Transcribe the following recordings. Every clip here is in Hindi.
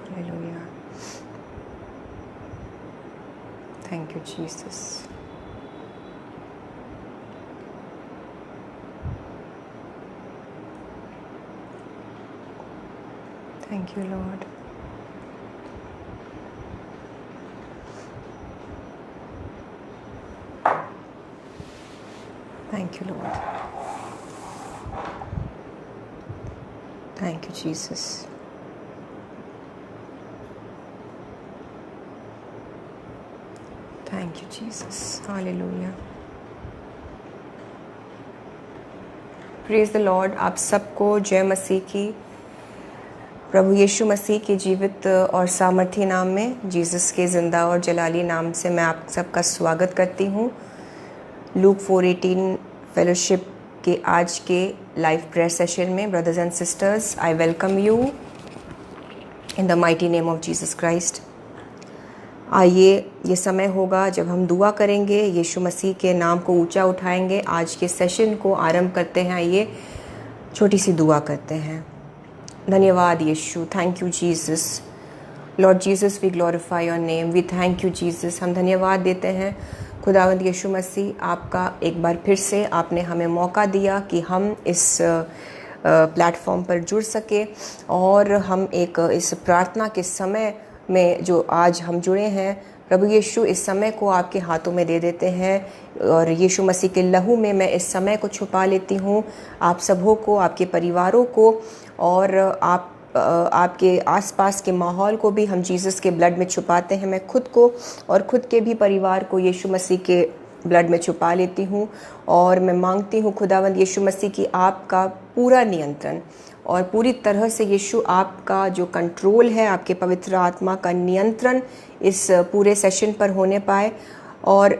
Hallelujah. Thank you, Jesus. Thank you, Lord. Thank you, Lord. Thank you, Jesus. Thank you, Jesus. Hallelujah. Praise the Lord. आप सबको जय मसीह की। प्रभु यीशु मसीह के जीवित और सामर्थी नाम में, जीसस के ज़िंदा और जलाली नाम से मैं आप सबका स्वागत करती हूँ। लूक 4:18 फेलोशिप के आज के लाइव प्रेयर सेशन में brothers and sisters, I welcome you in the mighty name of Jesus Christ. आइए, ये समय होगा जब हम दुआ करेंगे, यीशु मसीह के नाम को ऊंचा उठाएंगे। आज के सेशन को आरंभ करते हैं। आइए छोटी सी दुआ करते हैं। धन्यवाद Yeshu, thank you Jesus. Lord Jesus, we glorify your name, we thank you Jesus. हम धन्यवाद देते हैं खुदावंद यीशु मसीह, आपका एक बार फिर से आपने हमें मौका दिया कि हम इस प्लेटफॉर्म पर जुड़ सके और हम एक इस प्रार्थना के समय में जो आज हम जुड़े हैं, प्रभु यीशु इस समय को आपके हाथों में दे देते हैं और यीशु मसीह के लहू में मैं इस समय को छुपा लेती हूँ। आप सबों को, आपके परिवारों को और आपके आसपास के माहौल को भी हम जीसस के ब्लड में छुपाते हैं। मैं खुद को और खुद के भी परिवार को यीशु मसीह के ब्लड में छुपा लेती हूँ और मैं मांगती हूँ खुदावंद यीशु मसीह की आपका पूरा नियंत्रण और पूरी तरह से यीशु आपका जो कंट्रोल है, आपके पवित्र आत्मा का नियंत्रण इस पूरे सेशन पर होने पाए और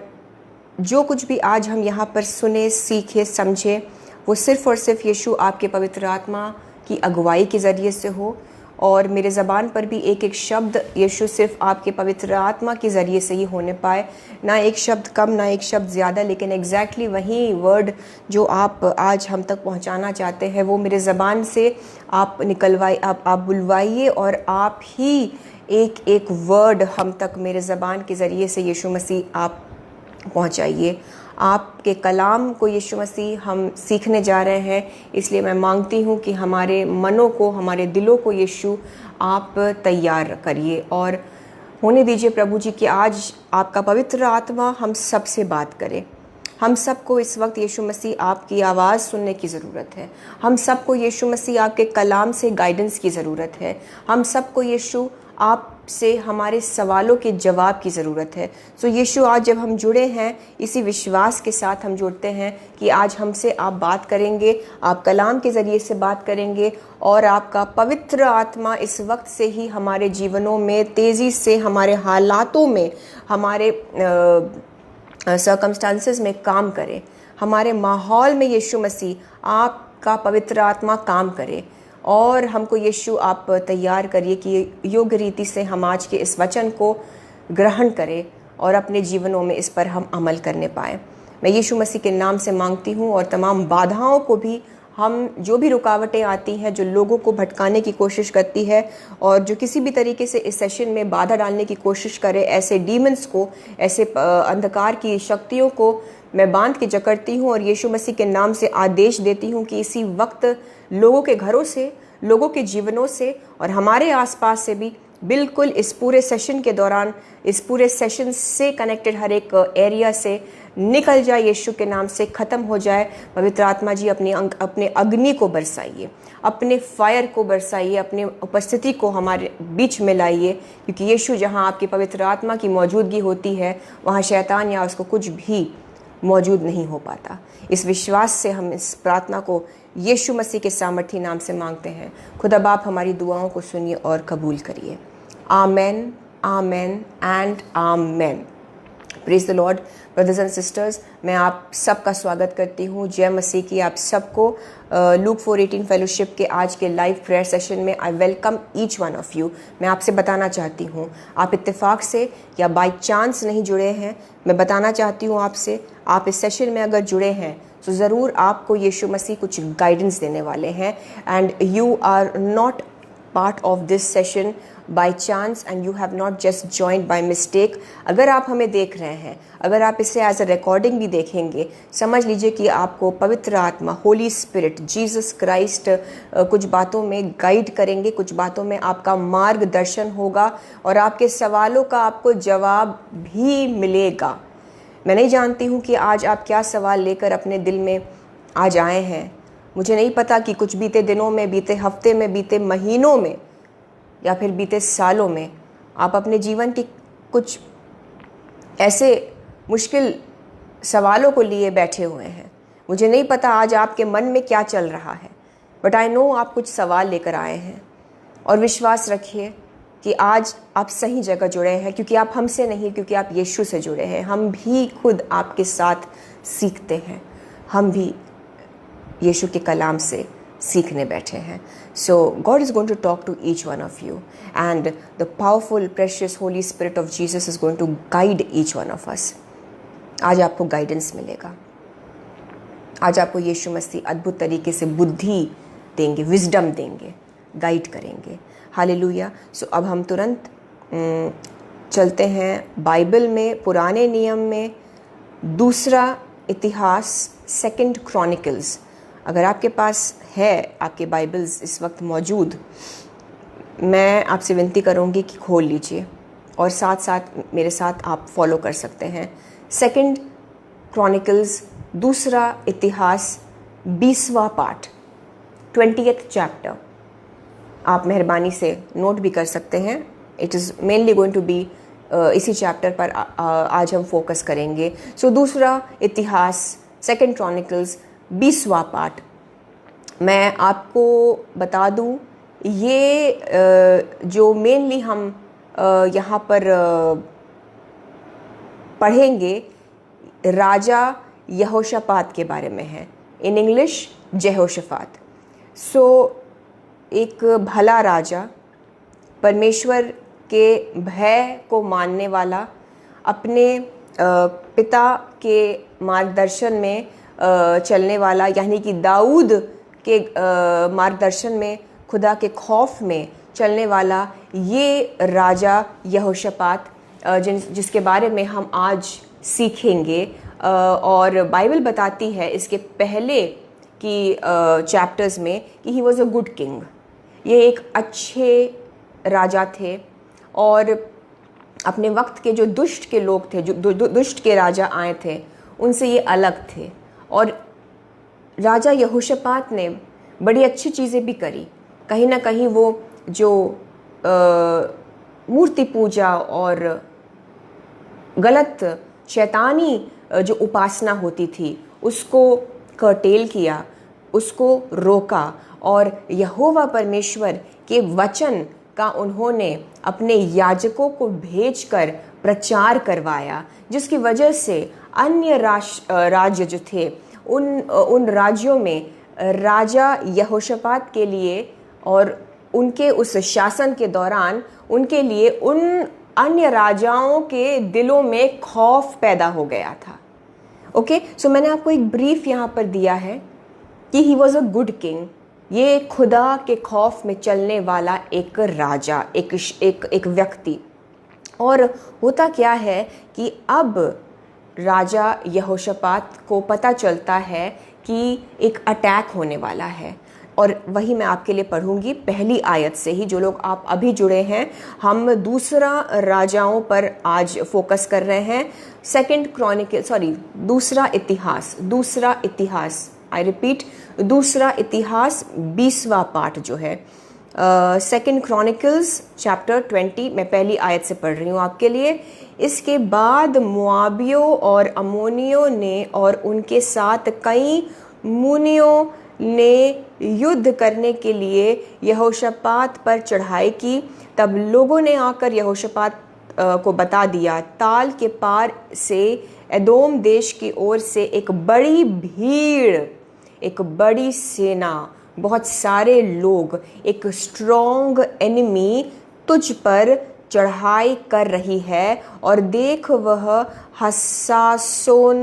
जो कुछ भी आज हम यहाँ पर सुने, सीखे, समझे, वो सिर्फ़ और सिर्फ यीशु आपके पवित्र आत्मा की अगुवाई के ज़रिए से हो और मेरे ज़बान पर भी एक एक शब्द यीशु सिर्फ आपके पवित्र आत्मा के ज़रिए से ही होने पाए। ना एक शब्द कम, ना एक शब्द ज़्यादा, लेकिन एग्जैक्टली वही वर्ड जो आप आज हम तक पहुंचाना चाहते हैं वो मेरे ज़बान से आप निकलवाइए, आप बुलवाइए और आप ही एक एक वर्ड हम तक मेरे ज़बान के ज़रिए से यीशु मसीह आप पहुंचाइए। आपके कलाम को यीशु मसीह हम सीखने जा रहे हैं, इसलिए मैं मांगती हूँ कि हमारे मनों को, हमारे दिलों को यीशु आप तैयार करिए और होने दीजिए प्रभु जी कि आज आपका पवित्र आत्मा हम सब से बात करे। हम सबको इस वक्त यीशु मसीह आपकी आवाज़ सुनने की ज़रूरत है। हम सबको यीशु मसीह आपके कलाम से गाइडेंस की ज़रूरत है। हम सबको यीशु आपसे हमारे सवालों के जवाब की ज़रूरत है। सो यीशु, आज जब हम जुड़े हैं, इसी विश्वास के साथ हम जुड़ते हैं कि आज हमसे आप बात करेंगे, आप कलाम के ज़रिए से बात करेंगे और आपका पवित्र आत्मा इस वक्त से ही हमारे जीवनों में तेज़ी से, हमारे हालातों में, हमारे सर्कमस्टांसेस में काम करे, हमारे माहौल में यीशु मसीह आपका पवित्र आत्मा काम करे और हमको यीशु आप तैयार करिए कि योग्य रीति से हम आज के इस वचन को ग्रहण करें और अपने जीवनों में इस पर हम अमल करने पाए। मैं यीशु मसीह के नाम से मांगती हूँ और तमाम बाधाओं को भी, हम जो भी रुकावटें आती हैं, जो लोगों को भटकाने की कोशिश करती है और जो किसी भी तरीके से इस सेशन में बाधा डालने की कोशिश करे, ऐसे डीमंस को, ऐसे अंधकार की शक्तियों को मैं बांध के जकड़ती हूँ और यीशु मसीह के नाम से आदेश देती हूँ कि इसी वक्त लोगों के घरों से, लोगों के जीवनों से और हमारे आसपास से भी बिल्कुल इस पूरे सेशन के दौरान, इस पूरे सेशन से कनेक्टेड हर एक एरिया से निकल जाए, यीशु के नाम से ख़त्म हो जाए। पवित्र आत्मा जी अपने अग्नि को बरसाइए, अपने फायर को बरसाइए, अपने उपस्थिति को हमारे बीच में लाइए, क्योंकि यीशु जहाँ आपकी पवित्र आत्मा की मौजूदगी होती है, वहाँ शैतान या उसको कुछ भी मौजूद नहीं हो पाता। इस विश्वास से हम इस प्रार्थना को यीशु मसीह के सामर्थी नाम से मांगते हैं। खुदा बाप, हमारी दुआओं को सुनिए और कबूल करिए। Amen, amen and amen. Praise the lord. Brothers and sisters, मैं आप सबका स्वागत करती हूँ। जय मसीह की आप सबको लूक 4:18 फेलोशिप के आज के लाइव प्रेयर सेशन में I welcome each one of you. मैं आपसे बताना चाहती हूँ, आप इत्तेफाक से या बाय चांस नहीं जुड़े हैं, मैं बताना चाहती हूँ आपसे, आप इस सेशन में अगर जुड़े हैं तो ज़रूर आपको यीशु मसीह कुछ गाइडेंस देने वाले हैं and you are not part of this session by chance and you have not just joined by mistake. अगर आप हमें देख रहे हैं, अगर आप इसे एज अ रिकॉर्डिंग भी देखेंगे, समझ लीजिए कि आपको पवित्र आत्मा, होली स्पिरिट, जीसस क्राइस्ट कुछ बातों में गाइड करेंगे, कुछ बातों में आपका मार्गदर्शन होगा और आपके सवालों का आपको जवाब भी मिलेगा। मैं नहीं जानती हूँ कि आज आप क्या सवाल लेकर अपने दिल में आज आए हैं। मुझे नहीं पता कि कुछ बीते दिनों में, बीते हफ्ते में, बीते महीनों में या फिर बीते सालों में आप अपने जीवन की कुछ ऐसे मुश्किल सवालों को लिए बैठे हुए हैं। मुझे नहीं पता आज आपके मन में क्या चल रहा है, बट आई नो आप कुछ सवाल लेकर आए हैं। और विश्वास रखिए कि आज आप सही जगह जुड़े हैं, क्योंकि आप हमसे नहीं, क्योंकि आप यीशु से जुड़े हैं। हम भी खुद आपके साथ सीखते हैं, हम भी यीशु के कलाम से सीखने बैठे हैं। So God is going to talk to each one of you and the powerful precious holy spirit of Jesus is going to guide each one of us. आज आपको गाइडेंस मिलेगा, आज आपको यीशु मसीह अद्भुत तरीके से बुद्धि देंगे, विजडम देंगे, गाइड करेंगे। हालेलुया। सो अब हम तुरंत चलते हैं बाइबल में, पुराने नियम में, दूसरा इतिहास, सेकंड क्रॉनिकल्स। अगर आपके पास है, आपके बाइबल्स इस वक्त मौजूद, मैं आपसे विनती करूंगी कि खोल लीजिए और साथ साथ मेरे साथ आप फॉलो कर सकते हैं। सेकंड क्रॉनिकल्स, दूसरा इतिहास, 20वां पार्ट, 20th चैप्टर। आप मेहरबानी से नोट भी कर सकते हैं। It is mainly going to be इसी चैप्टर पर आज हम फोकस करेंगे। सो दूसरा इतिहास, सेकंड क्रॉनिकल्स, 20वां पार्ट। मैं आपको बता दूं, ये जो मेनली हम यहाँ पर पढ़ेंगे राजा यहोशापात के बारे में है। In English जेहोशापात। सो एक भला राजा, परमेश्वर के भय को मानने वाला, अपने पिता के मार्गदर्शन में चलने वाला, यानी कि दाऊद के मार्गदर्शन में, खुदा के खौफ में चलने वाला ये राजा यहोशापात, जिसके बारे में हम आज सीखेंगे। और बाइबल बताती है इसके पहले की चैप्टर्स में कि he was a good king. ये एक अच्छे राजा थे और अपने वक्त के जो दुष्ट के लोग थे, जो दुष्ट के राजा आए थे, उनसे ये अलग थे। और राजा यहोशापात ने बड़ी अच्छी चीज़ें भी करी। कहीं ना कहीं वो जो मूर्ति पूजा और गलत शैतानी जो उपासना होती थी उसको कर्टेल किया, उसको रोका और यहोवा परमेश्वर के वचन का उन्होंने अपने याजकों को भेजकर प्रचार करवाया, जिसकी वजह से अन्य राज्य जो थे उन राज्यों में राजा यहोशापात के लिए और उनके उस शासन के दौरान उनके लिए उन अन्य राजाओं के दिलों में खौफ पैदा हो गया था। ओके, सो मैंने आपको एक ब्रीफ यहाँ पर दिया है कि he was a good king. ये खुदा के खौफ में चलने वाला एक राजा, एक व्यक्ति। और होता क्या है कि अब राजा यहोशापात को पता चलता है कि एक अटैक होने वाला है, और वही मैं आपके लिए पढ़ूंगी पहली आयत से ही। जो लोग आप अभी जुड़े हैं, हम दूसरा राजाओं पर आज फोकस कर रहे हैं। दूसरा इतिहास, आई रिपीट, दूसरा इतिहास 20वां पार्ट जो है, सेकंड क्रॉनिकल्स चैप्टर 20, मैं पहली आयत से पढ़ रही हूँ आपके लिए। इसके बाद मोआबियों और अमोनियों ने और उनके साथ कई मुनियों ने युद्ध करने के लिए यहोशापात पर चढ़ाई की। तब लोगों ने आकर यहोशापात को बता दिया, ताल के पार से एदोम देश की ओर से एक बड़ी भीड़, एक बड़ी सेना, बहुत सारे लोग, एक स्ट्रॉन्ग एनिमी तुझ पर चढ़ाई कर रही है, और देख वह हसासोन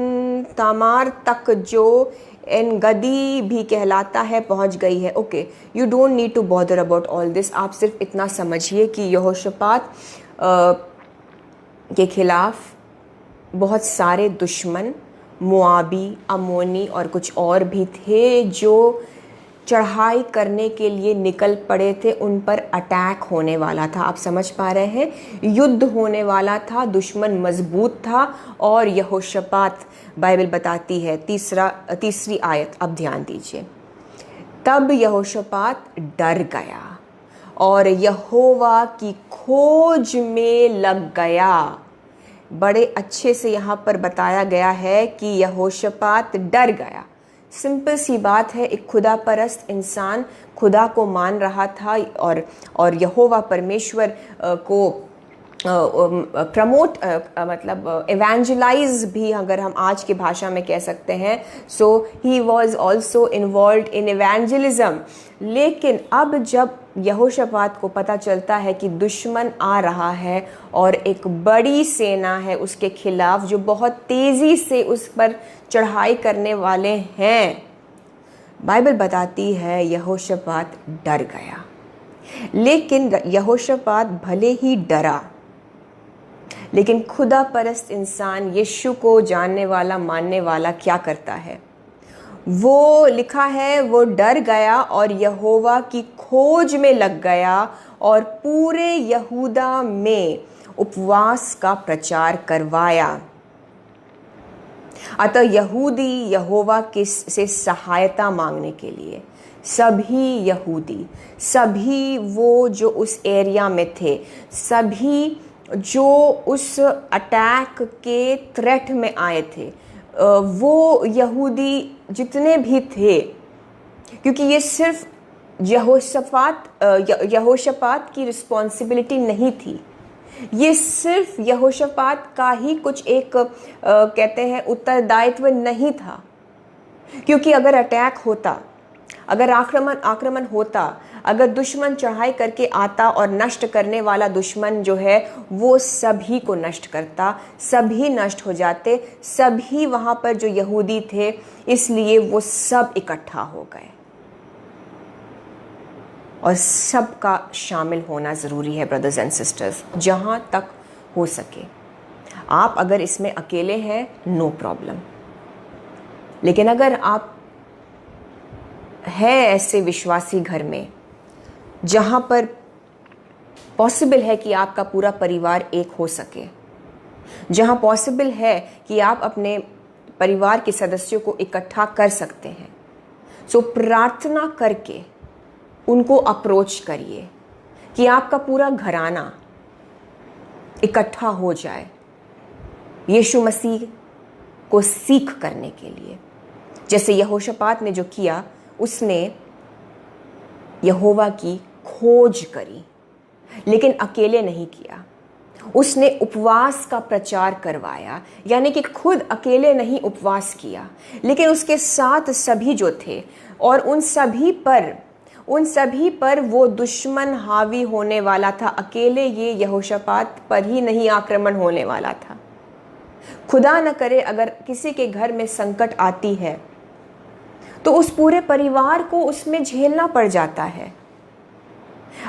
तमार तक जो एन गदी भी कहलाता है पहुंच गई है। Okay, you don't need to bother about all this. आप सिर्फ इतना समझिए कि यहोशापात के खिलाफ बहुत सारे दुश्मन, मोआबी, अमोनी और कुछ और भी थे जो चढ़ाई करने के लिए निकल पड़े थे। उन पर अटैक होने वाला था। आप समझ पा रहे हैं, युद्ध होने वाला था, दुश्मन मजबूत था। और यहोशापात, बाइबल बताती है तीसरी आयत, अब ध्यान दीजिए, तब यहोशापात डर गया और यहोवा की खोज में लग गया। बड़े अच्छे से यहाँ पर बताया गया है कि यहोशापात डर गया। सिंपल सी बात है, एक खुदा परस्त इंसान खुदा को मान रहा था और यहोवा परमेश्वर को प्रमोट मतलब एवेंजलाइज भी अगर हम आज की भाषा में कह सकते हैं। So he was also involve in evangelism. लेकिन अब जब यहोशापात को पता चलता है कि दुश्मन आ रहा है और एक बड़ी सेना है उसके खिलाफ जो बहुत तेज़ी से उस पर चढ़ाई करने वाले हैं, बाइबल बताती है यहोशापात डर गया। लेकिन यहोशापात भले ही डरा, लेकिन खुदा परस्त इंसान, यीशु को जानने वाला, मानने वाला क्या करता है? वो लिखा है, वो डर गया और यहोवा की खोज में लग गया और पूरे यहूदा में उपवास का प्रचार करवाया। अतः यहूदी यहोवा से सहायता मांगने के लिए, सभी यहूदी, सभी वो जो उस एरिया में थे, सभी जो उस अटैक के थ्रेट में आए थे, वो यहूदी जितने भी थे, क्योंकि ये सिर्फ यहोशापात की रिस्पॉन्सिबिलिटी नहीं थी, ये सिर्फ यहोशापात का ही कुछ एक कहते हैं उत्तरदायित्व नहीं था। क्योंकि अगर अटैक होता, अगर आक्रमण होता, अगर दुश्मन चढ़ाई करके आता और नष्ट करने वाला दुश्मन जो है वो सभी को नष्ट करता, सभी नष्ट हो जाते, सभी वहाँ पर जो यहूदी थे, इसलिए वो सब इकट्ठा हो गए और सबका शामिल होना ज़रूरी है ब्रदर्स एंड सिस्टर्स, जहाँ तक हो सके। आप अगर इसमें अकेले हैं, नो प्रॉब्लम, लेकिन अगर आप है ऐसे विश्वासी घर में जहाँ पर पॉसिबल है कि आपका पूरा परिवार एक हो सके, जहाँ पॉसिबल है कि आप अपने परिवार के सदस्यों को इकट्ठा कर सकते हैं, सो प्रार्थना करके उनको अप्रोच करिए कि आपका पूरा घराना इकट्ठा हो जाए यीशु मसीह को सीख करने के लिए। जैसे यहोशापात ने जो किया, उसने यहोवा की खोज करी, लेकिन अकेले नहीं किया, उसने उपवास का प्रचार करवाया। यानी कि खुद अकेले नहीं उपवास किया, लेकिन उसके साथ सभी जो थे, और उन सभी पर वो दुश्मन हावी होने वाला था। अकेले ये यहोशापात पर ही नहीं आक्रमण होने वाला था। खुदा न करे अगर किसी के घर में संकट आती है तो उस पूरे परिवार को उसमें झेलना पड़ जाता है।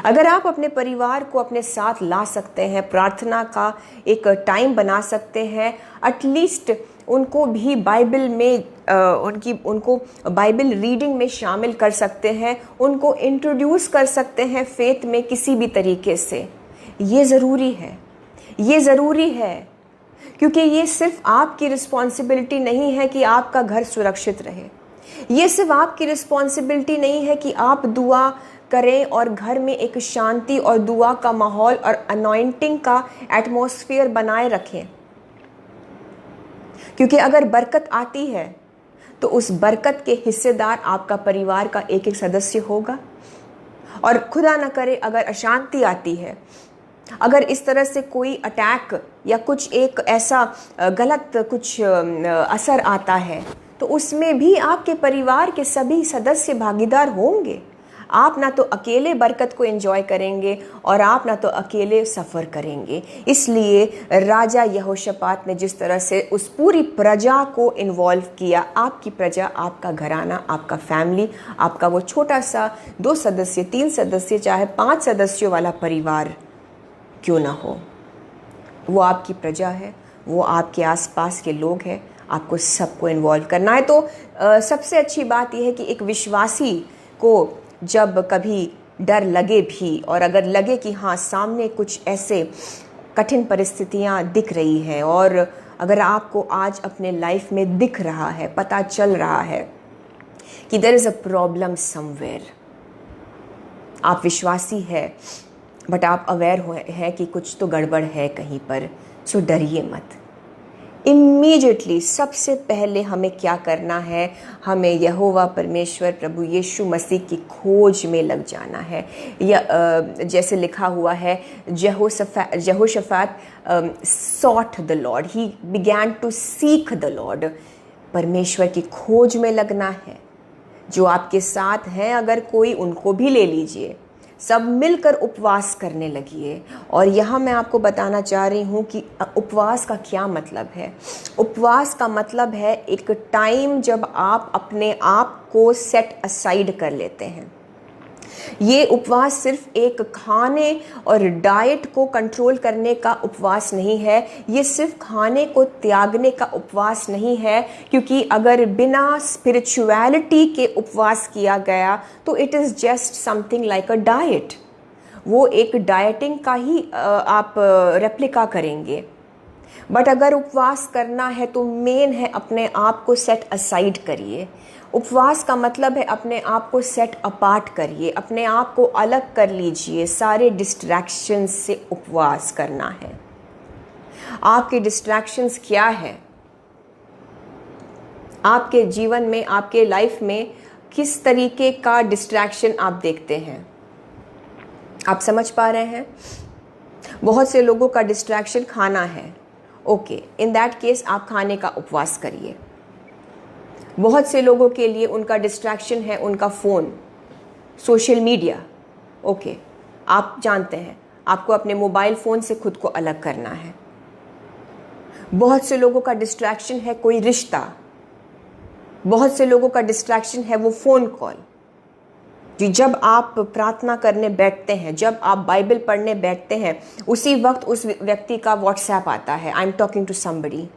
अगर आप अपने परिवार को अपने साथ ला सकते हैं, प्रार्थना का एक टाइम बना सकते हैं, एटलीस्ट उनको भी बाइबल में उनको बाइबल रीडिंग में शामिल कर सकते हैं, उनको इंट्रोड्यूस कर सकते हैं फेथ में किसी भी तरीके से, ये ज़रूरी है। ये ज़रूरी है क्योंकि ये सिर्फ आपकी रिस्पॉन्सिबिलिटी नहीं है कि आपका घर सुरक्षित रहे। ये सिर्फ आपकी रिस्पॉन्सिबिलिटी नहीं है कि आप दुआ करें और घर में एक शांति और दुआ का माहौल और अनॉइंटिंग का एटमॉस्फेयर बनाए रखें। क्योंकि अगर बरकत आती है तो उस बरकत के हिस्सेदार आपका परिवार का एक एक सदस्य होगा। और खुदा न करे अगर अशांति आती है, अगर इस तरह से कोई अटैक या कुछ एक ऐसा गलत कुछ असर आता है, तो उसमें भी आपके परिवार के सभी सदस्य भागीदार होंगे। आप ना तो अकेले बरकत को एंजॉय करेंगे और आप ना तो अकेले सफ़र करेंगे। इसलिए राजा यहोशापात ने जिस तरह से उस पूरी प्रजा को इन्वॉल्व किया, आपकी प्रजा, आपका घराना, आपका फैमिली, आपका वो छोटा सा 2 सदस्य, 3 सदस्य, चाहे 5 सदस्यों वाला परिवार क्यों ना हो, वो आपकी प्रजा है, वो आपके आसपास के लोग हैं, आपको सबको इन्वॉल्व करना है। तो सबसे अच्छी बात यह है कि एक विश्वासी को जब कभी डर लगे भी, और अगर लगे कि हाँ सामने कुछ ऐसे कठिन परिस्थितियाँ दिख रही हैं, और अगर आपको आज अपने लाइफ में दिख रहा है, पता चल रहा है कि there is a problem somewhere, आप विश्वासी है बट आप अवेयर हैं कि कुछ तो गड़बड़ है कहीं पर, सो डरिए मत। इमीडिएटली सबसे पहले हमें क्या करना है, हमें यहोवा परमेश्वर प्रभु यीशु मसीह की खोज में लग जाना है। या जैसे लिखा हुआ है, Jehoshaphat sought the Lord, he began to seek the Lord. परमेश्वर की खोज में लगना है। जो आपके साथ हैं, अगर कोई, उनको भी ले लीजिए, सब मिलकर उपवास करने लगिए। और यहाँ मैं आपको बताना चाह रही हूँ कि उपवास का क्या मतलब है। उपवास का मतलब है एक टाइम जब आप अपने आप को सेट असाइड कर लेते हैं। ये उपवास सिर्फ एक खाने और डाइट को कंट्रोल करने का उपवास नहीं है, ये सिर्फ खाने को त्यागने का उपवास नहीं है, क्योंकि अगर बिना स्पिरिचुअलिटी के उपवास किया गया तो it is just something like a diet. वो एक डाइटिंग का ही आप रेप्लिका करेंगे। बट अगर उपवास करना है तो मेन है अपने आप को सेट असाइड करिए। उपवास का मतलब है अपने आप को सेट अपार्ट करिए, अपने आप को अलग कर लीजिए, सारे डिस्ट्रैक्शंस से उपवास करना है। आपके डिस्ट्रैक्शंस क्या है? आपके जीवन में, आपके लाइफ में किस तरीके का डिस्ट्रैक्शन आप देखते हैं? आप समझ पा रहे हैं? बहुत से लोगों का डिस्ट्रैक्शन खाना है। ओके, इन दैट केस आप खाने का उपवास करिए। बहुत से लोगों के लिए उनका डिस्ट्रैक्शन है उनका फ़ोन, सोशल मीडिया। ओके, आप जानते हैं आपको अपने मोबाइल फ़ोन से खुद को अलग करना है। बहुत से लोगों का डिस्ट्रैक्शन है कोई रिश्ता। बहुत से लोगों का डिस्ट्रैक्शन है वो फ़ोन कॉल। जी, जब आप प्रार्थना करने बैठते हैं, जब आप बाइबल पढ़ने बैठते हैं, उसी वक्त उस व्यक्ति का व्हाट्सएप आता है, I am talking to somebody.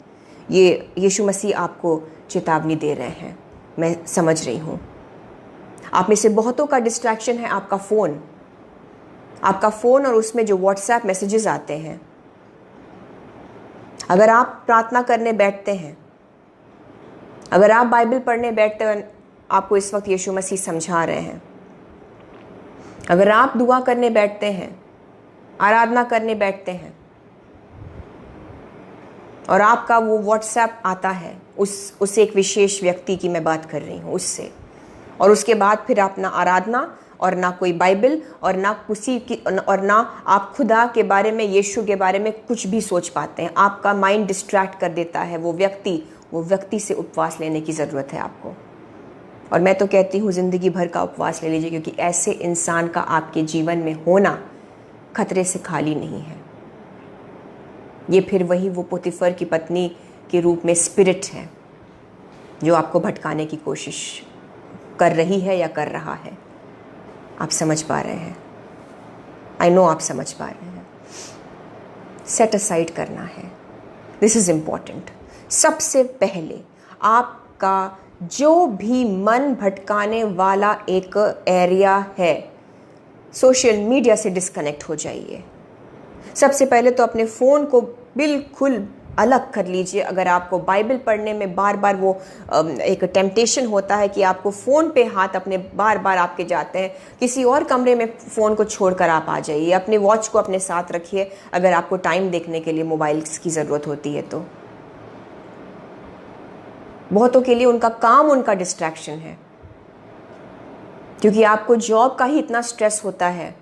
ये यीशु मसीह आपको चेतावनी दे रहे हैं, मैं समझ रही हूँ। आप में से बहुतों का डिस्ट्रैक्शन है आपका फ़ोन, आपका फ़ोन और उसमें जो व्हाट्सएप मैसेजेस आते हैं। अगर आप प्रार्थना करने बैठते हैं, अगर आप बाइबल पढ़ने बैठते हैं, आपको इस वक्त यीशु मसीह समझा रहे हैं। अगर आप दुआ करने बैठते हैं, आराधना करने बैठते हैं और आपका वो व्हाट्सएप आता है, उस एक विशेष व्यक्ति की मैं बात कर रही हूँ, उससे, और उसके बाद फिर आप ना आराधना और ना कोई बाइबल और ना किसी की और ना आप खुदा के बारे में, यीशु के बारे में कुछ भी सोच पाते हैं। आपका माइंड डिस्ट्रैक्ट कर देता है वो व्यक्ति से उपवास लेने की ज़रूरत है आपको। और मैं तो कहती हूँ ज़िंदगी भर का उपवास ले लीजिए, क्योंकि ऐसे इंसान का आपके जीवन में होना खतरे से खाली नहीं है। ये फिर वही वो पोतीफर की पत्नी के रूप में स्पिरिट है जो आपको भटकाने की कोशिश कर रही है या कर रहा है। आप समझ पा रहे हैं? आई नो आप समझ पा रहे हैं। सेट असाइड करना है, दिस इज़ इम्पॉर्टेंट। सबसे पहले आपका जो भी मन भटकाने वाला एक एरिया है, सोशल मीडिया से डिस्कनेक्ट हो जाइए। सबसे पहले तो अपने फ़ोन को बिल्कुल अलग कर लीजिए। अगर आपको बाइबल पढ़ने में बार बार वो एक टेम्पटेशन होता है कि आपको फ़ोन पे हाथ अपने बार बार आपके जाते हैं, किसी और कमरे में फ़ोन को छोड़कर आप आ जाइए। अपने वॉच को अपने साथ रखिए अगर आपको टाइम देखने के लिए मोबाइल की ज़रूरत होती है तो। बहुतों के लिए उनका काम उनका डिस्ट्रैक्शन है, क्योंकि आपको जॉब का ही इतना स्ट्रेस होता है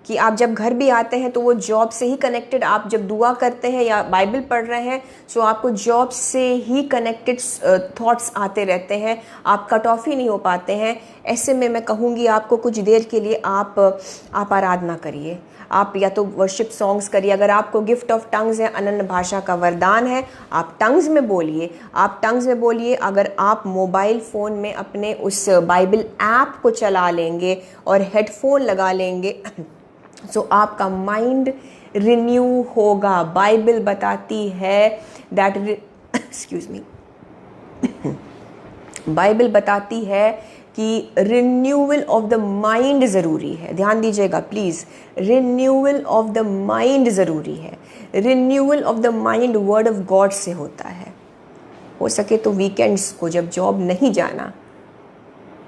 कि आप जब घर भी आते हैं तो वो जॉब से ही कनेक्टेड, आप जब दुआ करते हैं या बाइबल पढ़ रहे हैं सो आपको जॉब से ही कनेक्टेड थॉट्स आते रहते हैं, आप कट ऑफ ही नहीं हो पाते हैं। ऐसे में मैं कहूँगी आपको कुछ देर के लिए आप आराधना करिए, आप या तो वर्शिप सॉन्ग्स करिए। अगर आपको गिफ्ट ऑफ टंग्स है, अनन्य भाषा का वरदान है, आप टंग्स में बोलिए, आप टंग्स में बोलिए। अगर आप मोबाइल फ़ोन में अपने उस बाइबल ऐप को चला लेंगे और हेडफोन लगा लेंगे तो आपका माइंड रिन्यू होगा। बाइबल बताती है दैट एक्सक्यूज मी बाइबल बताती है कि रिन्यूअल ऑफ द माइंड ज़रूरी है। ध्यान दीजिएगा please, renewal of the mind ज़रूरी है। Renewal of the mind word of God से होता है। हो सके तो वीकेंड्स को जब जॉब नहीं जाना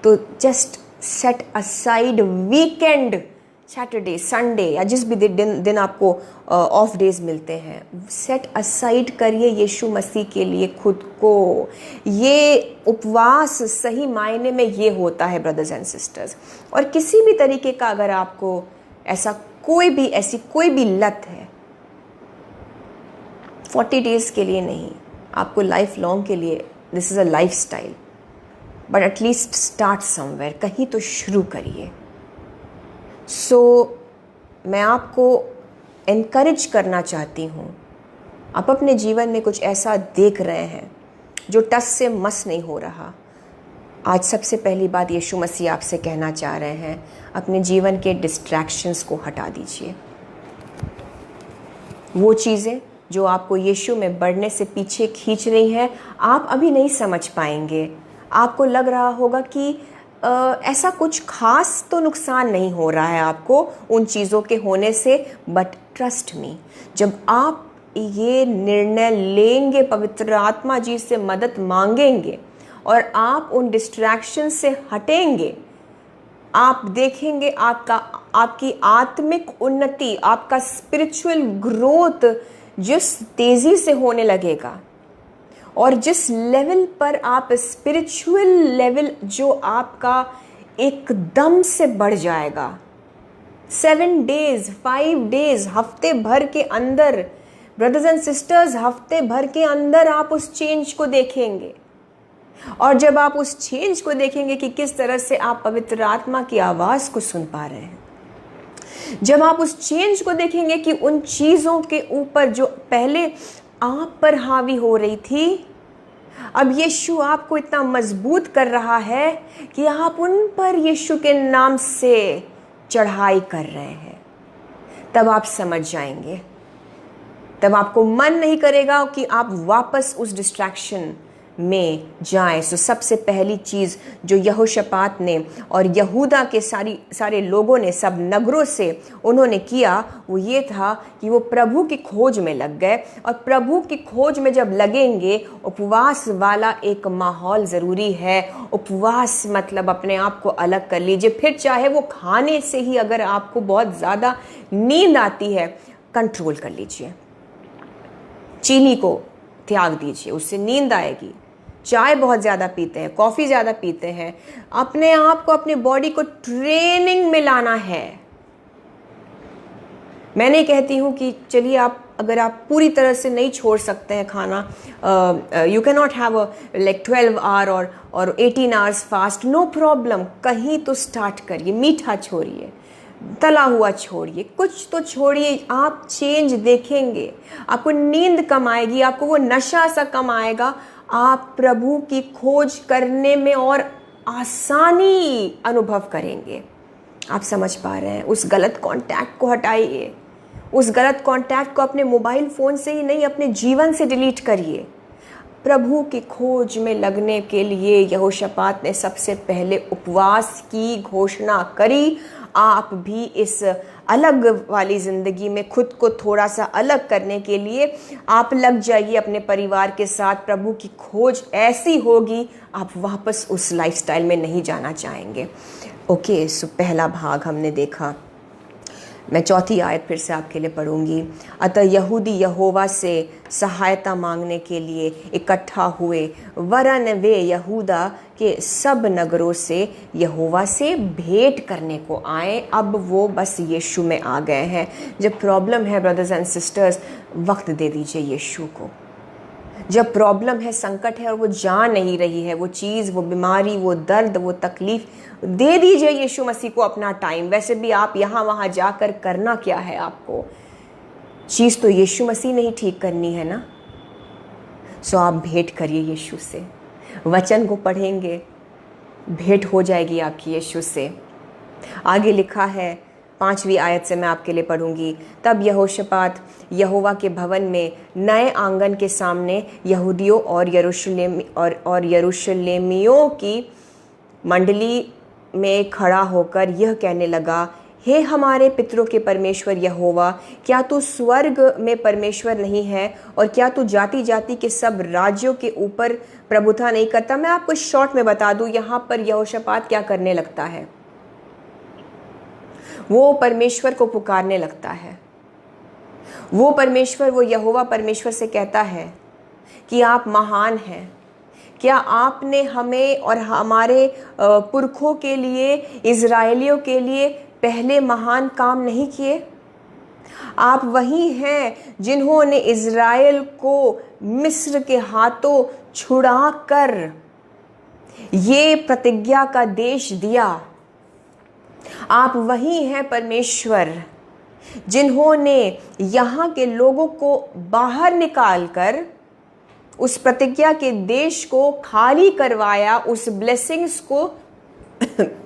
तो just set aside weekend, Saturday Sunday या जिस भी दिन आपको ऑफ डेज मिलते हैं, सेट असाइड करिए यीशु मसीह के लिए खुद को। ये उपवास सही मायने में ये होता है ब्रदर्स एंड सिस्टर्स। और किसी भी तरीके का अगर आपको ऐसी कोई भी लत है, 40 डेज के लिए नहीं, आपको लाइफ लॉन्ग के लिए, this is a life style, but at least start somewhere, कहीं तो शुरू करिए। मैं आपको एनकरेज करना चाहती हूँ, आप अपने जीवन में कुछ ऐसा देख रहे हैं जो टस से मस नहीं हो रहा, आज सबसे पहली बात यीशु मसीह आपसे कहना चाह रहे हैं, अपने जीवन के डिस्ट्रैक्शंस को हटा दीजिए। वो चीज़ें जो आपको यीशु में बढ़ने से पीछे खींच रही हैं, आप अभी नहीं समझ पाएंगे। आपको लग रहा होगा कि ऐसा कुछ खास तो नुकसान नहीं हो रहा है आपको उन चीज़ों के होने से, बट ट्रस्ट मी, जब आप ये निर्णय लेंगे, पवित्र आत्मा जी से मदद मांगेंगे और आप उन डिस्ट्रैक्शन से हटेंगे, आप देखेंगे आपकी आत्मिक उन्नति, आपका स्पिरिचुअल ग्रोथ जिस तेज़ी से होने लगेगा और जिस लेवल पर आप स्पिरिचुअल लेवल जो आपका एकदम से बढ़ जाएगा। 7 डेज 5 डेज हफ्ते भर के अंदर, ब्रदर्स एंड सिस्टर्स, हफ्ते भर के अंदर आप उस चेंज को देखेंगे। और जब आप उस चेंज को देखेंगे कि किस तरह से आप पवित्र आत्मा की आवाज़ को सुन पा रहे हैं, जब आप उस चेंज को देखेंगे कि उन चीज़ों के ऊपर जो पहले आप पर हावी हो रही थी, अब यीशु आपको इतना मजबूत कर रहा है कि आप उन पर यीशु के नाम से चढ़ाई कर रहे हैं, तब आप समझ जाएंगे। तब आपको मन नहीं करेगा कि आप वापस उस डिस्ट्रैक्शन में जाएं। सो सबसे पहली चीज़ जो यहोशापात ने और यहूदा के सारे लोगों ने, सब नगरों से उन्होंने किया, वो ये था कि वो प्रभु की खोज में लग गए। और प्रभु की खोज में जब लगेंगे, उपवास वाला एक माहौल ज़रूरी है। उपवास मतलब अपने आप को अलग कर लीजिए। फिर चाहे वो खाने से ही अगर आपको बहुत ज़्यादा नींद आती है, कंट्रोल कर लीजिए, चीनी को त्याग दीजिए, उससे नींद आएगी। चाय बहुत ज़्यादा पीते हैं, कॉफ़ी ज़्यादा पीते हैं, अपने आप को, अपनी बॉडी को ट्रेनिंग में लाना है। मैं नहीं कहती हूँ कि चलिए अगर आप पूरी तरह से नहीं छोड़ सकते हैं खाना, you can not have like 12 hour और 18 आवर्स फास्ट, नो प्रॉब्लम। कहीं तो स्टार्ट करिए, मीठा छोड़िए, तला हुआ छोड़िए, कुछ तो छोड़िए, आप चेंज देखेंगे। आपको नींद कम आएगी, आपको वो नशा सा कम आएगा, आप प्रभु की खोज करने में और आसानी अनुभव करेंगे। आप समझ पा रहे हैं? उस गलत कांटेक्ट को हटाइए, उस गलत कांटेक्ट को अपने मोबाइल फ़ोन से ही नहीं, अपने जीवन से डिलीट करिए। प्रभु की खोज में लगने के लिए यहोशापात ने सबसे पहले उपवास की घोषणा करी। आप भी इस अलग वाली ज़िंदगी में खुद को थोड़ा सा अलग करने के लिए आप लग जाइए अपने परिवार के साथ। प्रभु की खोज ऐसी होगी, आप वापस उस लाइफस्टाइल में नहीं जाना चाहेंगे। ओके, सो पहला भाग हमने देखा। मैं चौथी आयत फिर से आपके लिए पढ़ूंगी। अतः यहूदी यहोवा से सहायता मांगने के लिए इकट्ठा हुए, वरन वे यहूदा कि सब नगरों से यहोवा से भेंट करने को आए। अब वो बस यीशु में आ गए हैं। जब प्रॉब्लम है ब्रदर्स एंड सिस्टर्स, वक्त दे दीजिए यीशु को। जब प्रॉब्लम है, संकट है और वो जा नहीं रही है, वो चीज़, वो बीमारी, वो दर्द, वो तकलीफ, दे दीजिए यीशु मसीह को अपना टाइम। वैसे भी आप यहाँ वहाँ जाकर करना क्या है आपको? चीज़ तो यीशु मसीह ने ही ठीक करनी है ना। सो आप भेंट करिए यीशु से, वचन को पढ़ेंगे, भेंट हो जाएगी आपकी यीशु से। आगे लिखा है 5वीं आयत से मैं आपके लिए पढ़ूंगी। तब यहोशापात यहोवा के भवन में नए आंगन के सामने यहूदियों और यरूशलेमियों की मंडली में खड़ा होकर यह कहने लगा, हे हमारे पितरों के परमेश्वर यहोवा, क्या तू स्वर्ग में परमेश्वर नहीं है? और क्या तू जाति जाति के सब राज्यों के ऊपर प्रभुता नहीं करता? मैं आपको शॉर्ट में बता दूं, यहाँ पर यहोशापात क्या करने लगता है? वो परमेश्वर को पुकारने लगता है। वो परमेश्वर, वो यहोवा परमेश्वर से कहता है कि आप महान हैं। क्या आपने हमें और हमारे पुरखों के लिए, इज़राइलियों के लिए पहले महान काम नहीं किए? आप वही हैं जिन्होंने इज़राइल को मिस्र के हाथों छुड़ाकर ये प्रतिज्ञा का देश दिया। आप वही हैं परमेश्वर जिन्होंने यहाँ के लोगों को बाहर निकालकर उस प्रतिज्ञा के देश को खाली करवाया, उस ब्लेसिंग्स को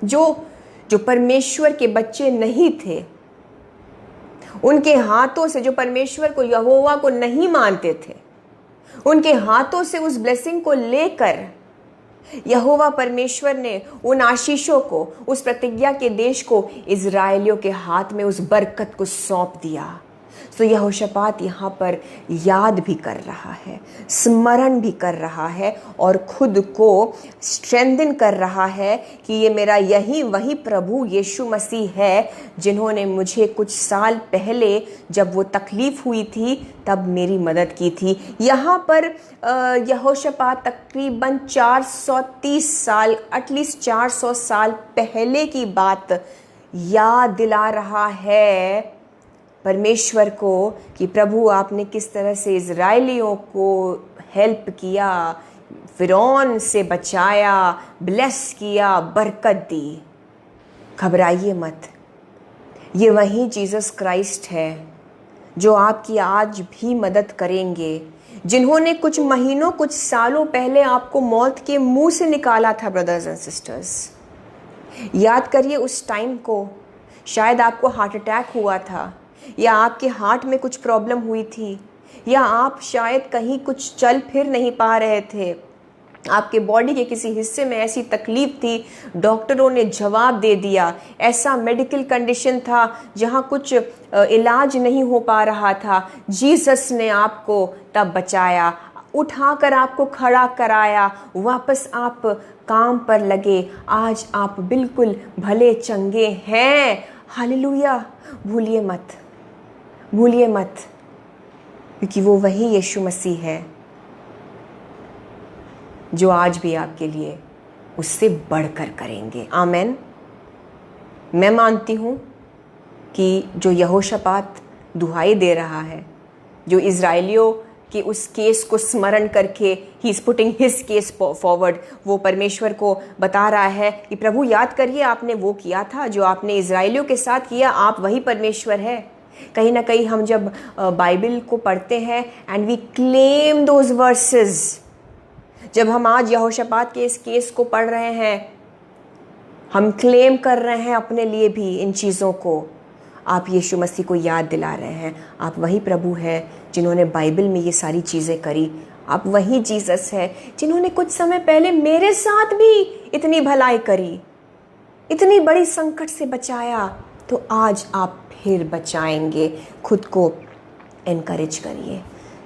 जो परमेश्वर के बच्चे नहीं थे, उनके हाथों से, जो परमेश्वर को, यहोवा को नहीं मानते थे, उनके हाथों से उस ब्लेसिंग को लेकर यहोवा परमेश्वर ने उन आशीषों को, उस प्रतिज्ञा के देश को इज़राइलियों के हाथ में, उस बरकत को सौंप दिया। तो यहोशापात यहाँ पर याद भी कर रहा है, स्मरण भी कर रहा है और खुद को स्ट्रेंथन कर रहा है कि ये मेरा यही वही प्रभु यीशु मसीह है जिन्होंने मुझे कुछ साल पहले, जब वो तकलीफ़ हुई थी, तब मेरी मदद की थी। यहाँ पर यहोशापात तकरीबन 430 साल, एटलीस्ट 400 साल पहले की बात याद दिला रहा है परमेश्वर को कि प्रभु आपने किस तरह से इज़राइलियों को हेल्प किया, फिरौन से बचाया, ब्लेस किया, बरकत दी। घबराइए मत, ये वही जीसस क्राइस्ट है जो आपकी आज भी मदद करेंगे, जिन्होंने कुछ महीनों, कुछ सालों पहले आपको मौत के मुंह से निकाला था। ब्रदर्स एंड सिस्टर्स, याद करिए उस टाइम को। शायद आपको हार्ट अटैक हुआ था, या आपके हार्ट में कुछ प्रॉब्लम हुई थी, या आप शायद कहीं कुछ चल फिर नहीं पा रहे थे, आपके बॉडी के किसी हिस्से में ऐसी तकलीफ थी, डॉक्टरों ने जवाब दे दिया, ऐसा मेडिकल कंडीशन था जहां कुछ इलाज नहीं हो पा रहा था। जीसस ने आपको तब बचाया, उठाकर आपको खड़ा कराया, वापस आप काम पर लगे, आज आप बिल्कुल भले चंगे हैं। हालेलुया। भूलिए मत, भूलिए मत, क्योंकि वो वही यीशु मसीह है जो आज भी आपके लिए उससे बढ़कर करेंगे। आमेन। मैं मानती हूँ कि जो यहोशापात दुहाई दे रहा है, जो इज़राइलियों के उस केस को स्मरण करके he is putting his case forward, वो परमेश्वर को बता रहा है कि प्रभु याद करिए, आपने वो किया था जो आपने इज़राइलियों के साथ किया, आप वही परमेश्वर है। कहीं ना कहीं हम जब बाइबल को पढ़ते हैं and we claim those verses, जब हम आज यहोशापात के इस केस को पढ़ रहे हैं, हम क्लेम कर रहे हैं अपने लिए भी इन चीज़ों को। आप यीशु मसीह को याद दिला रहे हैं, आप वही प्रभु हैं जिन्होंने बाइबल में ये सारी चीज़ें करी। आप वही जीसस है जिन्होंने कुछ समय पहले मेरे साथ भी इतनी भलाई करी, इतनी बड़ी संकट से बचाया, तो आज आप फिर बचाएंगे। खुद को एनकरेज करिए,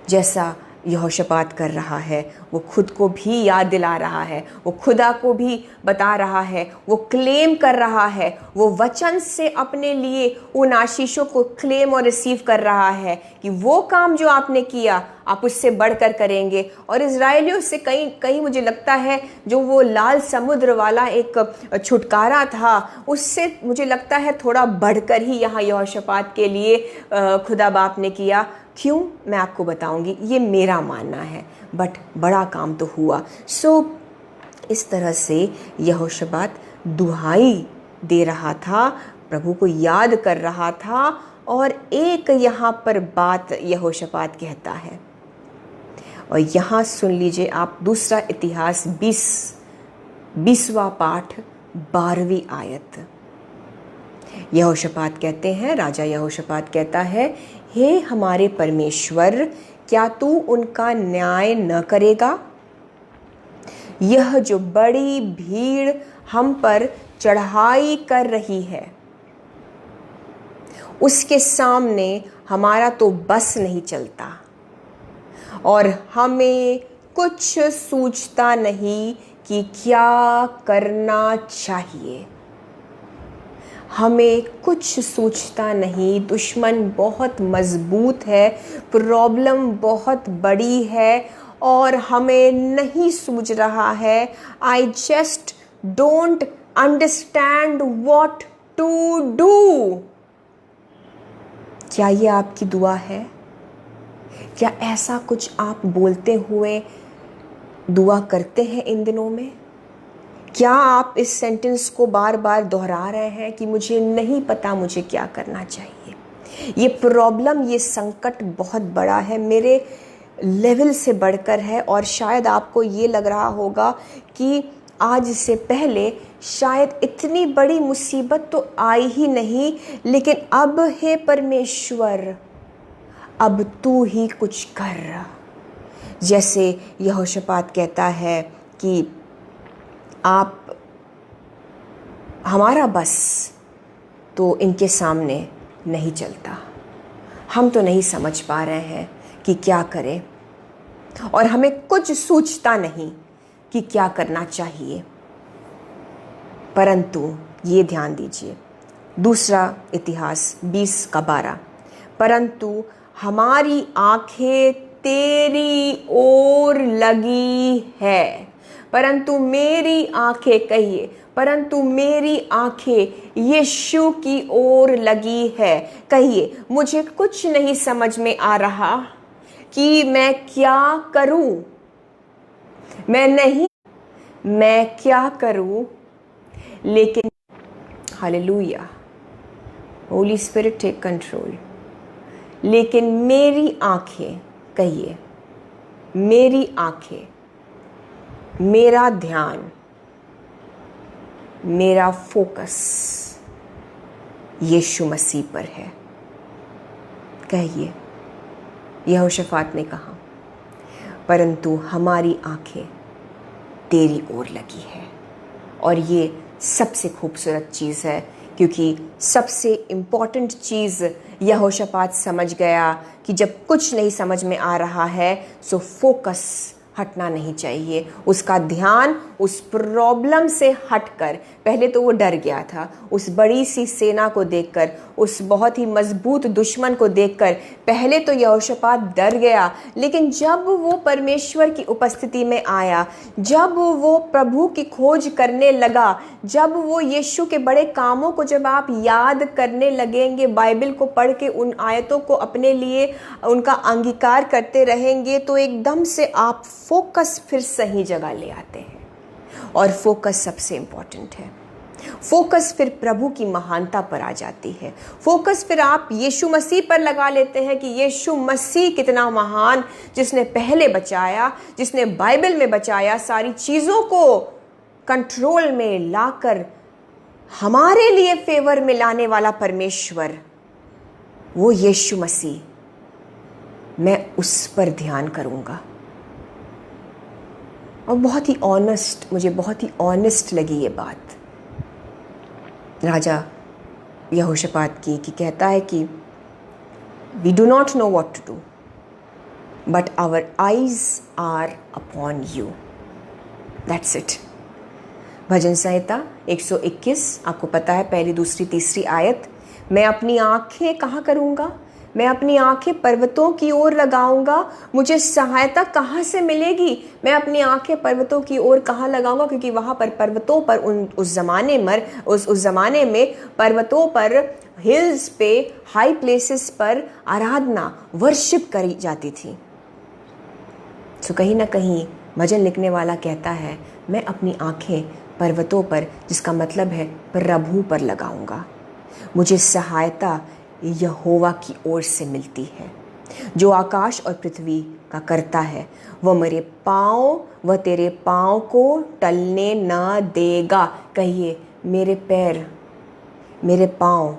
जैसा यहोशापात कर रहा है, वो खुद को भी याद दिला रहा है, वो खुदा को भी बता रहा है, वो क्लेम कर रहा है, वो वचन से अपने लिए उन आशीषों को क्लेम और रिसीव कर रहा है कि वो काम जो आपने किया आप उससे बढ़कर करेंगे। और इजराइलियों से कहीं कहीं मुझे लगता है जो वो लाल समुद्र वाला एक छुटकारा था, उससे मुझे लगता है थोड़ा बढ़कर ही यहाँ यहोशापात के लिए खुदा बाप ने किया। क्यों, मैं आपको बताऊंगी, ये मेरा मानना है, बट बड़ा काम तो हुआ। इस तरह से यहोशापात दुहाई दे रहा था, प्रभु को याद कर रहा था। और एक यहाँ पर बात यहोशापात कहता है, और यहाँ सुन लीजिए आप, दूसरा इतिहास 20वां पाठ 12वीं आयत। यहोशापात कहते हैं, राजा यहोशापात कहता है, हे हमारे परमेश्वर, क्या तू उनका न्याय न करेगा? यह जो बड़ी भीड़ हम पर चढ़ाई कर रही है, उसके सामने हमारा तो बस नहीं चलता, और हमें कुछ सूझता नहीं कि क्या करना चाहिए। हमें कुछ सूझता नहीं, दुश्मन बहुत मजबूत है, प्रॉब्लम बहुत बड़ी है और हमें नहीं सूझ रहा है। I just don't understand what to do. क्या ये आपकी दुआ है? क्या ऐसा कुछ आप बोलते हुए दुआ करते हैं इन दिनों में? क्या आप इस सेंटेंस को बार बार दोहरा रहे हैं कि मुझे नहीं पता मुझे क्या करना चाहिए? ये प्रॉब्लम, ये संकट बहुत बड़ा है, मेरे लेवल से बढ़कर है। और शायद आपको ये लग रहा होगा कि आज से पहले शायद इतनी बड़ी मुसीबत तो आई ही नहीं, लेकिन अब हे परमेश्वर, अब तू ही कुछ कर। जैसे यहोशापात कहता है कि आप, हमारा बस तो इनके सामने नहीं चलता, हम तो नहीं समझ पा रहे हैं कि क्या करें, और हमें कुछ सूझता नहीं कि क्या करना चाहिए। परंतु ये ध्यान दीजिए, दूसरा इतिहास 20:12, परंतु हमारी आंखें तेरी ओर लगी है। परंतु मेरी आंखें, कहिए, परंतु मेरी आंखें यीशु की ओर लगी है। कहिए, मुझे कुछ नहीं समझ में आ रहा कि मैं क्या करूं, मैं क्या करूं, लेकिन hallelujah, holy spirit take control. लेकिन मेरी आंखें, कहिए, मेरी आंखें, मेरा ध्यान, मेरा फोकस यीशु मसीह पर है। कहिए, यहोशापात ने कहा, परंतु हमारी आंखें तेरी ओर लगी है। और ये सबसे खूबसूरत चीज़ है, क्योंकि सबसे इम्पॉर्टेंट चीज़ यहोशापात समझ गया कि जब कुछ नहीं समझ में आ रहा है, सो फोकस हटना नहीं चाहिए। उसका ध्यान उस प्रॉब्लम से हटकर, पहले तो वो डर गया था उस बड़ी सी सेना को देखकर, उस बहुत ही मजबूत दुश्मन को देखकर। पहले तो यहोशापात डर गया, लेकिन जब वो परमेश्वर की उपस्थिति में आया, जब वो प्रभु की खोज करने लगा, जब वो यीशु के बड़े कामों को जब आप याद करने लगेंगे, बाइबल को पढ़ के उन आयतों को अपने लिए उनका अंगीकार करते रहेंगे, तो एकदम से आप फोकस फिर सही जगह ले आते हैं। और फोकस सबसे इंपॉर्टेंट है। फोकस फिर प्रभु की महानता पर आ जाती है। फोकस फिर आप यीशु मसीह पर लगा लेते हैं कि यीशु मसीह कितना महान, जिसने पहले बचाया, जिसने बाइबल में बचाया, सारी चीज़ों को कंट्रोल में लाकर हमारे लिए फेवर में लाने वाला परमेश्वर, वो यीशु मसीह, मैं उस पर ध्यान करूंगा। और बहुत ही ऑनेस्ट, मुझे बहुत ही ऑनेस्ट लगी ये बात राजा यहोशापात की, कि कहता है कि we do not know what to do, but our eyes are upon you. That's it. भजन संहिता 121, आपको पता है, पहली, दूसरी, तीसरी आयत। मैं अपनी आंखें कहाँ करूँगा? मैं अपनी आंखें पर्वतों की ओर लगाऊंगा। मुझे सहायता कहाँ से मिलेगी? मैं अपनी आंखें पर्वतों की ओर कहाँ लगाऊंगा? क्योंकि वहाँ पर पर्वतों पर उस ज़माने में पर्वतों पर, हिल्स पे, हाई प्लेसेस पर आराधना, वर्शिप करी जाती थी। तो कहीं ना कहीं भजन लिखने वाला कहता है, मैं अपनी आंखें पर्वतों पर, जिसका मतलब है प्रभु पर लगाऊंगा। मुझे सहायता यहोवा की ओर से मिलती है, जो आकाश और पृथ्वी का करता है। वह तेरे पाँव को टलने ना देगा। कहिए, मेरे पाँव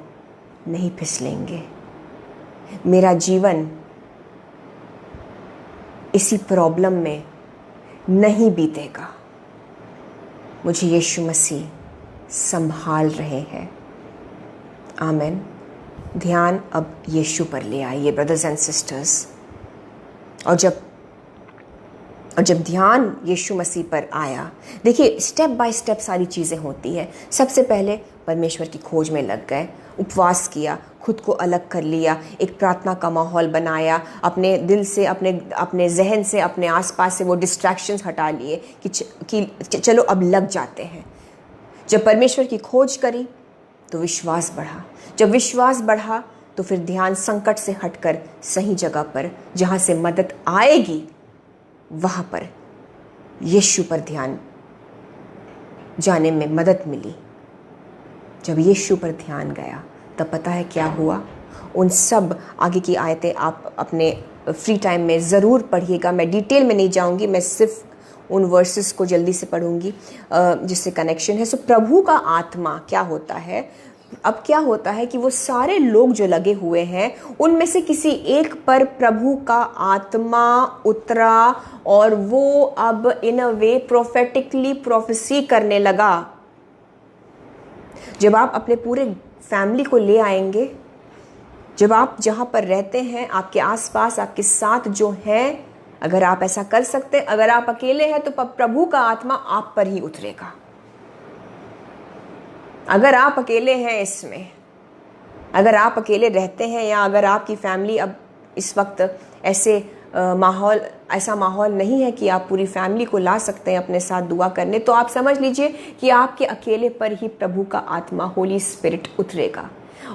नहीं फिसलेंगे। मेरा जीवन इसी प्रॉब्लम में नहीं बीतेगा। मुझे यीशु मसीह संभाल रहे हैं। आमीन। ध्यान अब यीशु पर ले आइए ब्रदर्स एंड सिस्टर्स। और जब ध्यान यीशु मसीह पर आया, देखिए स्टेप बाय स्टेप सारी चीज़ें होती है। सबसे पहले परमेश्वर की खोज में लग गए, उपवास किया, खुद को अलग कर लिया, एक प्रार्थना का माहौल बनाया, अपने दिल से, अपने जहन से, अपने आसपास से वो डिस्ट्रैक्शंस हटा लिए कि चलो अब लग जाते हैं। जब परमेश्वर की खोज करी तो विश्वास बढ़ा। जब विश्वास बढ़ा तो फिर ध्यान संकट से हटकर सही जगह पर, जहाँ से मदद आएगी, वहाँ पर यीशु पर ध्यान जाने में मदद मिली। जब यीशु पर ध्यान गया तब पता है क्या हुआ? उन सब आगे की आयतें आप अपने फ्री टाइम में ज़रूर पढ़िएगा। मैं डिटेल में नहीं जाऊंगी, मैं सिर्फ उन वर्सेस को जल्दी से पढ़ूंगी जिससे कनेक्शन है। सो प्रभु का आत्मा क्या होता है? अब क्या होता है कि वो सारे लोग जो लगे हुए हैं, उनमें से किसी एक पर प्रभु का आत्मा उतरा और वो अब इन अ वे प्रोफेटिकली प्रोफेसी करने लगा। जब आप अपने पूरे फैमिली को ले आएंगे, जब आप जहाँ पर रहते हैं, आपके आसपास, आपके साथ जो हैं, अगर आप ऐसा कर सकते हैं, अगर आप अकेले हैं तो प्रभु का आत्मा आप पर ही उतरेगा। अगर आप अकेले हैं इसमें, अगर आप अकेले रहते हैं, या अगर आपकी फैमिली अब इस वक्त ऐसा माहौल नहीं है कि आप पूरी फैमिली को ला सकते हैं अपने साथ दुआ करने, तो आप समझ लीजिए कि आपके अकेले पर ही प्रभु का आत्मा, होली स्पिरिट उतरेगा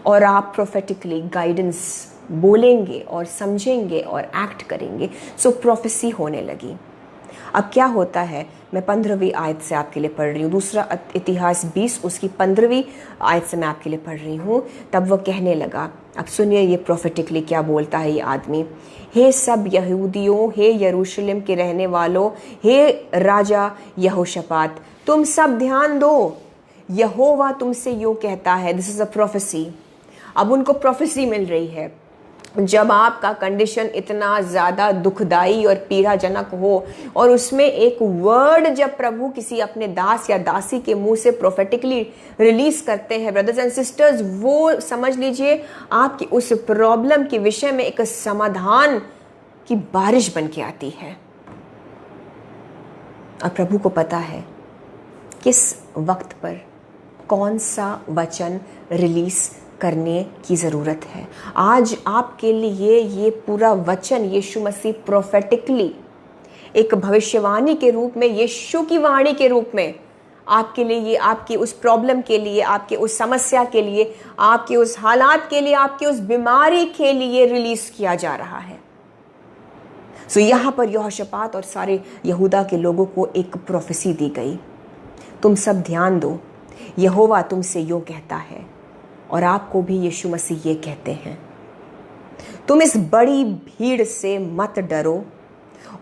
और आप प्रोफेटिकली गाइडेंस बोलेंगे और समझेंगे और एक्ट करेंगे। सो प्रोफेसी होने लगी। अब क्या होता है, मैं 15वीं आयत से आपके लिए पढ़ रही हूँ। दूसरा इतिहास 20 उसकी 15वीं आयत से मैं आपके लिए पढ़ रही हूँ। तब वह कहने लगा, अब सुनिए ये प्रोफेटिकली क्या बोलता है ये आदमी। हे सब यहूदियों, हे यरूशलेम के रहने वालों, हे राजा यहोशापात, तुम सब ध्यान दो, यहोवा तुमसे यूँ कहता है। This is a prophecy. अब उनको प्रोफेसी मिल रही है। जब आपका कंडीशन इतना ज़्यादा दुखदाई और पीड़ाजनक हो और उसमें एक वर्ड जब प्रभु किसी अपने दास या दासी के मुंह से प्रोफेटिकली रिलीज करते हैं ब्रदर्स एंड सिस्टर्स, वो समझ लीजिए आपकी उस प्रॉब्लम के विषय में एक समाधान की बारिश बन के आती है। और प्रभु को पता है किस वक्त पर कौन सा वचन रिलीज करने की ज़रूरत है। आज आपके लिए ये पूरा वचन यीशु मसीह प्रोफेटिकली एक भविष्यवाणी के रूप में, यीशु की वाणी के रूप में आपके लिए, ये आपकी उस प्रॉब्लम के लिए, आपके उस समस्या के लिए, आपके उस हालात के लिए, आपके उस बीमारी के लिए रिलीज किया जा रहा है। सो यहाँ पर यहोशापात और सारे यहूदा के लोगों को एक प्रोफेसी दी गई, तुम सब ध्यान दो, यहोवा तुमसे यूँ कहता है। और आपको भी यीशु मसीह ये कहते हैं, तुम इस बड़ी भीड़ से मत डरो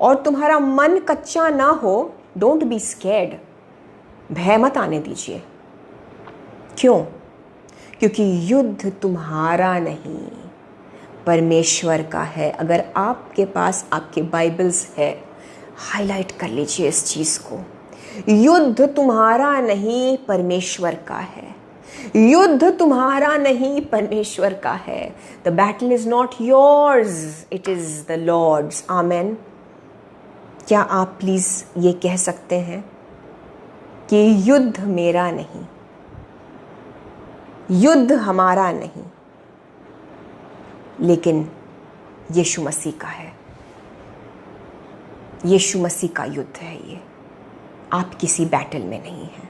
और तुम्हारा मन कच्चा ना हो। डोंट बी स्कैर्ड, भय मत आने दीजिए। क्यों? क्योंकि युद्ध तुम्हारा नहीं, परमेश्वर का है। अगर आपके पास आपके बाइबल्स है, हाईलाइट कर लीजिए इस चीज़ को। युद्ध तुम्हारा नहीं, परमेश्वर का है। युद्ध तुम्हारा नहीं परमेश्वर का है। The battle is not yours, it is the lord's. Amen. क्या आप प्लीज ये कह सकते हैं कि युद्ध मेरा नहीं, युद्ध हमारा नहीं, लेकिन यीशु मसीह का है। यीशु मसीह का युद्ध है ये, आप किसी बैटल में नहीं हैं।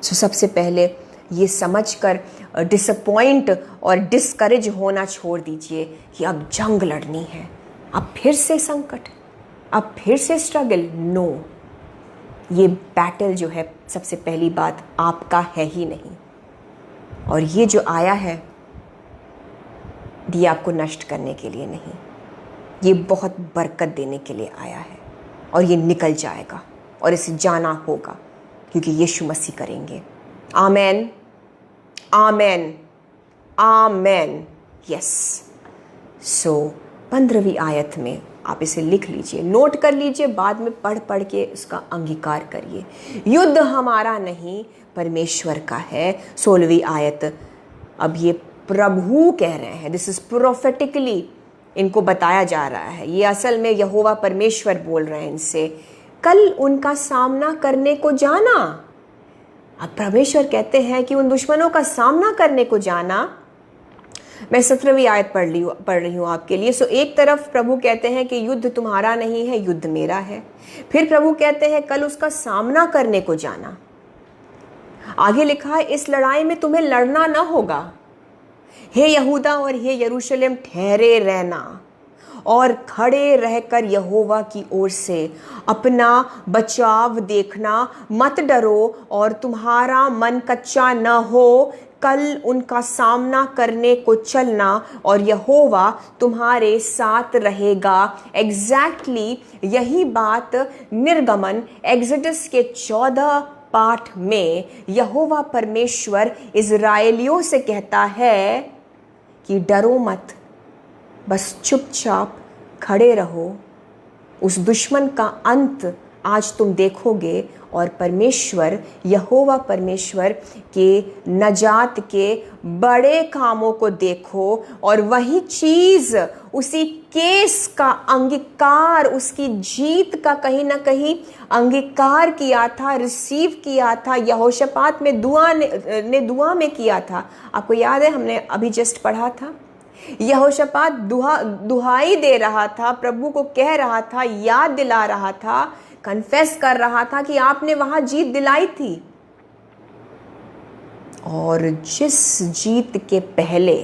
सो सबसे पहले ये समझकर डिसअपॉइंट और डिस्करेज होना छोड़ दीजिए कि अब जंग लड़नी है, अब फिर से संकट, अब फिर से स्ट्रगल। नो, ये बैटल जो है सबसे पहली बात आपका है ही नहीं, और ये जो आया है ये आपको नष्ट करने के लिए नहीं, ये बहुत बरकत देने के लिए आया है, और ये निकल जाएगा और इसे जाना होगा क्योंकि यीशु मसीह करेंगे। आमेन, आमेन, आमेन। यस। सो 15वीं आयत में आप इसे लिख लीजिए, नोट कर लीजिए, बाद में पढ़ पढ़ के उसका अंगीकार करिए। युद्ध हमारा नहीं परमेश्वर का है। 16वीं आयत, अब ये प्रभु कह रहे हैं, दिस इज प्रोफेटिकली इनको बताया जा रहा है, ये असल में यहोवा परमेश्वर बोल रहे हैं इनसे। कल उनका सामना करने को जाना। अब परमेश्वर कहते हैं कि उन दुश्मनों का सामना करने को जाना। मैं 17वीं आयत पढ़ रही हूँ आपके लिए। सो एक तरफ प्रभु कहते हैं कि युद्ध तुम्हारा नहीं है, युद्ध मेरा है। फिर प्रभु कहते हैं कल उसका सामना करने को जाना। आगे लिखा है इस लड़ाई में तुम्हें लड़ना ना होगा। हे यहूदा और हे यरूशलेम, ठहरे रहना और खड़े रहकर यहोवा की ओर से अपना बचाव देखना, मत डरो और तुम्हारा मन कच्चा न हो। कल उनका सामना करने को चलना और यहोवा तुम्हारे साथ रहेगा। एग्जैक्टली यही बात निर्गमन एक्सोडस के 14 पाठ में यहोवा परमेश्वर इज़राइलियों से कहता है कि डरो मत, बस चुपचाप खड़े रहो। उस दुश्मन का अंत आज तुम देखोगे और परमेश्वर यहोवा परमेश्वर के नजात के बड़े कामों को देखो। और वही चीज, उसी केस का अंगीकार, उसकी जीत का कहीं ना कहीं अंगीकार किया था, रिसीव किया था यहोशापात में दुआ में किया था। आपको याद है, हमने अभी जस्ट पढ़ा था, यहोशापात दुहाई दे रहा था, प्रभु को कह रहा था, याद दिला रहा था, कन्फेस कर रहा था कि आपने वहां जीत दिलाई थी। और जिस जीत के पहले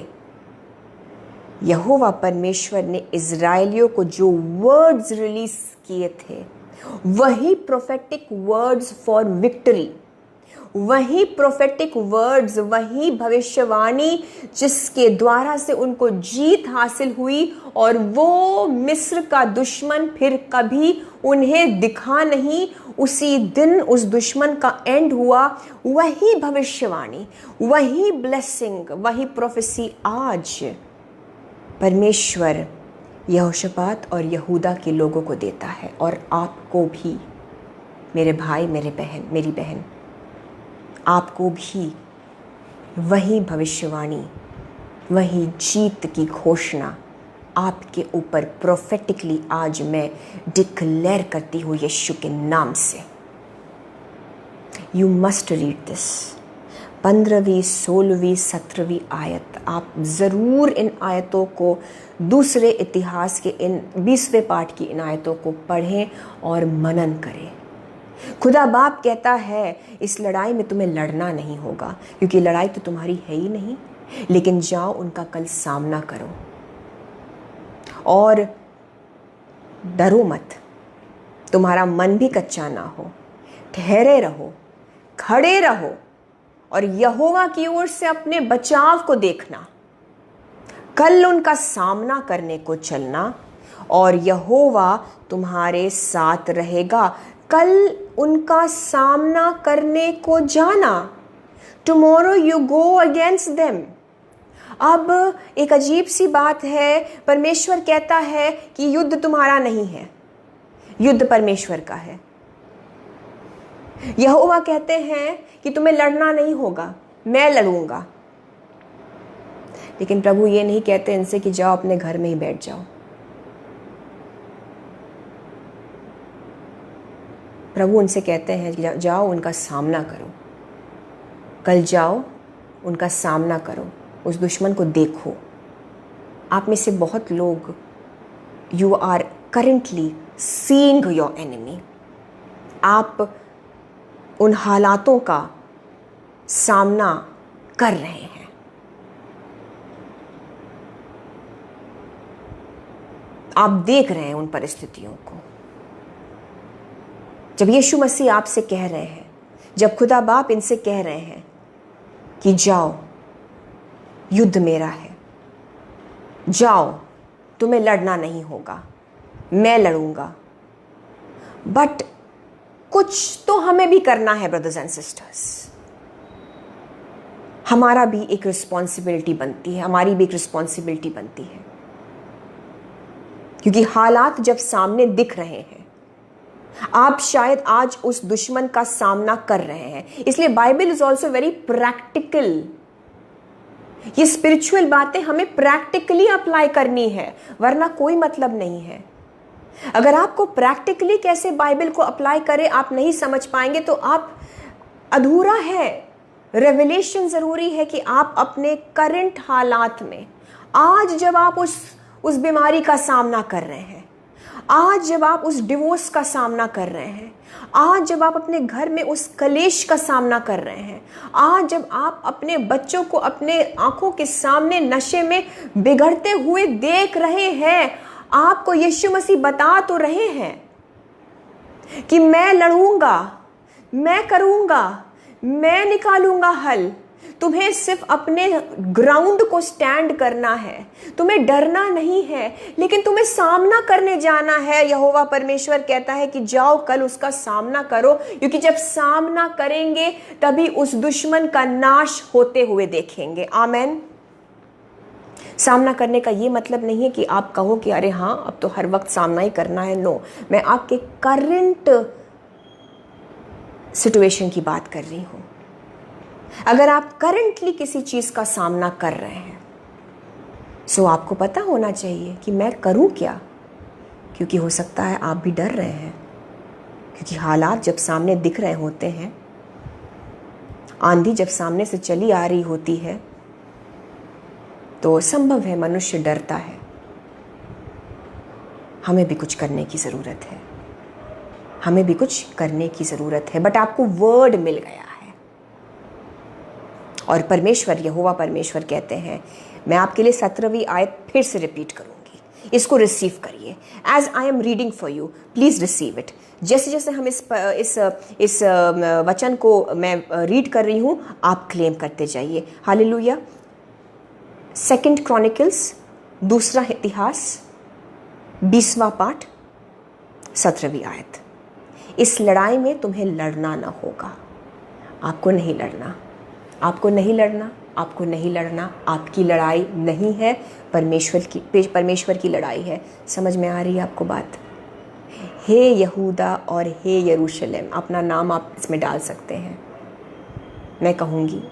यहोवा परमेश्वर ने इज़राइलियों को जो वर्ड्स रिलीज किए थे, वही प्रोफेटिक वर्ड्स फॉर विक्ट्री, वही प्रोफेटिक वर्ड्स, वही भविष्यवाणी जिसके द्वारा से उनको जीत हासिल हुई और वो मिस्र का दुश्मन फिर कभी उन्हें दिखा नहीं। उसी दिन उस दुश्मन का एंड हुआ। वही भविष्यवाणी, वही ब्लेसिंग, वही प्रोफेसी आज परमेश्वर यहोशापात और यहूदा के लोगों को देता है, और आपको भी, मेरे भाई, मेरी बहन, आपको भी वही भविष्यवाणी, वही जीत की घोषणा आपके ऊपर प्रोफेटिकली आज मैं डिक्लेयर करती हूँ यीशु के नाम से। You must read this. 15वीं, 16वीं, 17वीं आयत, आप ज़रूर इन आयतों को, दूसरे इतिहास के इन 20वें पाठ की इन आयतों को पढ़ें और मनन करें। खुदा बाप कहता है इस लड़ाई में तुम्हें लड़ना नहीं होगा, क्योंकि लड़ाई तो तुम्हारी है ही नहीं, लेकिन जाओ उनका कल सामना करो और डरो मत, तुम्हारा मन भी कच्चा ना हो, ठहरे रहो, खड़े रहो और यहोवा की ओर से अपने बचाव को देखना। कल उनका सामना करने को चलना और यहोवा तुम्हारे साथ रहेगा। कल उनका सामना करने को जाना। Tomorrow you go against them. अब एक अजीब सी बात है, परमेश्वर कहता है कि युद्ध तुम्हारा नहीं है, युद्ध परमेश्वर का है। यहोवा कहते हैं कि तुम्हें लड़ना नहीं होगा, मैं लड़ूंगा। लेकिन प्रभु ये नहीं कहते इनसे कि जाओ अपने घर में ही बैठ जाओ। प्रभु उनसे कहते हैं जाओ उनका सामना करो। कल जाओ उनका सामना करो, उस दुश्मन को देखो। आप में से बहुत लोग you are currently seeing your enemy. आप उन हालातों का सामना कर रहे हैं। आप देख रहे हैं उन परिस्थितियों को। जब यीशु मसीह आपसे कह रहे हैं, जब खुदा बाप इनसे कह रहे हैं कि जाओ युद्ध मेरा है, जाओ तुम्हें लड़ना नहीं होगा, मैं लड़ूंगा। बट कुछ तो हमें भी करना है ब्रदर्स एंड सिस्टर्स। हमारा भी एक रिस्पॉन्सिबिलिटी बनती है, हमारी भी एक रिस्पॉन्सिबिलिटी बनती है। क्योंकि हालात जब सामने दिख रहे हैं, आप शायद आज उस दुश्मन का सामना कर रहे हैं। इसलिए Bible is also very practical. ये स्पिरिचुअल बातें हमें प्रैक्टिकली अप्लाई करनी है, वरना कोई मतलब नहीं है। अगर आपको प्रैक्टिकली कैसे बाइबल को अप्लाई करें आप नहीं समझ पाएंगे तो आप अधूरा है। रेवलेशन जरूरी है कि आप अपने करंट हालात में, आज जब आप उस बीमारी का सामना कर रहे हैं, आज जब आप उस डिवोर्स का सामना कर रहे हैं, आज जब आप अपने घर में उस कलेश का सामना कर रहे हैं, आज जब आप अपने बच्चों को अपने आंखों के सामने नशे में बिगड़ते हुए देख रहे हैं, आपको यीशु मसीह बता तो रहे हैं कि मैं लड़ूंगा, मैं करूंगा, मैं निकालूंगा हल। तुम्हें सिर्फ अपने ग्राउंड को स्टैंड करना है, तुम्हें डरना नहीं है, लेकिन तुम्हें सामना करने जाना है। यहोवा परमेश्वर कहता है कि जाओ कल उसका सामना करो, क्योंकि जब सामना करेंगे तभी उस दुश्मन का नाश होते हुए देखेंगे। आमेन। सामना करने का ये मतलब नहीं है कि आप कहो कि अरे हाँ अब तो हर वक्त सामना ही करना है। नो, मैं आपके करंट सिचुएशन की बात कर रही हूं। अगर आप करंटली किसी चीज का सामना कर रहे हैं, सो आपको पता होना चाहिए कि मैं करूं क्या, क्योंकि हो सकता है आप भी डर रहे हैं। क्योंकि हालात जब सामने दिख रहे होते हैं, आंधी जब सामने से चली आ रही होती है, तो संभव है मनुष्य डरता है। हमें भी कुछ करने की जरूरत है, हमें भी कुछ करने की जरूरत है। बट आपको वर्ड मिल गया है, और परमेश्वर यहोवा परमेश्वर कहते हैं, मैं आपके लिए 17वीं आयत फिर से रिपीट करूंगी, इसको रिसीव करिए। As I am reading for you, please receive it. जैसे जैसे हम इस वचन को मैं रीड कर रही हूं, आप क्लेम करते जाइए। हालेलुया। 2 क्रॉनिकल्स, दूसरा इतिहास, 20वां पाठ, 17वीं आयत। इस लड़ाई में तुम्हें लड़ना ना होगा। आपको नहीं लड़ना, आपको नहीं लड़ना, आपको नहीं लड़ना। आपकी लड़ाई नहीं है, परमेश्वर की लड़ाई है। समझ में आ रही है आपको बात? हे यहूदा और हे यरूशलेम, अपना नाम आप इसमें डाल सकते हैं। मैं कहूँगी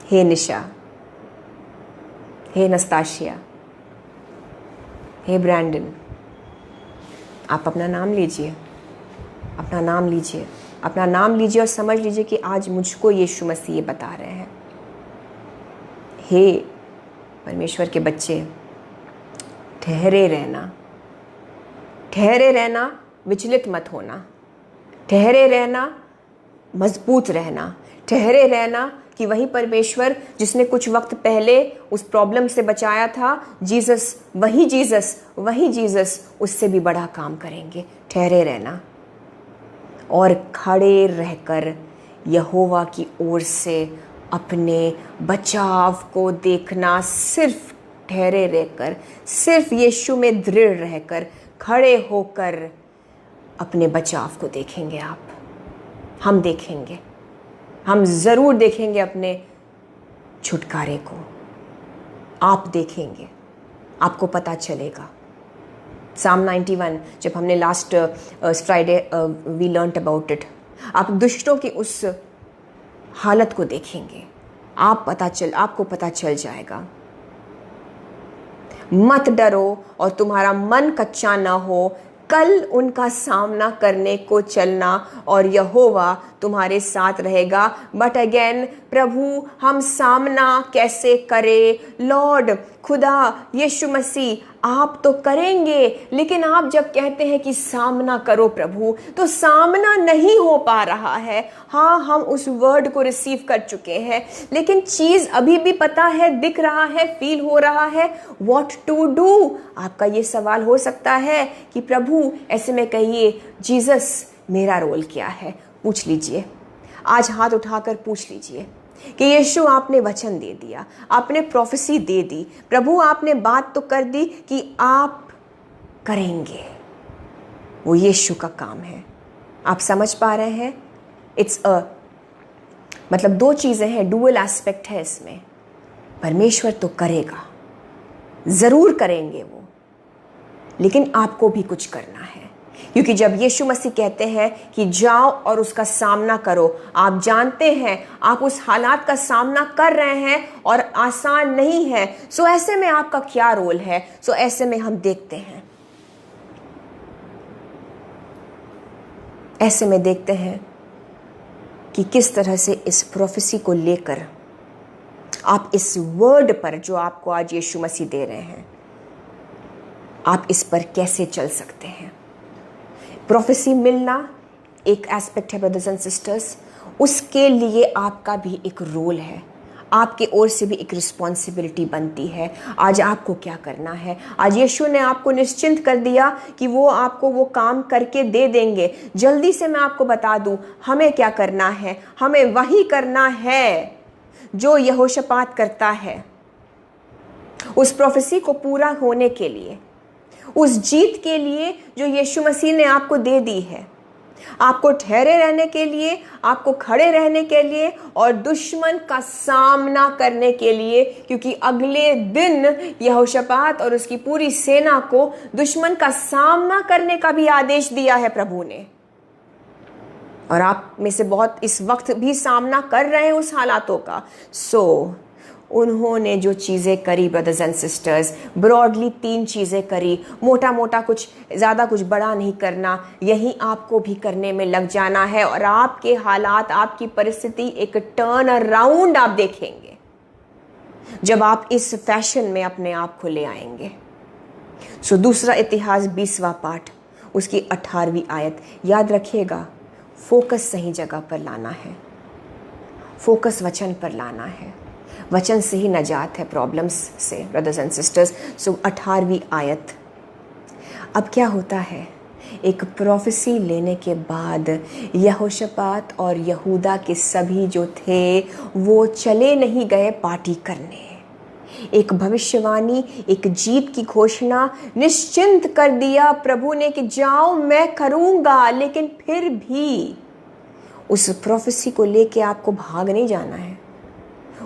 हे निशा, हे नस्ताशिया, हे ब्रैंडन, आप अपना नाम लीजिए, अपना नाम लीजिए, अपना नाम लीजिए और समझ लीजिए कि आज मुझको यीशु मसीह ये बता रहे हैं। हे परमेश्वर के बच्चे, ठहरे रहना, ठहरे रहना, विचलित मत होना, ठहरे रहना, मजबूत रहना, ठहरे रहना कि वही परमेश्वर जिसने कुछ वक्त पहले उस प्रॉब्लम से बचाया था, जीसस, वही जीसस उससे भी बड़ा काम करेंगे। ठहरे रहना और खड़े रहकर यहोवा की ओर से अपने बचाव को देखना। सिर्फ ठहरे रहकर, सिर्फ यीशु में दृढ़ रहकर, खड़े होकर अपने बचाव को देखेंगे आप। हम देखेंगे, हम ज़रूर देखेंगे अपने छुटकारे को। आप देखेंगे, आपको पता चलेगा। Psalm 91, जब हमने last Friday we learned about it, आप दुष्टों की उस हालत को देखेंगे, आपको पता चल जाएगा। मत डरो और तुम्हारा मन कच्चा ना हो, कल उनका सामना करने को चलना और यहोवा तुम्हारे साथ रहेगा। बट अगेन प्रभु, हम सामना कैसे करें? लॉर्ड खुदा यीशु मसीह, आप तो करेंगे, लेकिन आप जब कहते हैं कि सामना करो प्रभु, तो सामना नहीं हो पा रहा है। हाँ, हम उस वर्ड को रिसीव कर चुके हैं, लेकिन चीज अभी भी पता है, दिख रहा है, फील हो रहा है। What to do? आपका ये सवाल हो सकता है कि प्रभु ऐसे में कहिए, जीसस मेरा रोल क्या है? पूछ लीजिए, आज हाथ उठाकर पूछ लीजिए कि यीशु, आपने वचन दे दिया, आपने प्रोफेसी दे दी, प्रभु आपने बात तो कर दी कि आप करेंगे। वो यीशु का काम है। आप समझ पा रहे हैं? मतलब दो चीजें हैं, डुअल एस्पेक्ट है इसमें। परमेश्वर तो करेगा, जरूर करेंगे वो, लेकिन आपको भी कुछ करना है। क्योंकि जब यीशु मसीह कहते हैं कि जाओ और उसका सामना करो, आप जानते हैं आप उस हालात का सामना कर रहे हैं और आसान नहीं है। सो ऐसे में आपका क्या रोल है? सो ऐसे में हम देखते हैं, ऐसे में देखते हैं कि किस तरह से इस प्रोफेसी को लेकर आप इस वर्ड पर जो आपको आज यीशु मसीह दे रहे हैं, आप इस पर कैसे चल सकते हैं। प्रोफेसी मिलना एक एस्पेक्ट है ब्रदर्स एंड सिस्टर्स, उसके लिए आपका भी एक रोल है, आपके ओर से भी एक रिस्पॉन्सिबिलिटी बनती है। आज आपको क्या करना है? आज यीशु ने आपको निश्चिंत कर दिया कि वो आपको वो काम करके दे देंगे। जल्दी से मैं आपको बता दूं, हमें क्या करना है? हमें वही करना है जो यहोशापात करता है। उस प्रोफेसी को पूरा होने के लिए, उस जीत के लिए जो यीशु मसीह ने आपको दे दी है, आपको ठहरे रहने के लिए, आपको खड़े रहने के लिए और दुश्मन का सामना करने के लिए। क्योंकि अगले दिन यहोशापात और उसकी पूरी सेना को दुश्मन का सामना करने का भी आदेश दिया है प्रभु ने। और आप में से बहुत इस वक्त भी सामना कर रहे हैं उस हालातों का। उन्होंने जो चीज़ें करी ब्रदर्स एंड सिस्टर्स, ब्रॉडली 3 चीज़ें करी, मोटा मोटा कुछ ज़्यादा कुछ बड़ा नहीं करना, यही आपको भी करने में लग जाना है और आपके हालात, आपकी परिस्थिति एक टर्न अराउंड आप देखेंगे जब आप इस फैशन में अपने आप को ले आएंगे। दूसरा इतिहास 20वां पाठ, उसकी 18वीं आयत याद रखिएगा। फोकस सही जगह पर लाना है, फोकस वचन पर लाना है। वचन से ही नजात है प्रॉब्लम्स से ब्रदर्स एंड सिस्टर्स। 18वीं आयत। अब क्या होता है, एक प्रोफेसी लेने के बाद यहोशापात और यहूदा के सभी जो थे वो चले नहीं गए पार्टी करने। एक भविष्यवाणी, एक जीत की घोषणा निश्चिंत कर दिया प्रभु ने कि जाओ मैं करूंगा। लेकिन फिर भी उस प्रोफेसी को लेके आपको भाग नहीं जाना है,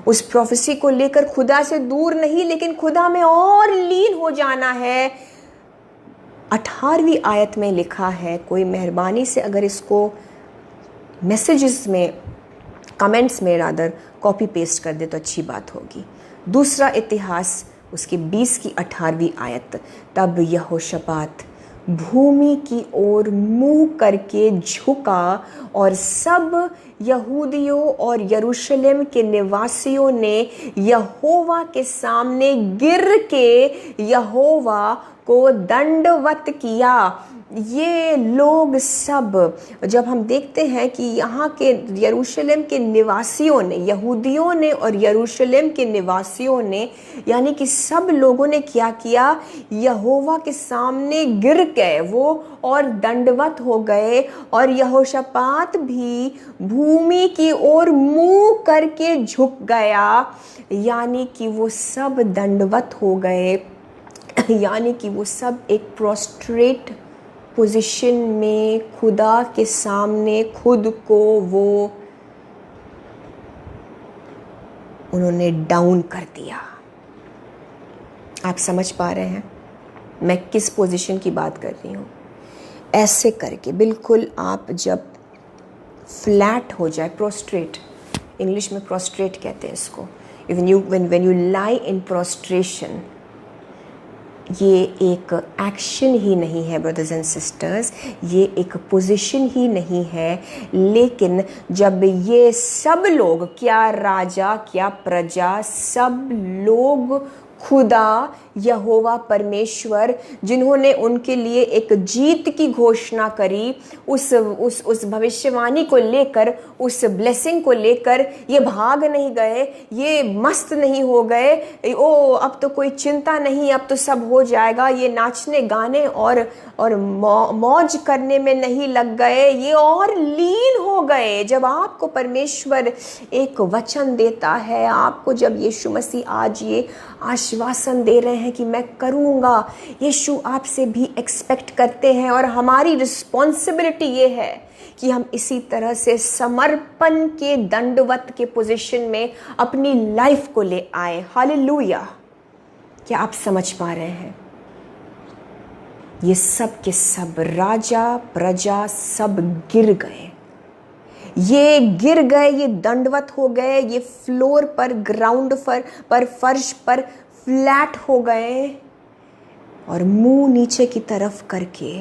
उस प्रोफेसी को लेकर खुदा से दूर नहीं, लेकिन खुदा में और लीन हो जाना है। 18वीं आयत में लिखा है, कोई मेहरबानी से अगर इसको मैसेजेस में, कमेंट्स में रादर कॉपी पेस्ट कर दे तो अच्छी बात होगी। दूसरा इतिहास उसकी 20 की 18वीं आयत। तब यहोशापात भूमि की ओर मुंह करके झुका और सब यहूदियों और यरूशलेम के निवासियों ने यहोवा के सामने गिर के यहोवा को दंडवत किया। ये लोग सब, जब हम देखते हैं कि यहाँ के यरूशलेम के निवासियों ने, यहूदियों ने और यरूशलेम के निवासियों ने, यानी कि सब लोगों ने क्या किया, यहोवा के सामने गिर गए वो और दंडवत हो गए। और यहोशापात भी भूमि की ओर मुंह करके झुक गया, यानी कि वो सब दंडवत हो गए, यानी कि वो सब एक प्रोस्ट्रेट पोजीशन में खुदा के सामने खुद को वो उन्होंने डाउन कर दिया। आप समझ पा रहे हैं मैं किस पोजीशन की बात कर रही हूँ? ऐसे करके बिल्कुल आप जब फ्लैट हो जाए, प्रोस्ट्रेट, इंग्लिश में प्रोस्ट्रेट कहते हैं इसको। when you lie in prostration, ये एक एक्शन ही नहीं है ब्रदर्स एंड सिस्टर्स, ये एक पोजीशन ही नहीं है, लेकिन जब ये सब लोग, क्या राजा क्या प्रजा, सब लोग खुदा यहोवा परमेश्वर जिन्होंने उनके लिए एक जीत की घोषणा करी, उस भविष्यवाणी को लेकर, उस ब्लेसिंग को लेकर ये भाग नहीं गए, ये मस्त नहीं हो गए, ओ अब तो कोई चिंता नहीं, अब तो सब हो जाएगा, ये नाचने गाने और मौज करने में नहीं लग गए, ये और लीन हो गए। जब आपको परमेश्वर एक वचन देता है, आपको जब यीशु मसीह आज ये आश्वासन दे रहे हैं कि मैं करूंगा, यीशु आपसे भी एक्सपेक्ट करते हैं और हमारी रिस्पॉन्सिबिलिटी ये है कि हम इसी तरह से समर्पण के दंडवत के पोजीशन में अपनी लाइफ को ले आए। हालेलुया। क्या आप समझ पा रहे हैं? ये सब के सब राजा प्रजा सब गिर गए, ये गिर गए, ये दंडवत हो गए, ये फ्लोर पर, ग्राउंड पर फर्श पर फ्लैट हो गए और मुंह नीचे की तरफ करके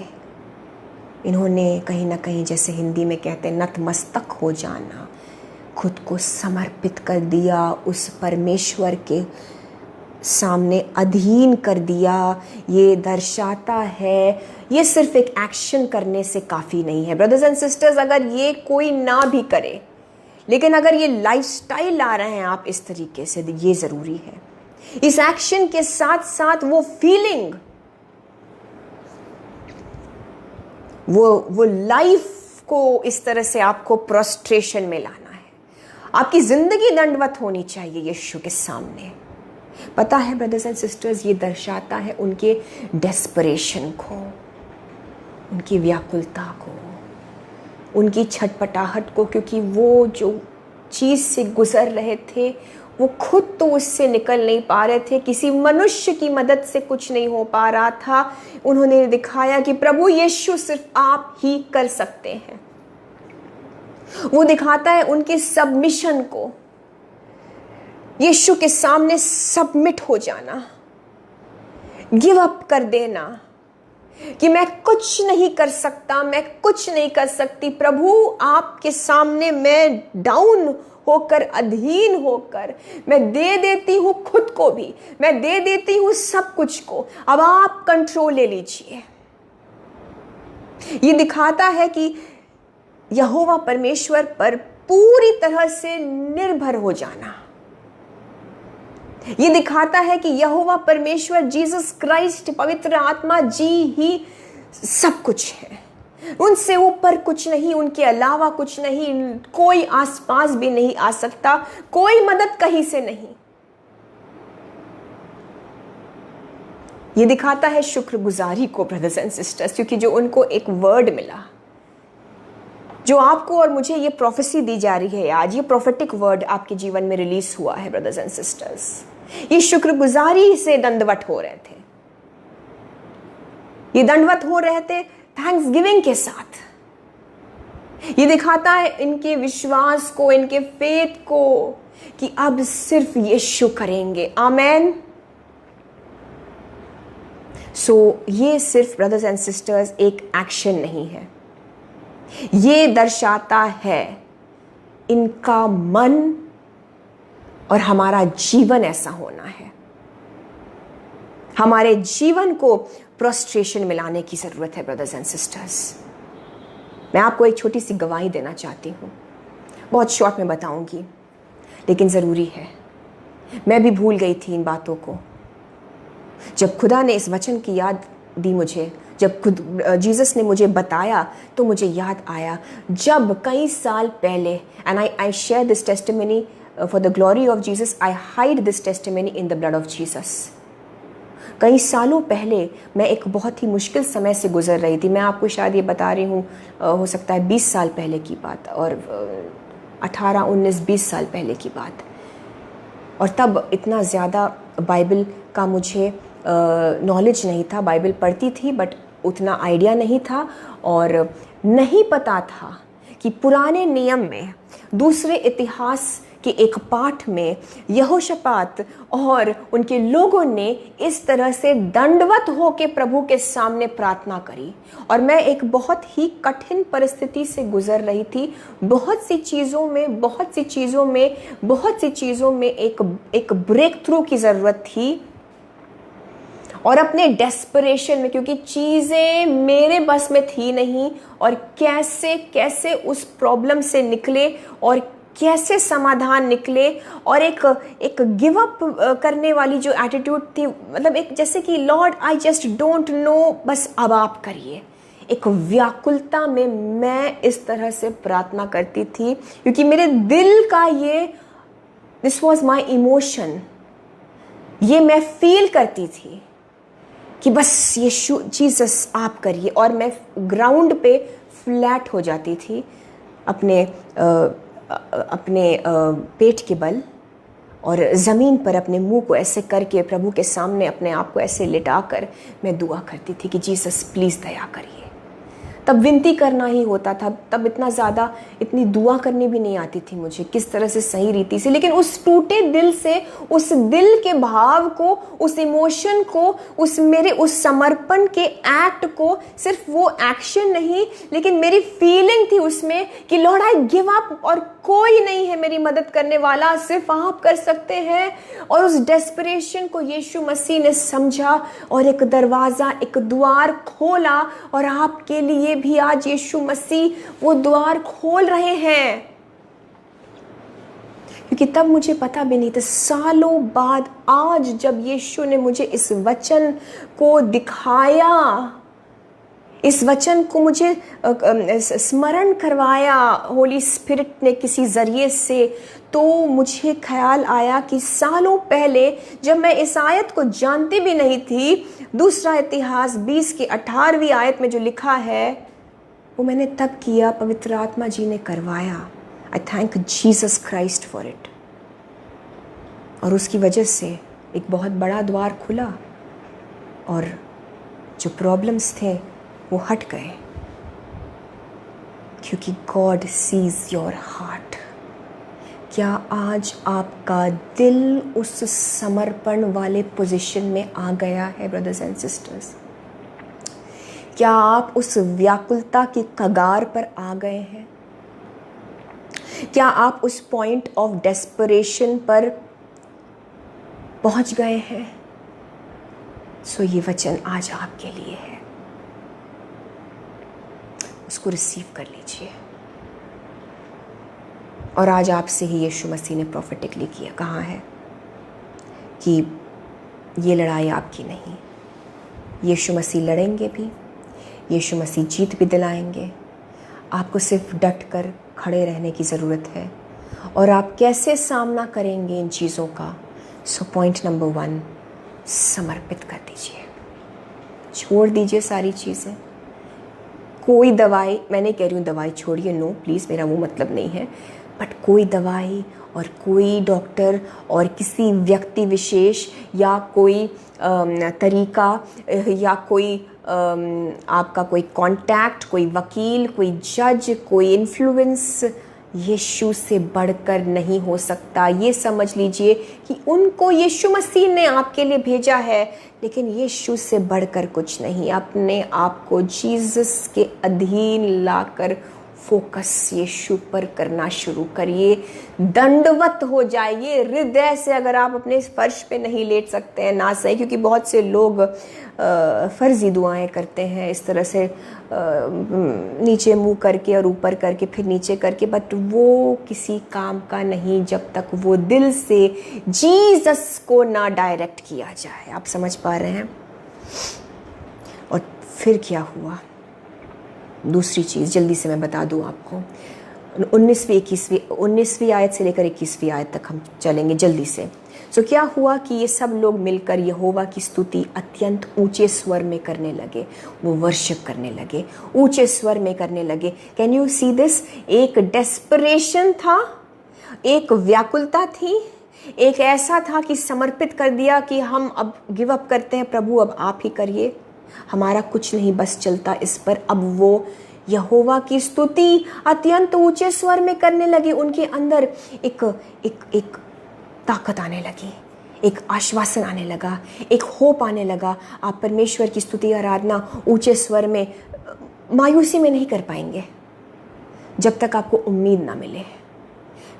इन्होंने कहीं ना कहीं, जैसे हिंदी में कहते हैं, नतमस्तक हो जाना, खुद को समर्पित कर दिया, उस परमेश्वर के सामने अधीन कर दिया। ये दर्शाता है, ये सिर्फ एक एक्शन करने से काफ़ी नहीं है ब्रदर्स एंड सिस्टर्स। अगर ये कोई ना भी करे, लेकिन अगर ये लाइफस्टाइल ला रहे हैं आप इस तरीके से, ये ज़रूरी है। इस एक्शन के साथ साथ वो फीलिंग, वो लाइफ को इस तरह से आपको प्रोस्ट्रेशन में लाना है। आपकी ज़िंदगी दंडवत होनी चाहिए यीशु के सामने। पता है ब्रदर्स एंड सिस्टर्स, ये दर्शाता है उनके डेस्परेशन को, उनकी व्याकुलता को, उनकी छटपटाहट को, क्योंकि वो जो चीज़ से गुजर रहे थे वो खुद तो उससे निकल नहीं पा रहे थे, किसी मनुष्य की मदद से कुछ नहीं हो पा रहा था। उन्होंने दिखाया कि प्रभु यीशु सिर्फ आप ही कर सकते हैं। वो दिखाता है उनके सबमिशन को, यीशु के सामने सबमिट हो जाना, गिव अप कर देना कि मैं कुछ नहीं कर सकता, मैं कुछ नहीं कर सकती, प्रभु आपके सामने मैं डाउन होकर, अधीन होकर मैं दे देती हूँ खुद को भी, मैं दे देती हूँ सब कुछ को, अब आप कंट्रोल ले लीजिए। ये दिखाता है कि यहोवा परमेश्वर पर पूरी तरह से निर्भर हो जाना। ये दिखाता है कि यहोवा परमेश्वर, जीसस क्राइस्ट, पवित्र आत्मा जी ही सब कुछ है, उनसे ऊपर कुछ नहीं, उनके अलावा कुछ नहीं, कोई आसपास भी नहीं आ सकता, कोई मदद कहीं से नहीं। ये दिखाता है शुक्रगुजारी को ब्रदर्स एंड सिस्टर्स, क्योंकि जो उनको एक वर्ड मिला, जो आपको और मुझे ये प्रोफेसी दी जा रही है आज, ये प्रोफेटिक वर्ड आपके जीवन में रिलीज हुआ है ब्रदर्स एंड सिस्टर्स। ये शुक्रगुजारी से दंडवत हो रहे थे, ये दंडवत हो रहे थे थैंक्सगिविंग के साथ। ये दिखाता है इनके विश्वास को, इनके फेथ को, कि अब सिर्फ यीशु करेंगे। आमेन। सो ये सिर्फ ब्रदर्स एंड सिस्टर्स एक एक्शन नहीं है, ये दर्शाता है इनका मन और हमारा जीवन ऐसा होना है। हमारे जीवन को प्रोस्ट्रेशन में लाने की जरूरत है ब्रदर्स एंड सिस्टर्स। मैं आपको एक छोटी सी गवाही देना चाहती हूँ, बहुत शॉर्ट में बताऊंगी, लेकिन ज़रूरी है। मैं भी भूल गई थी इन बातों को। जब खुदा ने इस वचन की याद दी मुझे, जब खुद जीसस ने मुझे बताया, तो मुझे याद आया जब कई साल पहले, and I share this testimony for the glory of Jesus, I hide this testimony in the blood of Jesus. कई सालों पहले मैं एक बहुत ही मुश्किल समय से गुजर रही थी। मैं आपको शायद ये बता रही हूँ, हो सकता है 20 साल पहले की बात, और 18, 19, 20 साल पहले की बात। और तब इतना ज़्यादा बाइबल का मुझे नॉलेज नहीं था। बाइबल पढ़ती थी बट उतना आइडिया नहीं था, और नहीं पता था कि पुराने नियम में, दूसरे इतिहास के एक पाठ में यहोशापात और उनके लोगों ने इस तरह से दंडवत होकर प्रभु के सामने प्रार्थना करी। और मैं एक बहुत ही कठिन परिस्थिति से गुजर रही थी। बहुत सी चीज़ों में एक ब्रेक थ्रू की ज़रूरत थी। और अपने डेस्परेशन में, क्योंकि चीज़ें मेरे बस में थी नहीं, और कैसे उस प्रॉब्लम से निकले और कैसे समाधान निकले, और एक गिव अप करने वाली जो एटीट्यूड थी, मतलब एक जैसे कि Lord I just don't know, बस अब आप करिए। एक व्याकुलता में मैं इस तरह से प्रार्थना करती थी, क्योंकि मेरे दिल का दिस वॉज माई इमोशन, ये मैं फील करती थी कि बस यीशु जीसस आप करिए। और मैं ग्राउंड पे फ्लैट हो जाती थी अपने पेट के बल, और ज़मीन पर अपने मुंह को ऐसे करके प्रभु के सामने अपने आप को ऐसे लिटाकर मैं दुआ करती थी कि जीसस प्लीज़ दया करिए। तब विनती करना ही होता था, तब इतनी दुआ करनी भी नहीं आती थी मुझे किस तरह से सही रीति से। लेकिन उस टूटे दिल से, उस दिल के भाव को, उस इमोशन को, उस समर्पण के एक्ट को, सिर्फ वो एक्शन नहीं लेकिन मेरी फीलिंग थी उसमें कि लॉर्ड आई गिव अप, और कोई नहीं है मेरी मदद करने वाला, सिर्फ आप कर सकते हैं। और उस डेस्परेशन को यीशु मसीह ने समझा और एक दरवाज़ा, एक द्वार खोला, और आपके लिए भी आज यीशु मसीह वो द्वार खोल रहे हैं। क्योंकि तब मुझे पता भी नहीं था, सालों बाद आज जब यीशु ने मुझे इस वचन को दिखाया, इस वचन को मुझे स्मरण करवाया होली स्पिरिट ने किसी जरिए से, तो मुझे ख्याल आया कि सालों पहले जब मैं इस आयत को जानती भी नहीं थी, दूसरा इतिहास 20 की 18वीं आयत में जो लिखा है वो मैंने तब किया, पवित्र आत्मा जी ने करवाया। आई thank Jesus Christ for it. और उसकी वजह से एक बहुत बड़ा द्वार खुला और जो प्रॉब्लम्स थे वो हट गए, क्योंकि गॉड सीज योर हार्ट। क्या आज आपका दिल उस समर्पण वाले पोजीशन में आ गया है ब्रदर्स एंड सिस्टर्स? क्या आप उस व्याकुलता की कगार पर आ गए हैं? क्या आप उस पॉइंट ऑफ डेस्परेशन पर पहुंच गए हैं? सो ये वचन आज आपके लिए है, उसको रिसीव कर लीजिए। और आज आपसे ही यीशु मसीह ने प्रोफेटिकली कहा है कि ये लड़ाई आपकी नहीं, यीशु मसीह लड़ेंगे भी, यीशु मसीह जीत भी दिलाएंगे। आपको सिर्फ डट कर खड़े रहने की ज़रूरत है। और आप कैसे सामना करेंगे इन चीज़ों का? सो पॉइंट नंबर 1, समर्पित कर दीजिए, छोड़ दीजिए सारी चीज़ें। कोई दवाई, मैं नहीं कह रही हूँ दवाई छोड़िए, नो प्लीज़, मेरा वो मतलब नहीं है, बट कोई दवाई और कोई डॉक्टर और किसी व्यक्ति विशेष या कोई तरीका या कोई आपका कोई कांटेक्ट, कोई वकील, कोई जज, कोई इन्फ्लुएंस यीशु से बढ़कर नहीं हो सकता। ये समझ लीजिए कि उनको यीशु मसीह ने आपके लिए भेजा है, लेकिन यीशु से बढ़कर कुछ नहीं। अपने आप को जीसस के अधीन लाकर फोकस यीशु पर करना शुरू करिए, दंडवत हो जाइए हृदय से। अगर आप अपने फर्श पे नहीं लेट सकते हैं, ना सही, क्योंकि बहुत से लोग फर्जी दुआएं करते हैं इस तरह से, नीचे मुंह करके और ऊपर करके फिर नीचे करके, बट वो किसी काम का नहीं जब तक वो दिल से जीसस को ना डायरेक्ट किया जाए। आप समझ पा रहे हैं? और फिर क्या हुआ? दूसरी चीज़ जल्दी से मैं बता दूं आपको, 19वीं आयत से लेकर 21वीं आयत तक हम चलेंगे जल्दी से। सो क्या हुआ कि ये सब लोग मिलकर यहोवा की स्तुति अत्यंत ऊंचे स्वर में करने लगे। वो वर्शिप करने लगे, ऊंचे स्वर में करने लगे। Can you see this? एक डेस्परेशन था, एक व्याकुलता थी, एक ऐसा था कि समर्पित कर दिया कि हम अब गिव अप करते हैं, प्रभु अब आप ही करिए, हमारा कुछ नहीं बस चलता इस पर। अब वो यहोवा की स्तुति अत्यंत ऊंचे स्वर में करने लगे। उनके अंदर एक एक एक ताकत आने लगी, एक आश्वासन आने लगा, एक होप आने लगा। आप परमेश्वर की स्तुति आराधना ऊंचे स्वर में मायूसी में नहीं कर पाएंगे जब तक आपको उम्मीद ना मिले।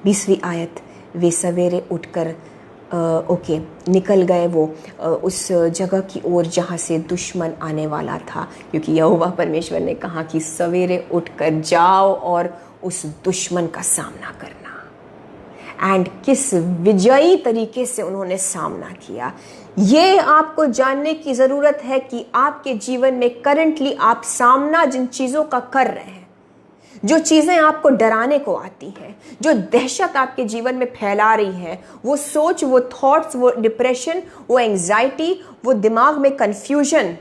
20वीं आयत, वे सवेरे उठकर निकल गए वो उस जगह की ओर जहाँ से दुश्मन आने वाला था, क्योंकि यहोवा परमेश्वर ने कहा कि सवेरे उठकर जाओ और उस दुश्मन का सामना करना। एंड किस विजयी तरीके से उन्होंने सामना किया, ये आपको जानने की ज़रूरत है कि आपके जीवन में करंटली आप सामना जिन चीज़ों का कर रहे हैं, जो चीज़ें आपको डराने को आती हैं, जो दहशत आपके जीवन में फैला रही है, वो सोच, वो थॉट्स, वो डिप्रेशन, वो एंजाइटी, वो दिमाग में कन्फ्यूजन,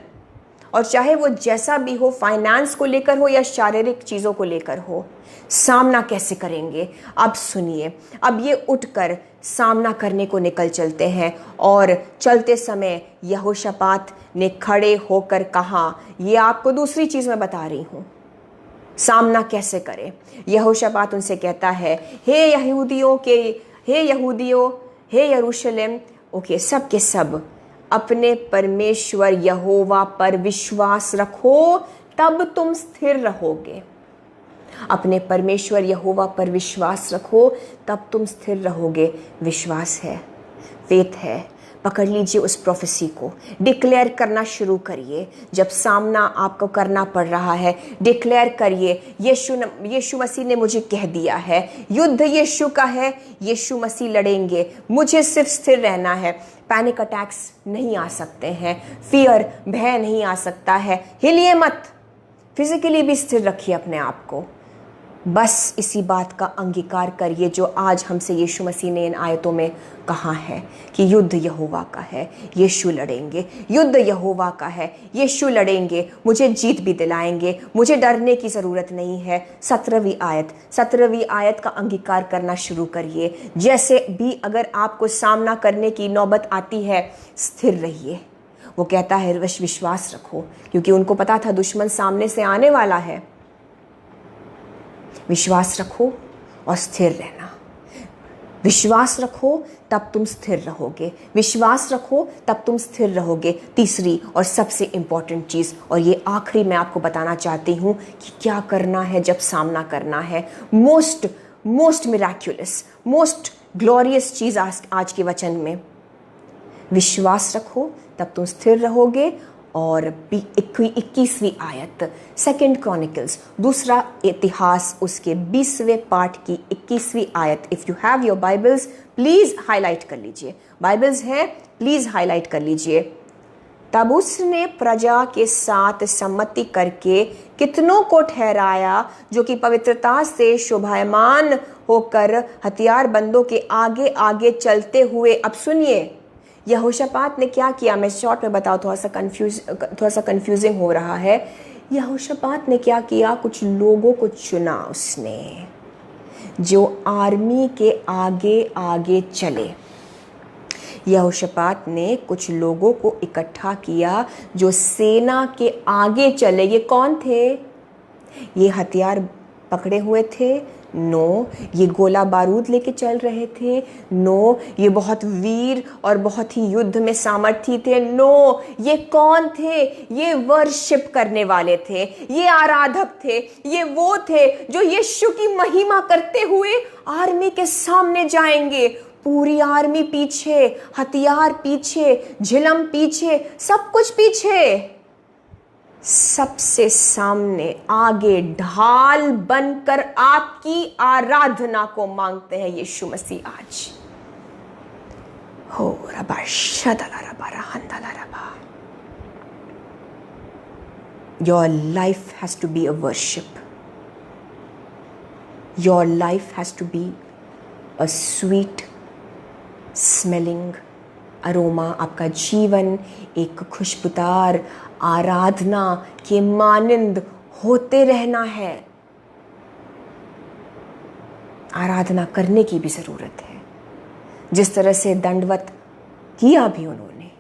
और चाहे वो जैसा भी हो, फाइनेंस को लेकर हो या शारीरिक चीज़ों को लेकर हो, सामना कैसे करेंगे? अब सुनिए, अब ये उठकर सामना करने को निकल चलते हैं। और चलते समय यहोशापात ने खड़े होकर कहा, ये आपको दूसरी चीज़ मैं बता रही हूँ, सामना कैसे करें। यहोशापात उनसे कहता है, हे यहूदियों, हे यरूशलेम, सब के सब अपने परमेश्वर यहोवा पर विश्वास रखो, तब तुम स्थिर रहोगे। अपने परमेश्वर यहोवा पर विश्वास रखो, तब तुम स्थिर रहोगे। विश्वास है, फेथ है, पकड़ लीजिए उस प्रोफेसी को, डिक्लेयर करना शुरू करिए। जब सामना आपको करना पड़ रहा है, डिक्लेयर करिए, यीशु मसीह ने मुझे कह दिया है, युद्ध यीशु का है, यीशु मसीह लड़ेंगे, मुझे सिर्फ स्थिर रहना है। पैनिक अटैक्स नहीं आ सकते हैं, फियर, भय नहीं आ सकता है। हिलिए मत, फिजिकली भी स्थिर रखिए अपने आप को। बस इसी बात का अंगीकार करिए जो आज हमसे यीशु मसीह ने इन आयतों में कहा है कि युद्ध यहोवा का है, यीशु लड़ेंगे। युद्ध यहोवा का है, यीशु लड़ेंगे, मुझे जीत भी दिलाएंगे, मुझे डरने की ज़रूरत नहीं है। 17वीं आयत का अंगीकार करना शुरू करिए। जैसे भी अगर आपको सामना करने की नौबत आती है, स्थिर रहिए। वो कहता है विश्वास रखो, क्योंकि उनको पता था दुश्मन सामने से आने वाला है। विश्वास रखो और स्थिर रहना। विश्वास रखो तब तुम स्थिर रहोगे। विश्वास रखो तब तुम स्थिर रहोगे। तीसरी और सबसे इंपॉर्टेंट चीज़, और ये आखिरी मैं आपको बताना चाहती हूँ कि क्या करना है जब सामना करना है। मोस्ट मिराक्युलस, मोस्ट ग्लोरियस चीज़ आज के वचन में, विश्वास रखो तब तुम स्थिर रहोगे। और 21वीं आयत, 2 क्रॉनिकल्स, दूसरा इतिहास, उसके 20वें पाठ की 21वीं आयत। If you have your Bibles please highlight कर लीजिए। बाइबल्स हैं, प्लीज़ हाईलाइट कर लीजिए। तब उसने प्रजा के साथ सम्मति करके कितनों को ठहराया जो कि पवित्रता से शोभायमान होकर हथियारबंदों के आगे आगे चलते हुए। अब सुनिए, यहोशापात ने क्या किया, मैं शॉर्ट में बताऊँ, थोड़ा सा कंफ्यूजिंग हो रहा है। यहोशापात ने क्या किया, कुछ लोगों को चुना उसने जो आर्मी के आगे आगे चले। यहोशापात ने कुछ लोगों को इकट्ठा किया जो सेना के आगे चले। ये कौन थे? ये हथियार पकड़े हुए थे? नो। ये गोला बारूद लेके चल रहे थे? नो। ये बहुत वीर और बहुत ही युद्ध में सामर्थी थे? नो। ये कौन थे? ये वर्शिप करने वाले थे, ये आराधक थे, ये वो थे जो यीशु की महिमा करते हुए आर्मी के सामने जाएंगे। पूरी आर्मी पीछे, हथियार पीछे, झिलम पीछे, सब कुछ पीछे। सबसे सामने आगे ढाल बनकर आपकी आराधना को मांगते हैं यीशु मसीह आज। हो रबा शदला रबा रहंदला रबा। Your life has to be a worship. Your life has to be a sweet smelling aroma. आपका जीवन एक खुशबूदार आराधना के मानिंद होते रहना है। आराधना करने की भी ज़रूरत है, जिस तरह से दंडवत किया भी उन्होंने,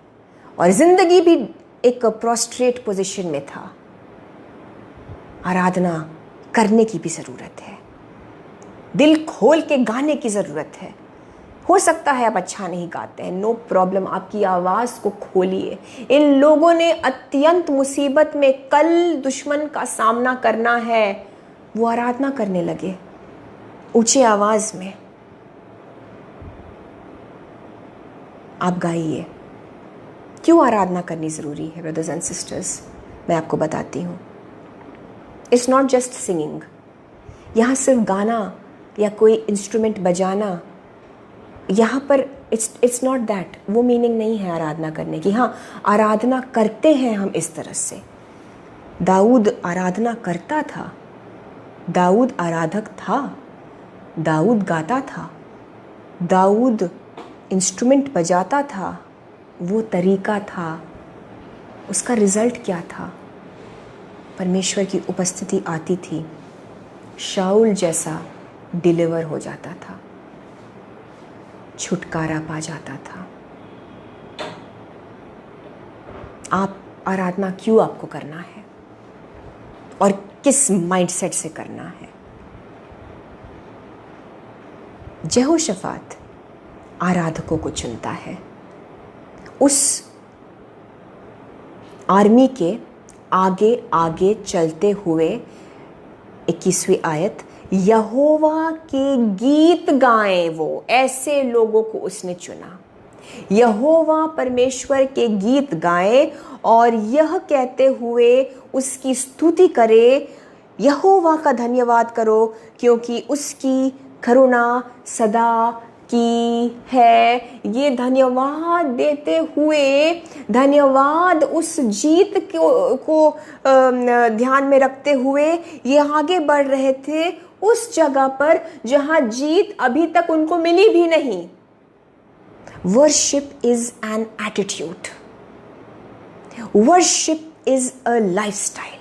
और ज़िंदगी भी एक प्रोस्ट्रेट पोजीशन में था। आराधना करने की भी ज़रूरत है, दिल खोल के गाने की ज़रूरत है। हो सकता है आप अच्छा नहीं गाते हैं, नो प्रॉब्लम, आपकी आवाज़ को खोलिए। इन लोगों ने अत्यंत मुसीबत में कल दुश्मन का सामना करना है, वो आराधना करने लगे ऊंची आवाज़ में। आप गाइए। क्यों आराधना करनी ज़रूरी है ब्रदर्स एंड सिस्टर्स, मैं आपको बताती हूँ। इट्स नॉट जस्ट सिंगिंग, यहाँ सिर्फ गाना या कोई इंस्ट्रूमेंट बजाना, यहाँ पर इट्स नॉट दैट, वो मीनिंग नहीं है आराधना करने की। हाँ, आराधना करते हैं हम इस तरह से। दाऊद आराधना करता था, दाऊद आराधक था, दाऊद गाता था, दाऊद इंस्ट्रूमेंट बजाता था, वो तरीका था। उसका रिज़ल्ट क्या था? परमेश्वर की उपस्थिति आती थी, शाऊल जैसा डिलीवर हो जाता था, छुटकारा पा जाता था। आप आराधना क्यों आपको करना है और किस माइंडसेट से करना है? यहोशाफात आराधकों को चुनता है। उस आर्मी के आगे आगे चलते हुए 21वीं आयत, यहोवा के गीत गाएं वो, ऐसे लोगों को उसने चुना। यहोवा परमेश्वर के गीत गाएं और यह कहते हुए उसकी स्तुति करे, यहोवा का धन्यवाद करो क्योंकि उसकी करुणा सदा की है। ये धन्यवाद देते हुए, धन्यवाद उस जीत को ध्यान में रखते हुए ये आगे बढ़ रहे थे उस जगह पर जहां जीत अभी तक उनको मिली भी नहीं। Worship is an attitude, worship is a lifestyle.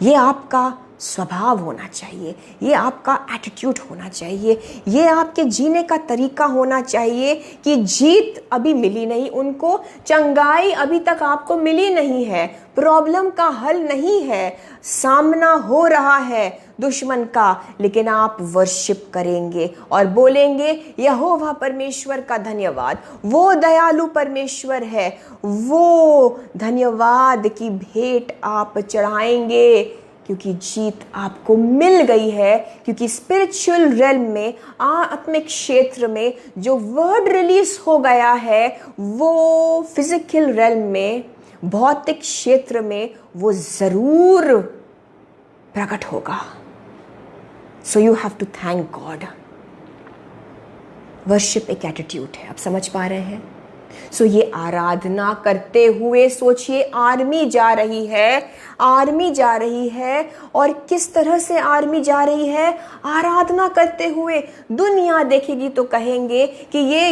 ये आपका स्वभाव होना चाहिए, ये आपका एटीट्यूड होना चाहिए, ये आपके जीने का तरीका होना चाहिए कि जीत अभी मिली नहीं उनको, चंगाई अभी तक आपको मिली नहीं है, प्रॉब्लम का हल नहीं है, सामना हो रहा है दुश्मन का, लेकिन आप वर्शिप करेंगे और बोलेंगे यहोवा परमेश्वर का धन्यवाद। वो दयालु परमेश्वर है, वो धन्यवाद की भेंट आप चढ़ाएंगे क्योंकि जीत आपको मिल गई है। क्योंकि स्पिरिचुअल रेल्म में, आत्मिक क्षेत्र में जो वर्ड रिलीज हो गया है वो फिजिकल रेल्म में, भौतिक क्षेत्र में वो जरूर प्रकट होगा। So you have to thank God. Worship एक एटीट्यूड है, आप समझ पा रहे हैं? सो ये आराधना करते हुए सोचिए, आर्मी जा रही है, आर्मी जा रही है, और किस तरह से आर्मी जा रही है? आराधना करते हुए। दुनिया देखेगी तो कहेंगे कि ये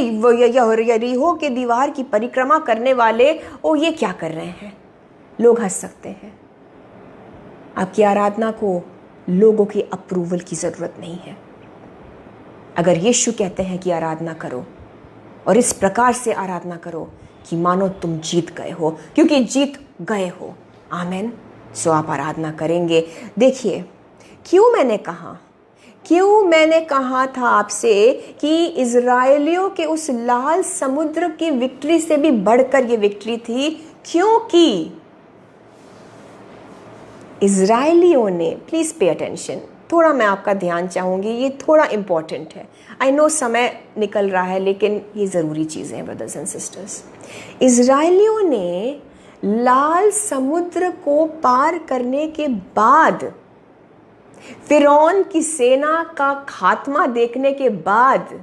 यरीहो के दीवार की परिक्रमा करने वाले, ओ ये क्या कर रहे हैं? लोग हंस सकते हैं। आपकी आराधना को लोगों की अप्रूवल की जरूरत नहीं है। अगर यीशु कहते हैं कि आराधना करो और इस प्रकार से आराधना करो कि मानो तुम जीत गए हो, क्योंकि जीत गए हो, आमेन, सो आप आराधना करेंगे। देखिए, क्यों मैंने कहा था आपसे कि इज़राइलियों के उस लाल समुद्र की विक्ट्री से भी बढ़कर ये विक्ट्री थी, क्योंकि इज़राइलियों ने, प्लीज़ पे अटेंशन, थोड़ा मैं आपका ध्यान चाहूँगी, ये थोड़ा इम्पॉर्टेंट है। आई नो समय निकल रहा है, लेकिन ये ज़रूरी चीज़ें हैं ब्रदर्स एंड सिस्टर्स। इज़राइलियों ने लाल समुद्र को पार करने के बाद, फिरौन की सेना का खात्मा देखने के बाद,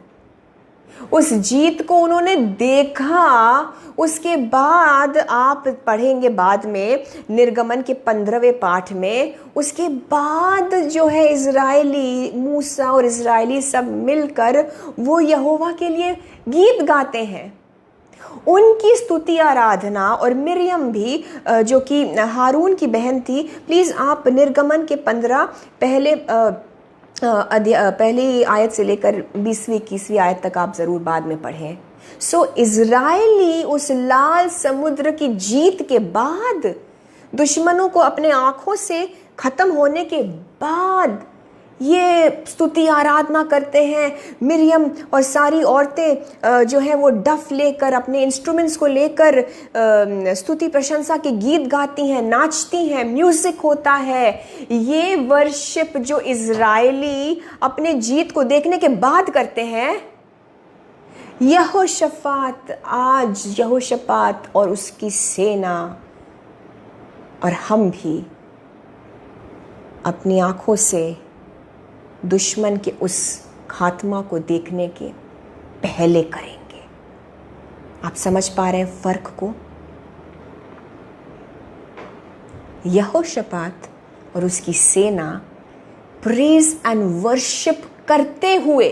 उस जीत को उन्होंने देखा। उसके बाद आप पढ़ेंगे बाद में निर्गमन के 15वें पाठ में, उसके बाद जो है इज़राइली, मूसा और इज़राइली सब मिलकर वो यहोवा के लिए गीत गाते हैं। उनकी स्तुति आराधना, और मिरियम भी जो कि हारून की बहन थी, प्लीज़ आप निर्गमन के 15 पहली आयत से लेकर 20वीं 21वीं आयत तक आप ज़रूर बाद में पढ़ें। सो इज़राइली उस लाल समुद्र की जीत के बाद दुश्मनों को अपने आंखों से खत्म होने के बाद ये स्तुति आराधना करते हैं। मिरियम और सारी औरतें जो हैं वो डफ लेकर, अपने इंस्ट्रूमेंट्स को लेकर स्तुति प्रशंसा के गीत गाती हैं, नाचती हैं, म्यूजिक होता है। ये वर्शिप जो इजरायली अपने जीत को देखने के बाद करते हैं, यहोशापात, आज यहोशापात और उसकी सेना और हम भी अपनी आंखों से दुश्मन के उस खात्मा को देखने के पहले करेंगे। आप समझ पा रहे हैं फर्क को? यहोशापात और उसकी सेना प्रेज एंड वर्शिप करते हुए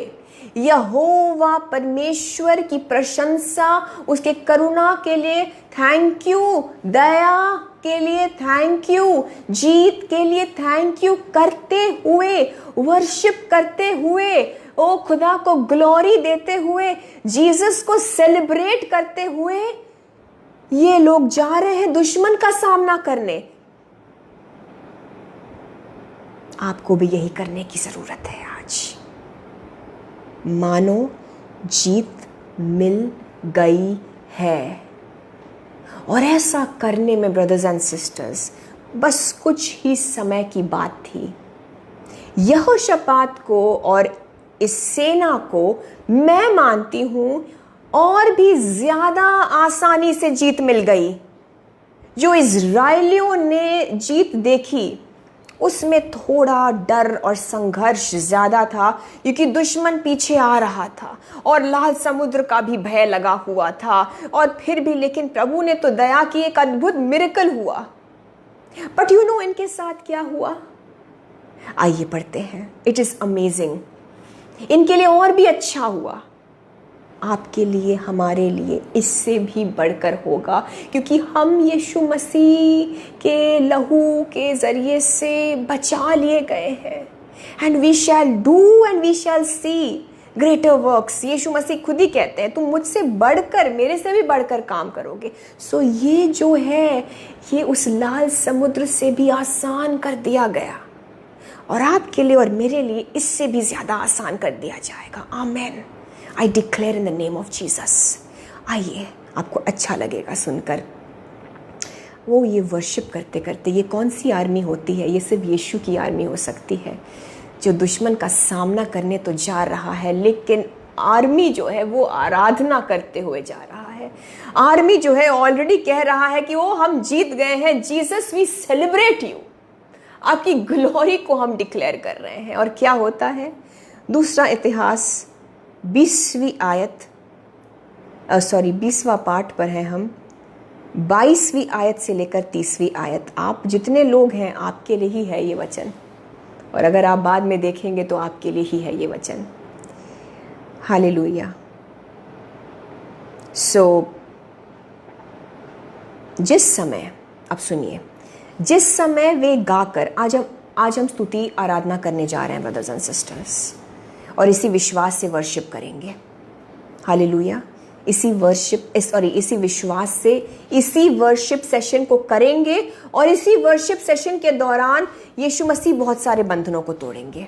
यहोवा परमेश्वर की प्रशंसा, उसके करुणा के लिए थैंक यू, दया के लिए थैंक यू, जीत के लिए थैंक यू करते हुए, वर्शिप करते हुए, ओ खुदा को ग्लोरी देते हुए, जीसस को सेलिब्रेट करते हुए ये लोग जा रहे हैं दुश्मन का सामना करने। आपको भी यही करने की जरूरत है आज। मानो जीत मिल गई है। और ऐसा करने में ब्रदर्स एंड सिस्टर्स बस कुछ ही समय की बात थी। यहोशापात को और इस सेना को मैं मानती हूं और भी ज्यादा आसानी से जीत मिल गई। जो इजराइलियों ने जीत देखी उसमें थोड़ा डर और संघर्ष ज्यादा था, क्योंकि दुश्मन पीछे आ रहा था और लाल समुद्र का भी भय लगा हुआ था। और फिर भी लेकिन प्रभु ने तो दया की, एक अद्भुत मिरेकल हुआ। बट यू नो इनके साथ क्या हुआ? आइए पढ़ते हैं। It is amazing. इनके लिए और भी अच्छा हुआ। आपके लिए, हमारे लिए इससे भी बढ़कर होगा, क्योंकि हम यीशु मसीह के लहू के जरिए से बचा लिए गए हैं। And we shall do and we shall see greater works. Yeshu मसीह खुद ही कहते हैं तुम मुझसे बढ़कर, मेरे से भी बढ़कर काम करोगे। सो ये जो है ये उस लाल समुद्र से भी आसान कर दिया गया, और आपके लिए और मेरे लिए इससे भी ज्यादा आसान कर दिया जाएगा। आमेन। I declare in the name of Jesus। आइए, आपको अच्छा लगेगा सुनकर। वो ये वर्शिप करते करते, ये कौन सी आर्मी होती है? ये सिर्फ यीशु की आर्मी हो सकती है, जो दुश्मन का सामना करने तो जा रहा है, लेकिन आर्मी जो है वो आराधना करते हुए जा रहा है। आर्मी जो है ऑलरेडी कह रहा है कि वो हम जीत गए हैं। Jesus we celebrate you. आपकी ग्लोरी को हम डिक्लेयर कर रहे हैं। और क्या होता है? दूसरा इतिहास 20वीं आयत, 20वां पाठ पर है हम। 22वीं आयत से लेकर 30वीं आयत। आप जितने लोग हैं आपके लिए ही है ये वचन, और अगर आप बाद में देखेंगे तो आपके लिए ही है ये वचन। हालेलुया। जिस समय, अब सुनिए, जिस समय वे गाकर, आज हम स्तुति आराधना करने जा रहे हैं ब्रदर्स एंड सिस्टर्स, और इसी विश्वास से वर्शिप करेंगे। हालेलुया। इसी विश्वास से इसी वर्शिप सेशन को करेंगे, और इसी वर्शिप सेशन के दौरान यीशु मसीह बहुत सारे बंधनों को तोड़ेंगे।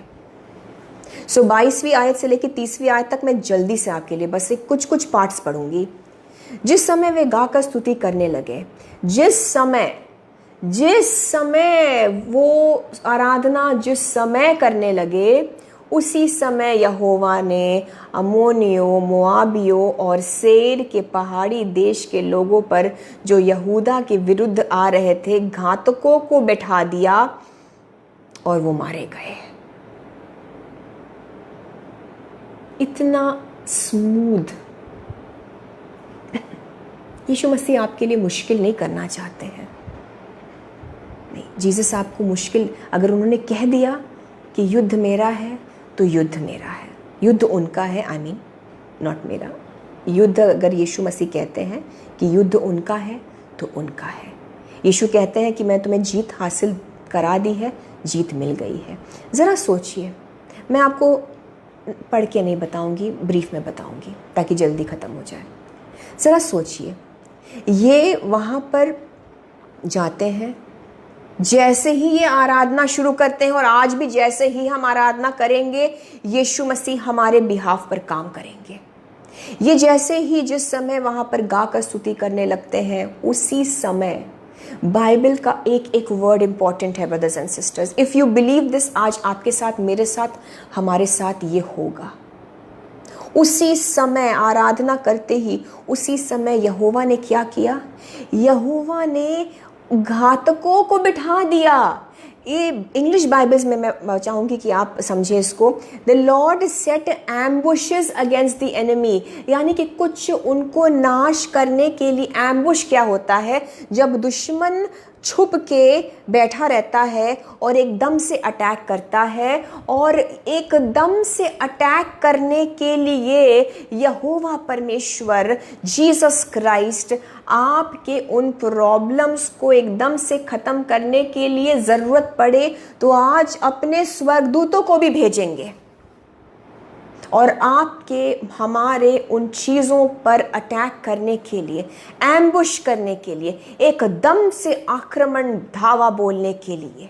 22वीं आयत से लेकर 30वीं आयत तक मैं जल्दी से आपके लिए बस एक कुछ पार्ट्स पढ़ूंगी। जिस समय वे गाकर स्तुति करने लगे, जिस समय वो आराधना जिस समय करने लगे, उसी समय यहोवा ने अम्मोनियों, मोआबियों और सेर के पहाड़ी देश के लोगों पर, जो यहूदा के विरुद्ध आ रहे थे, घातकों को बैठा दिया और वो मारे गए। इतना स्मूथ। यीशु मसीह आपके लिए मुश्किल नहीं करना चाहते हैं। नहीं, जीसस आपको मुश्किल, अगर उन्होंने कह दिया कि युद्ध मेरा है तो युद्ध मेरा है, युद्ध उनका है, आई मीन नॉट मेरा। युद्ध अगर यीशु मसीह कहते हैं कि युद्ध उनका है तो उनका है। यीशु कहते हैं कि मैं तुम्हें जीत हासिल करा दी है, जीत मिल गई है। ज़रा सोचिए, मैं आपको पढ़ के नहीं बताऊंगी, ब्रीफ में बताऊंगी ताकि जल्दी ख़त्म हो जाए। ज़रा सोचिए, ये वहाँ पर जाते हैं जैसे ही ये आराधना शुरू करते हैं और आज भी जैसे ही हम आराधना करेंगे, यीशु मसीह हमारे बिहाफ पर काम करेंगे। ये जैसे ही जिस समय वहां पर गाकर स्तुति करने लगते हैं, उसी समय बाइबल का एक एक वर्ड इंपॉर्टेंट है brothers and sisters. If you believe this, आज आपके साथ, मेरे साथ, हमारे साथ ये होगा। उसी समय आराधना करते ही उसी समय यहोवा ने क्या किया? यहोवा ने घातकों को बिठा दिया। ये इंग्लिश बाइबल्स में मैं चाहूंगी कि आप समझे इसको। The lord set ambushes against the enemy, यानी कि कुछ उनको नाश करने के लिए। एम्बुश क्या होता है? जब दुश्मन छुप के बैठा रहता है और एकदम से अटैक करता है, और एकदम से अटैक करने के लिए यहोवा परमेश्वर जीसस क्राइस्ट आपके उन प्रॉब्लम्स को एकदम से ख़त्म करने के लिए ज़रूरत पड़े तो आज अपने स्वर्गदूतों को भी भेजेंगे और आपके हमारे उन चीज़ों पर अटैक करने के लिए, एम्बुश करने के लिए, एकदम से आक्रमण धावा बोलने के लिए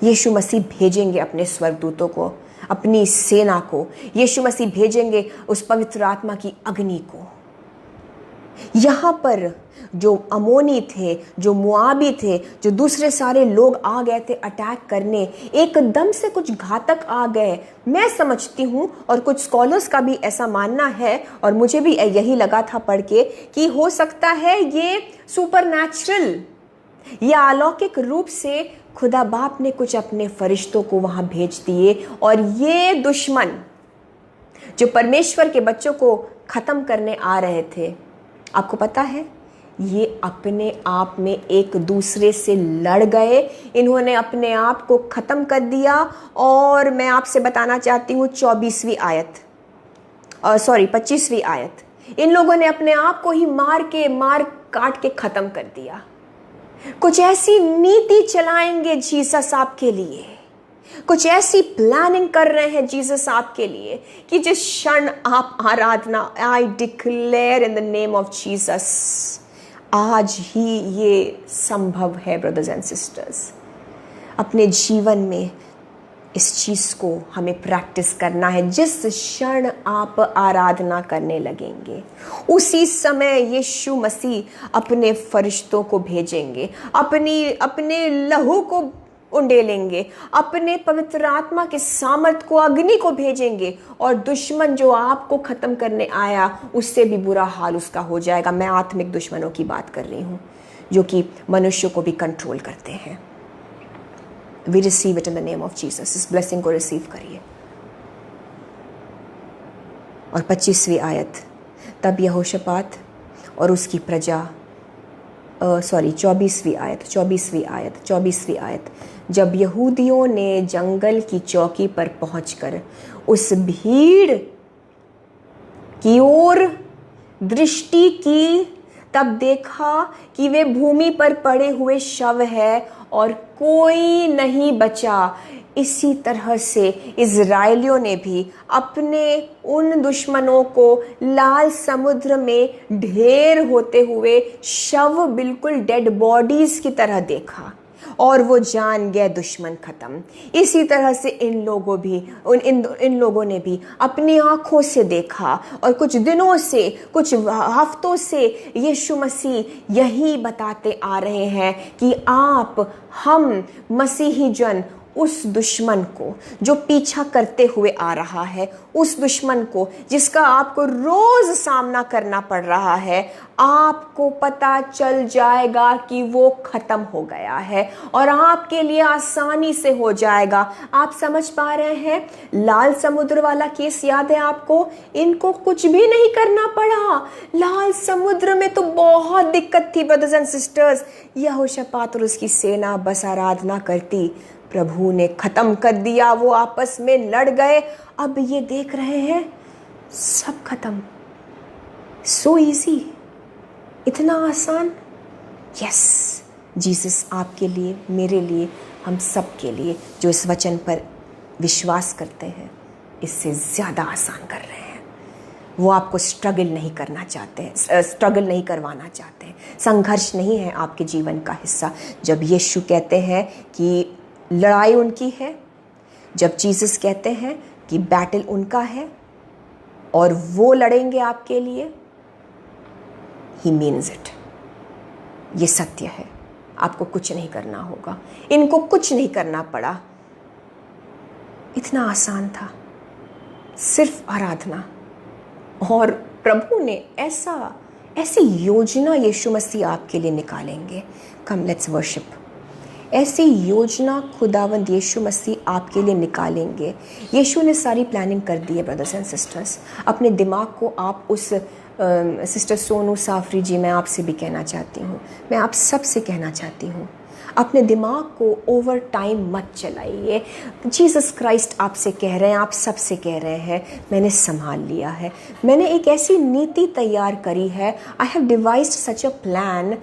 यीशु मसीह भेजेंगे अपने स्वर्गदूतों को, अपनी सेना को। यीशु मसीह भेजेंगे उस पवित्र आत्मा की अग्नि को। यहाँ पर जो अमोनी थे, जो मुआबी थे, जो दूसरे सारे लोग आ गए थे अटैक करने, एकदम से कुछ घातक आ गए। मैं समझती हूँ और कुछ स्कॉलर्स का भी ऐसा मानना है, और मुझे भी यही लगा था पढ़ के, कि हो सकता है ये सुपरनैचुरल या अलौकिक रूप से खुदा बाप ने कुछ अपने फरिश्तों को वहां भेज दिए, और ये दुश्मन जो परमेश्वर के बच्चों को खत्म करने आ रहे थे, आपको पता है, ये अपने आप में एक दूसरे से लड़ गए। इन्होंने अपने आप को ख़त्म कर दिया। और मैं आपसे बताना चाहती हूँ 25वीं आयत, इन लोगों ने अपने आप को ही मार काट के ख़त्म कर दिया। कुछ ऐसी नीति चलाएंगे जीसस आपके लिए, कुछ ऐसी प्लानिंग कर रहे हैं जीसस आपके लिए कि जिस क्षण आप आराधना, I declare in the name of Jesus, आज ही ये संभव है ब्रदर्स एंड सिस्टर्स। अपने जीवन में इस चीज़ को हमें प्रैक्टिस करना है। जिस क्षण आप आराधना करने लगेंगे, उसी समय यीशु मसीह अपने फरिश्तों को भेजेंगे, अपने लहू को उंडेलेंगे, अपने पवित्र आत्मा के सामर्थ को, अग्नि को भेजेंगे, और दुश्मन जो आपको खत्म करने आया उससे भी बुरा हाल उसका हो जाएगा। मैं आत्मिक दुश्मनों की बात कर रही हूँ जो कि मनुष्य को भी कंट्रोल करते हैं। We receive it in the name of Jesus. इस ब्लेसिंग को रिसीव करिए। और 25वीं आयत, तब यहोशापात और उसकी प्रजा, 24वीं आयत, जब यहूदियों ने जंगल की चौकी पर पहुंचकर उस भीड़ की ओर दृष्टि की, तब देखा कि वे भूमि पर पड़े हुए शव है और कोई नहीं बचा। इसी तरह से इज़राइलियों ने भी अपने उन दुश्मनों को लाल समुद्र में ढेर होते हुए शव, बिल्कुल डेड बॉडीज की तरह देखा, और वो जान गए दुश्मन खत्म। इसी तरह से इन लोगों ने भी अपनी आंखों से देखा, और कुछ दिनों से, कुछ हफ्तों से यीशु मसीह यही बताते आ रहे हैं कि हम मसीही जन उस दुश्मन को जो पीछा करते हुए आ रहा है, उस दुश्मन को जिसका आपको रोज सामना करना पड़ रहा है, आपको पता चल जाएगा कि वो खत्म हो गया है और आपके लिए आसानी से हो जाएगा। आप समझ पा रहे हैं? लाल समुद्र वाला केस याद है आपको? इनको कुछ भी नहीं करना पड़ा। लाल समुद्र में तो बहुत दिक्कत थी ब्रदर्स एंड सिस्टर्स। यहोशापात और उसकी सेना बस आराधना करती, प्रभु ने खत्म कर दिया। वो आपस में लड़ गए। अब ये देख रहे हैं सब खत्म। सो इजी, इतना आसान। यस, जीसस आपके लिए, मेरे लिए, हम सब के लिए जो इस वचन पर विश्वास करते हैं, इससे ज़्यादा आसान कर रहे हैं। वो आपको स्ट्रगल नहीं करना चाहते हैं, स्ट्रगल नहीं करवाना चाहते हैं। संघर्ष नहीं है आपके जीवन का हिस्सा। जब यीशु कहते हैं कि लड़ाई उनकी है, जब जीसस कहते हैं कि बैटल उनका है और वो लड़ेंगे आपके लिए, ही मीन्स इट। ये सत्य है। आपको कुछ नहीं करना होगा। इनको कुछ नहीं करना पड़ा। इतना आसान था, सिर्फ आराधना। और प्रभु ने ऐसी योजना यीशु मसीह आपके लिए निकालेंगे। Come let's worship. ऐसी योजना खुदावंद यीशु मसीह आपके लिए निकालेंगे। यीशु ने सारी प्लानिंग कर दी है ब्रदर्स एंड सिस्टर्स। अपने दिमाग को आप उस सिस्टर सोनू साफरी जी, मैं आपसे भी कहना चाहती हूँ, मैं आप सब से कहना चाहती हूँ, अपने दिमाग को ओवर टाइम मत चलाइए। जीसस क्राइस्ट आपसे कह रहे हैं, आप सब से कह रहे हैं, मैंने संभाल लिया है। मैंने एक ऐसी नीति तैयार करी है, I have devised such a plan,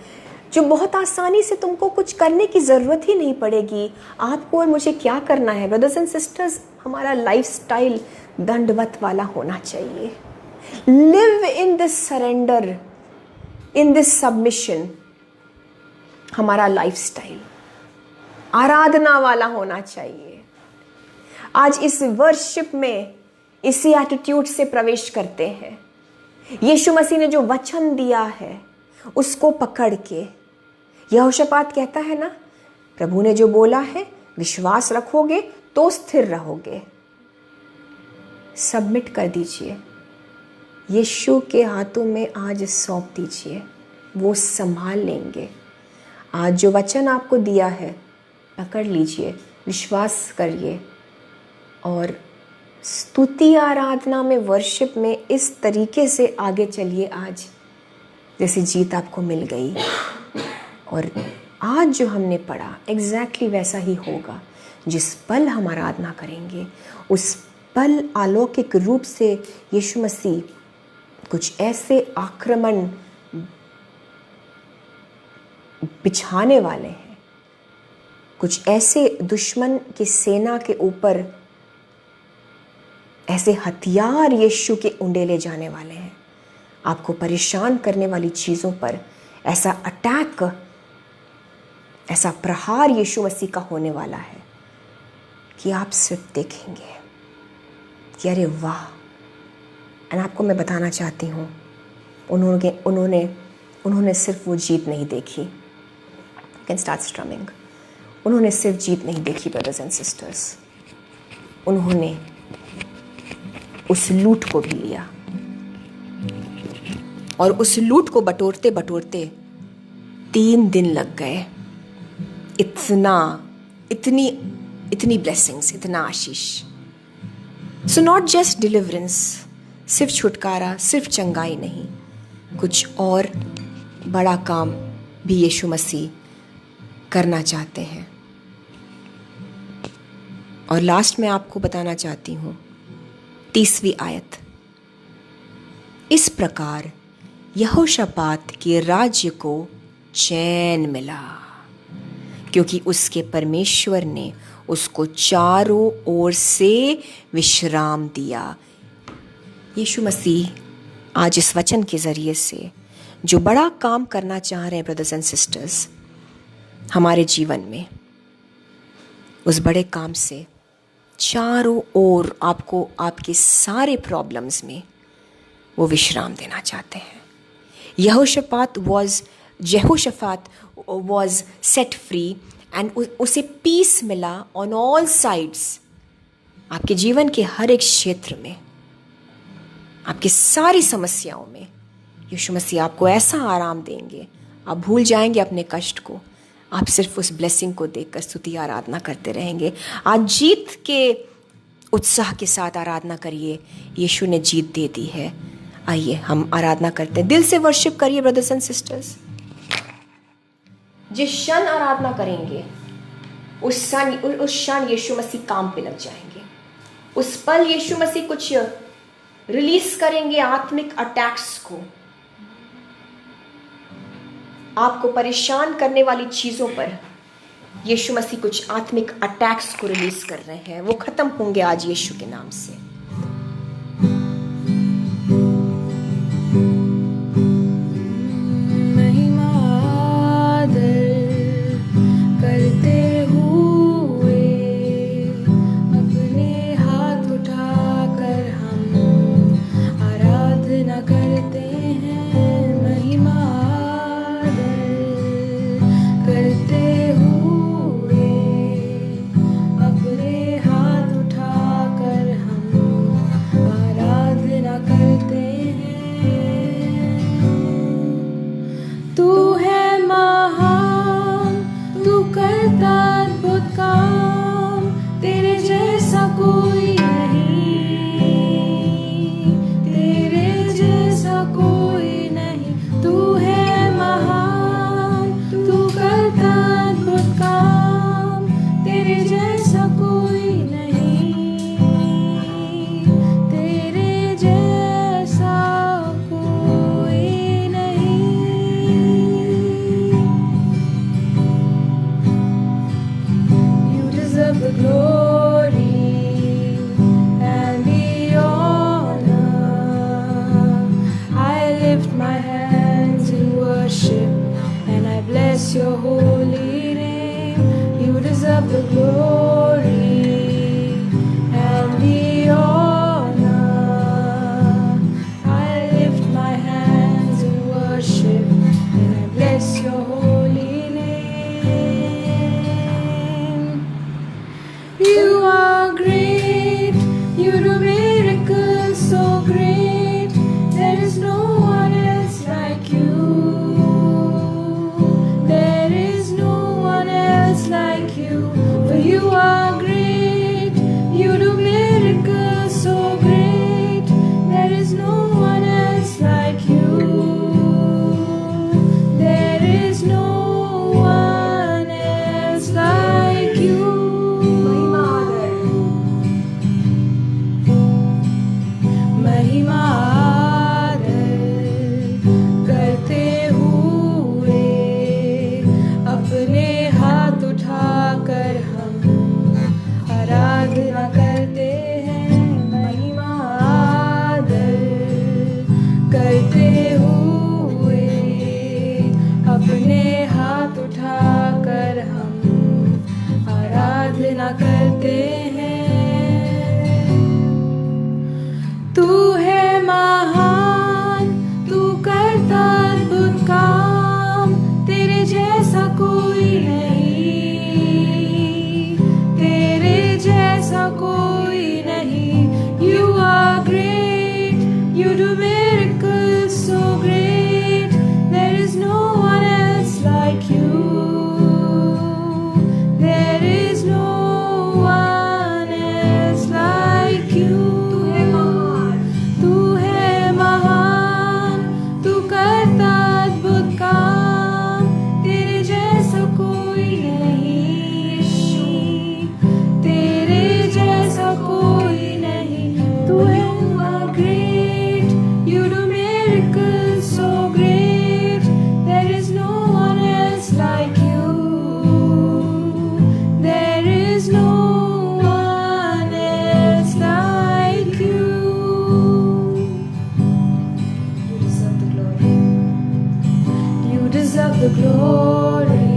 जो बहुत आसानी से तुमको कुछ करने की ज़रूरत ही नहीं पड़ेगी। आपको और मुझे क्या करना है ब्रदर्स एंड सिस्टर्स, हमारा लाइफस्टाइल दंडवत वाला होना चाहिए। Live in this surrender, in this submission. हमारा लाइफस्टाइल आराधना वाला होना चाहिए। आज इस वर्शिप में इसी एटीट्यूड से प्रवेश करते हैं। यीशु मसीह ने जो वचन दिया है उसको पकड़ के, यहोशापात कहता है ना, प्रभु ने जो बोला है विश्वास रखोगे तो स्थिर रहोगे। सबमिट कर दीजिए, यीशु के हाथों में आज सौंप दीजिए, वो संभाल लेंगे। आज जो वचन आपको दिया है पकड़ लीजिए, विश्वास करिए और स्तुति आराधना में, वर्शिप में इस तरीके से आगे चलिए आज जैसे जीत आपको मिल गई। और आज जो हमने पढ़ा एग्जैक्टली वैसा ही होगा। जिस पल हम आराधना करेंगे उस पल अलौकिक रूप से यीशु मसीह कुछ ऐसे आक्रमण बिछाने वाले हैं, कुछ ऐसे दुश्मन की सेना के ऊपर ऐसे हथियार यीशु के उंडेले जाने वाले हैं। आपको परेशान करने वाली चीज़ों पर ऐसा अटैक, ऐसा प्रहार यीशु मसीह का होने वाला है कि आप सिर्फ देखेंगे कि अरे वाह। एंड आपको मैं बताना चाहती हूँ, उन्होंने सिर्फ वो जीत नहीं देखी। Can start strumming. उन्होंने सिर्फ जीत नहीं देखी ब्रदर्स एंड सिस्टर्स, उन्होंने उस लूट को भी लिया। और उस लूट को बटोरते बटोरते 3 दिन लग गए। इतनी ब्लेसिंग्स, इतना आशीष। सो नॉट जस्ट डिलीवरेंस, सिर्फ छुटकारा, सिर्फ चंगाई नहीं, कुछ और बड़ा काम भी यीशु मसीह करना चाहते हैं। और लास्ट में आपको बताना चाहती हूँ 30वीं आयत, इस प्रकार यहोशापात के राज्य को चैन मिला क्योंकि उसके परमेश्वर ने उसको चारों ओर से विश्राम दिया। यीशु मसीह आज इस वचन के ज़रिए से जो बड़ा काम करना चाह रहे हैं ब्रदर्स एंड सिस्टर्स हमारे जीवन में, उस बड़े काम से चारों ओर आपको आपके सारे प्रॉब्लम्स में वो विश्राम देना चाहते हैं। यहोशापात was set free and उसे पीस मिला ऑन ऑल साइड्स। आपके जीवन के हर एक क्षेत्र में, आपकी सारी समस्याओं में यीशु मसीह आपको ऐसा आराम देंगे, आप भूल जाएंगे अपने कष्ट को। आप सिर्फ उस ब्लेसिंग को देखकर स्तुति आराधना करते रहेंगे। आज जीत के उत्साह के साथ आराधना करिए, यीशु ने जीत दे दी है। आइए हम आराधना करते हैं, दिल से वर्शिप करिए ब्रदर्स एंड सिस्टर्स। जिस क्षण आराधना करेंगे उस क्षण यीशु मसीह काम पे लग जाएंगे। उस पल यीशु मसीह कुछ रिलीज करेंगे आत्मिक अटैक्स को। आपको परेशान करने वाली चीजों पर यीशु मसीह कुछ आत्मिक अटैक्स को रिलीज कर रहे हैं, वो खत्म होंगे आज यीशु के नाम से। the glory and the honor. I lift my hands in worship and I bless your holy name. You deserve the glory and the honor. I lift my hands in worship and I bless your holy name. You are great, you do miracles so great. There is no one else like you. There is no one else like you. For you are great, you do miracles so great. There is no one else like you. There is no one else like you. महिमा आदर करते हुए अपने हाथ उठाकर हम आराधना करते हैं। महिमा आदर करते हुए अपने हाथ उठाकर हम आराधना करते हैं। तू है महान, तू करता अद्भुत काम, तेरे जैसा कोई नहीं, तेरे जैसा कोई नहीं। You are great, you do miracles so great. There is no one else like you. There is no one else like you. तू है महान, तू करता अद्भुत काम, तेरे जैसा कोई नहीं, तेरे जैसा कोई नहीं। तू है great, you do miracles so great. There is no one else like you. There is no one else like you. You deserve the glory. You deserve the glory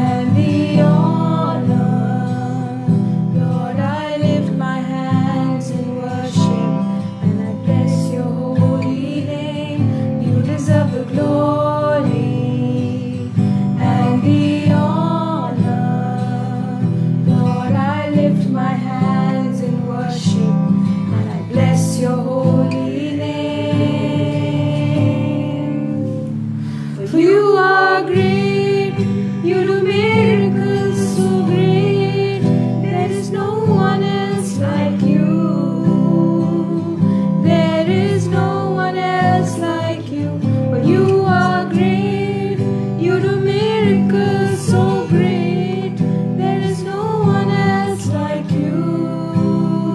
and the honor. Lord, I lift my hands in worship and I bless your holy name. You deserve the glory and the honor. Lord, I lift my hands in worship and I bless your holy name. For you are great, you do miracles so great. There is no one else like you. There is no one else like you. For you are great, you do miracles so great. There is no one else like you.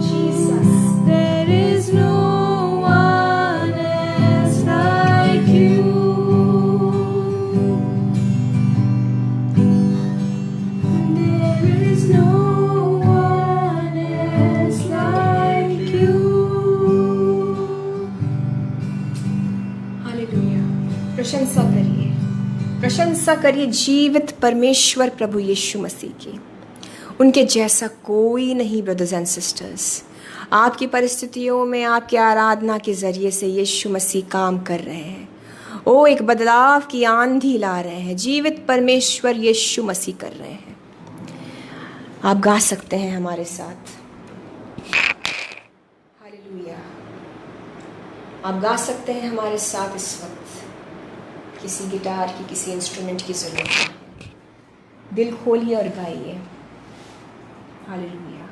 Jesus, there is no one else like you. There is no one else like you. Hallelujah. प्रशंसा करिए, प्रशंसा करिए जीवित परमेश्वर प्रभु यीशु मसीह की। उनके जैसा कोई नहीं। ब्रदर्स एंड सिस्टर्स, आपकी परिस्थितियों में आपकी आराधना के ज़रिए से यीशु मसीह काम कर रहे हैं। वो एक बदलाव की आंधी ला रहे हैं। जीवित परमेश्वर यीशु मसीह कर रहे हैं। आप गा सकते हैं हमारे साथ। हालेलुया। आप गा सकते हैं हमारे साथ इस वक्त। किसी गिटार की, किसी इंस्ट्रूमेंट की ज़रूरत है। दिल खोलिए और गाइए। हालेलुया।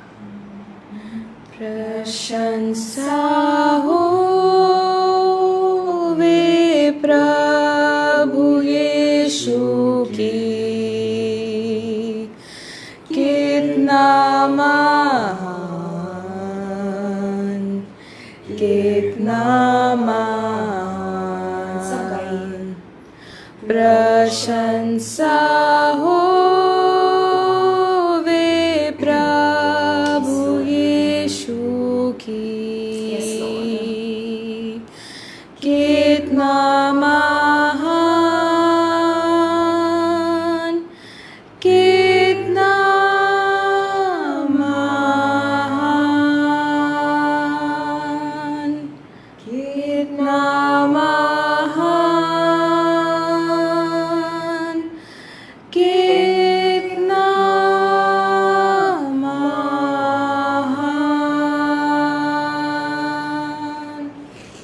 प्रशंसा होवे प्रभु यीशु की, कितना महान, कितना महान। प्रशंसा होवे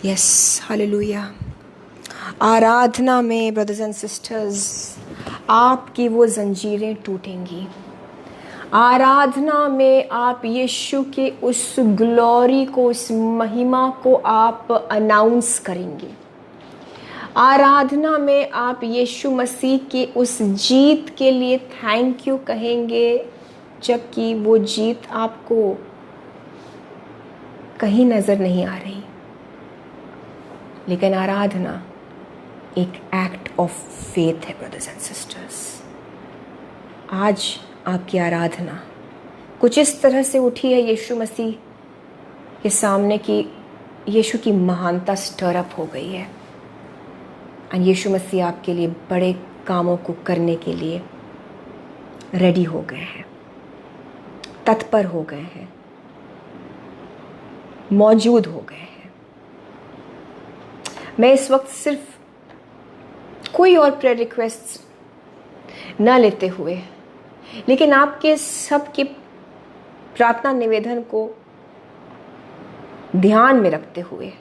यस, हालेलुया। आराधना में ब्रदर्स एंड सिस्टर्स आपकी वो जंजीरें टूटेंगी। आराधना में आप यीशु के उस ग्लोरी को, उस महिमा को आप अनाउंस करेंगे। आराधना में आप यीशु मसीह की उस जीत के लिए थैंक यू कहेंगे, जबकि वो जीत आपको कहीं नजर नहीं आ रही। लेकिन आराधना एक एक्ट ऑफ फेथ है ब्रदर्स एंड सिस्टर्स। आज आपकी आराधना कुछ इस तरह से उठी है यीशु मसीह के सामने कि यीशु की महानता स्टर अप हो गई है। और यीशु मसीह आपके लिए बड़े कामों को करने के लिए रेडी हो गए हैं, तत्पर हो गए हैं, मौजूद हो गए हैं। मैं इस वक्त सिर्फ कोई और प्रेयर रिक्वेस्ट न लेते हुए, लेकिन आपके सबके प्रार्थना निवेदन को ध्यान में रखते हुए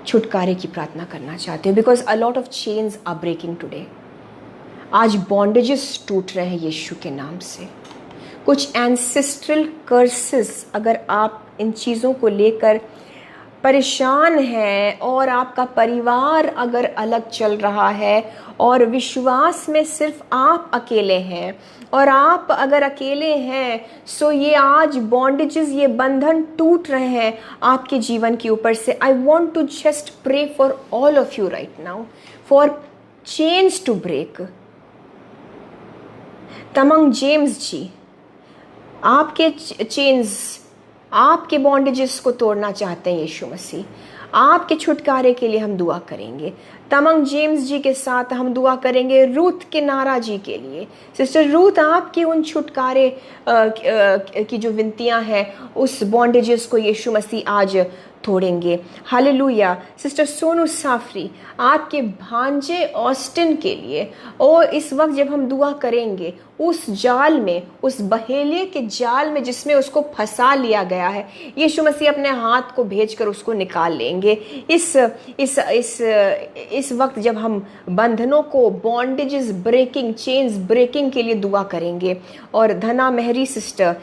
छुटकारे की प्रार्थना करना चाहते हो। Because a lot of chains are breaking today. आज बॉन्डेजेस टूट रहे हैं यीशु के नाम से। कुछ एंसेस्ट्रल कर्सेस, अगर आप इन चीज़ों को लेकर परेशान हैं और आपका परिवार अगर अलग चल रहा है और विश्वास में सिर्फ आप अकेले हैं, और आप अगर अकेले हैं सो ये आज बॉन्डेजेस, ये बंधन टूट रहे हैं आपके जीवन के ऊपर से। I want to just pray for all of you right now for chains to break. Tamang James ji, आपके चेन्स, आपके बॉन्डेजेस को तोड़ना चाहते हैं यीशु मसीह। आपके छुटकारे के लिए हम दुआ करेंगे। तमंग जेम्स जी के साथ हम दुआ करेंगे रूथ के नारा जी के लिए। सिस्टर रूथ, आपके उन छुटकारे की जो विनतियां हैं, उस बॉन्डेजेस को यीशु मसीह आज तोड़ेंगे। हालेलुया। सिस्टर सोनू साफरी, आपके भांजे ऑस्टिन के लिए, और इस वक्त जब हम दुआ करेंगे उस जाल में, उस बहेलिए के जाल में जिसमें उसको फंसा लिया गया है, यीशु मसीह अपने हाथ को भेजकर उसको निकाल लेंगे। इस वक्त जब हम बंधनों को, बॉन्डेजेस ब्रेकिंग, चेन्स ब्रेकिंग के लिए दुआ करेंगे। और धना मेहरी सिस्टर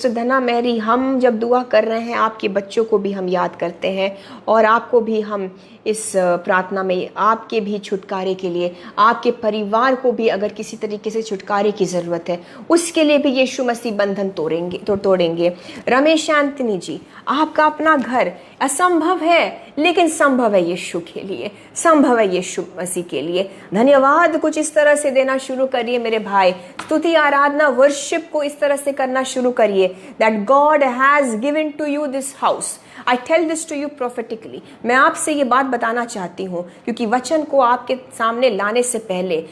धना मेहरी, हम जब दुआ कर रहे हैं आपके बच्चों को भी हम याद करते हैं, और आपको भी हम इस प्रार्थना में आपके भी छुटकारे के लिए, आपके परिवार को भी अगर किसी तरीके से छुटकारे की ज़रूरत है, उसके लिए भी यीशु मसीह बंधन तोड़ेंगे। रमेश एंथनी जी, आपका अपना घर असंभव है लेकिन संभव है यीशु के लिए, संभव है यीशु मसीह के लिए। धन्यवाद कुछ इस तरह से देना शुरू करिए मेरे भाई। स्तुति, आराधना, वर्शिप को इस तरह से करना शुरू करिए। That God has given to you this house. I tell this to you prophetically. मैं आपसे ये बात बताना चाहती हूँ क्योंकि वचन को आपके सामने लाने से पहले,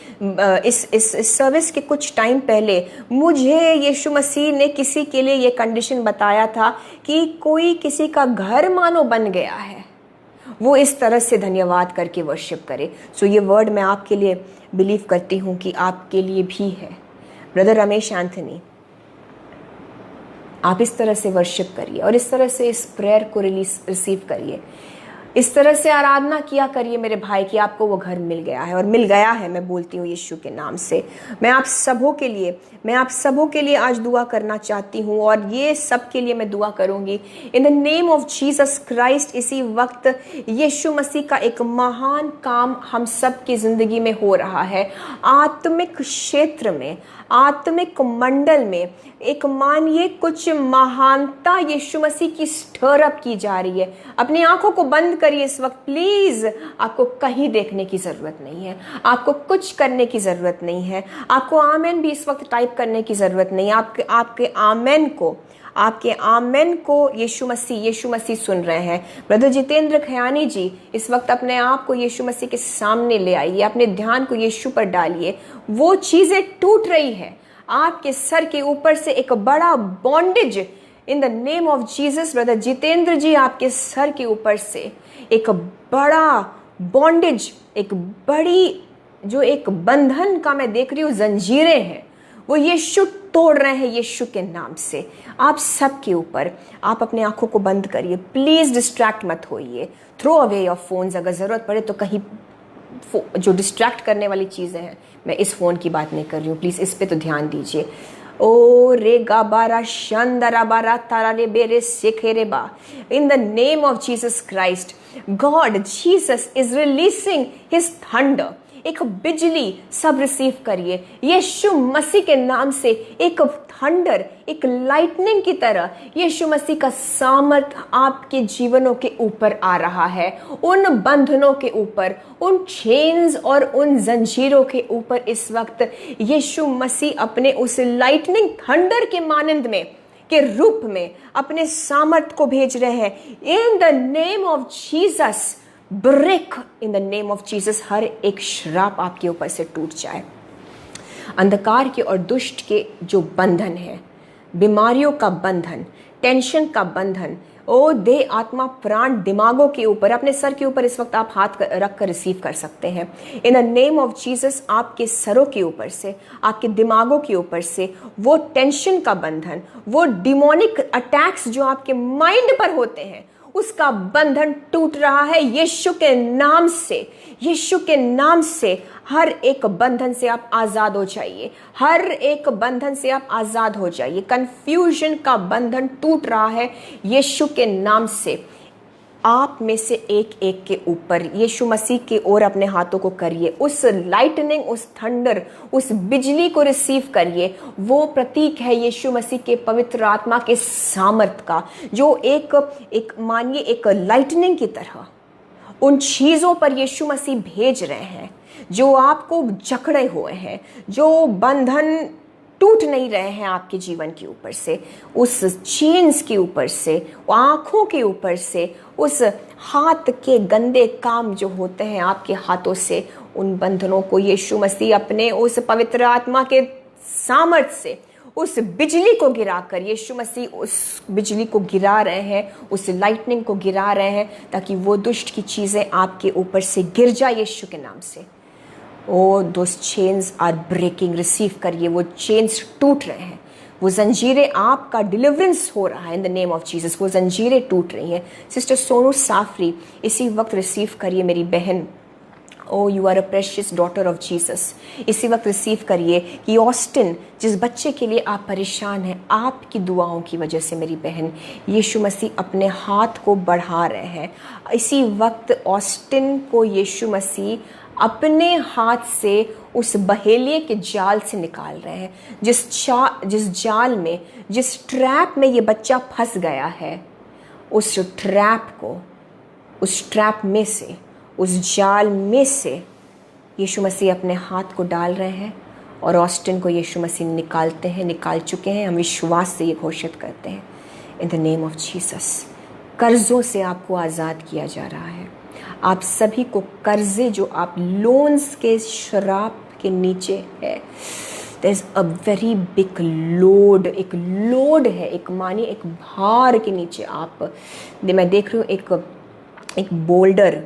इस सर्विस के कुछ टाइम पहले, मुझे यीशु मसीह ने किसी के लिए ये कंडीशन बताया था कि कोई किसी का घर मानो बन गया है, वो इस तरह से धन्यवाद करके वर्शिप करे। सो ये वर्ड मैं आपके लिए बिलीव करती हूँ कि आपके लिए भी है। ब्रदर रमेश एंथनी, आप इस तरह से वर्शिप करिए और इस तरह से इस प्रेयर को रिसीव करिए। इस तरह से आराधना किया करिए मेरे भाई कि आपको वो घर मिल गया है, और मिल गया है। मैं बोलती हूँ यीशु के नाम से। मैं आप सबों के लिए आज दुआ करना चाहती हूँ, और ये सब के लिए मैं दुआ करूँगी इन the name of Jesus Christ. इसी वक्त यीशु मसीह का एक महान काम हम सब की ज़िंदगी में हो रहा है। आत्मिक क्षेत्र में, आत्मिक मंडल में एक मानिए कुछ महानता यीशु मसीह की स्टर अप की जा रही है। अपनी आंखों को बंद करिए इस वक्त प्लीज। आपको कहीं देखने की जरूरत नहीं है, आपको कुछ करने की जरूरत नहीं है, आपको आमेन भी इस वक्त टाइप करने की जरूरत नहीं है। आपके आमेन को यीशु मसीह सुन रहे हैं। ब्रदर जितेंद्र खयानी जी, इस वक्त अपने आप को यीशु मसीह के सामने ले आइए, अपने ध्यान को यीशु पर डालिए। वो चीजें टूट रही है आपके सर के ऊपर से, एक बड़ा bondage in the name of Jesus. Brother Jitendra ji, आपके सर के ऊपर से एक बड़ा बॉन्डेज, एक बड़ी जो एक बंधन का मैं देख रही हूँ जंजीरें हैं, वो यीशु तोड़ रहे हैं यीशु के नाम से। आप सबके ऊपर, आप अपने आंखों को बंद करिए, प्लीज डिस्ट्रैक्ट मत होइए। थ्रो अवे योर फोन्स, अगर जरूरत पड़े तो कहीं जो डिस्ट्रैक्ट करने वाली चीजें हैं, मैं इस फोन की बात नहीं कर रही हूँ, प्लीज इस पे तो ध्यान दीजिए। ओ रे गाबारा शांदरा बारा तारा रे बेरे सेखेरे बा, इन the name of Jesus Christ, God Jesus is releasing his thunder. एक बिजली सब रिसीव करिए यीशु मसीह के नाम से। एक थंडर, एक लाइटनिंग की तरह यीशु मसीह का सामर्थ आपके जीवनों के ऊपर आ रहा है, उन बंधनों के ऊपर, उन चेन्स और उन जंजीरों के ऊपर इस वक्त यीशु मसीह अपने उस लाइटनिंग थंडर के मानंद में, के रूप में अपने सामर्थ को भेज रहे हैं। In the name of Jesus, break in the name of Jesus. हर एक श्राप आपके ऊपर से टूट जाए। अंधकार के और दुष्ट के जो बंधन है, बीमारियों का बंधन, टेंशन का बंधन, ओ देह आत्मा प्राण दिमागों के ऊपर, अपने सर के ऊपर इस वक्त आप हाथ रख कर रिसीव कर सकते हैं। In the name of Jesus, आपके सरों के ऊपर से, आपके दिमागों के ऊपर से वो टेंशन का बंधन, वो डिमोनिक अटैक्स जो आपके माइंड पर होते हैं, उसका बंधन टूट रहा है यीशु के नाम से। यीशु के नाम से हर एक बंधन से आप आजाद हो जाइए, हर एक बंधन से आप आजाद हो जाइए। कंफ्यूजन का बंधन टूट रहा है यीशु के नाम से। आप में से एक एक के ऊपर यीशु मसीह की ओर अपने हाथों को करिए, उस लाइटनिंग, उस थंडर, उस बिजली को रिसीव करिए। वो प्रतीक है यीशु मसीह के पवित्र आत्मा के सामर्थ का, जो एक मानिए एक लाइटनिंग की तरह उन चीजों पर यीशु मसीह भेज रहे हैं जो आपको जकड़े हुए हैं, जो बंधन टूट नहीं रहे हैं आपके जीवन के ऊपर से, उस चेन्स के ऊपर से, आंखों के ऊपर से, उस हाथ के गंदे काम जो होते हैं आपके हाथों से, उन बंधनों को यीशु मसीह अपने उस पवित्र आत्मा के सामर्थ से, उस बिजली को गिराकर, यीशु मसीह उस बिजली को गिरा रहे हैं, उस लाइटनिंग को गिरा रहे हैं, ताकि वो दुष्ट की चीजें आपके ऊपर से गिर जाए यीशु के नाम से। ओ दोस चेन्स आर ब्रेकिंग, रिसीव करिए। वो चेन्स टूट रहे हैं, वो जंजीरें, आपका डिलीवरेंस हो रहा है इन द नेम ऑफ जीसस। वो जंजीरें टूट रही हैं। सिस्टर सोनू साफरी, इसी वक्त रिसीव करिए मेरी बहन। Oh you are a precious daughter of Jesus. इसी वक्त रिसीव करिए कि ऑस्टिन, जिस बच्चे के लिए आप परेशान हैं, आपकी दुआओं की वजह से मेरी बहन, यीशु मसीह अपने हाथ को बढ़ा रहे हैं। इसी वक्त ऑस्टिन को यीशु मसीह अपने हाथ से उस बहेलिए के जाल से निकाल रहे हैं। जिस जाल में, जिस ट्रैप में ये बच्चा फंस गया है, उस ट्रैप को, उस ट्रैप में से, उस जाल में से यीशु मसीह अपने हाथ को डाल रहे हैं और ऑस्टिन को यीशु मसीह निकालते हैं, निकाल चुके हैं। हम विश्वास से ये घोषित करते हैं in the name of Jesus. कर्जों से आपको आज़ाद किया जा रहा है। आप सभी को कर्जे जो आप लोन्स के शराब के नीचे है, there is a very big load, एक लोड है, एक मानिए एक भार के नीचे आप, मैं देख रही हूँ एक बोल्डर,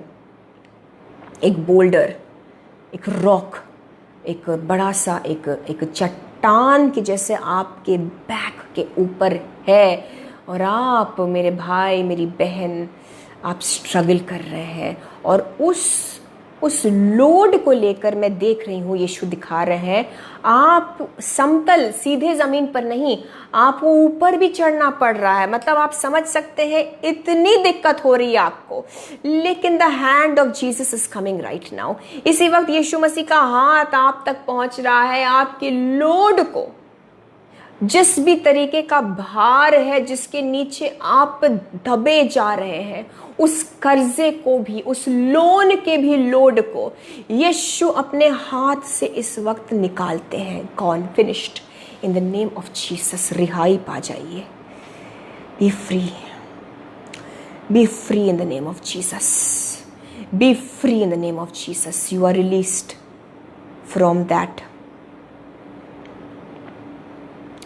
एक रॉक, एक बड़ा सा एक चट्टान के जैसे आपके बैक के ऊपर है, और आप मेरे भाई मेरी बहन आप स्ट्रगल कर रहे हैं, और उस लोड को लेकर मैं देख रही हूँ यीशु दिखा रहे हैं, आप समतल सीधे जमीन पर नहीं, आपको ऊपर भी चढ़ना पड़ रहा है। मतलब आप समझ सकते हैं इतनी दिक्कत हो रही है आपको, लेकिन the hand of Jesus is coming right now. इसी वक्त यीशु मसीह का हाथ आप तक पहुंच रहा है, आपके लोड को, जिस भी तरीके का भार है जिसके नीचे आप दबे जा रहे हैं, उस कर्जे को भी, उस लोन के भी लोड को यीशु अपने हाथ से इस वक्त निकालते हैं। Gone, finished in the name of Jesus. रिहाई पा जाइए। Be free, be free in the name of Jesus. Be free in the name of Jesus. You are released from that.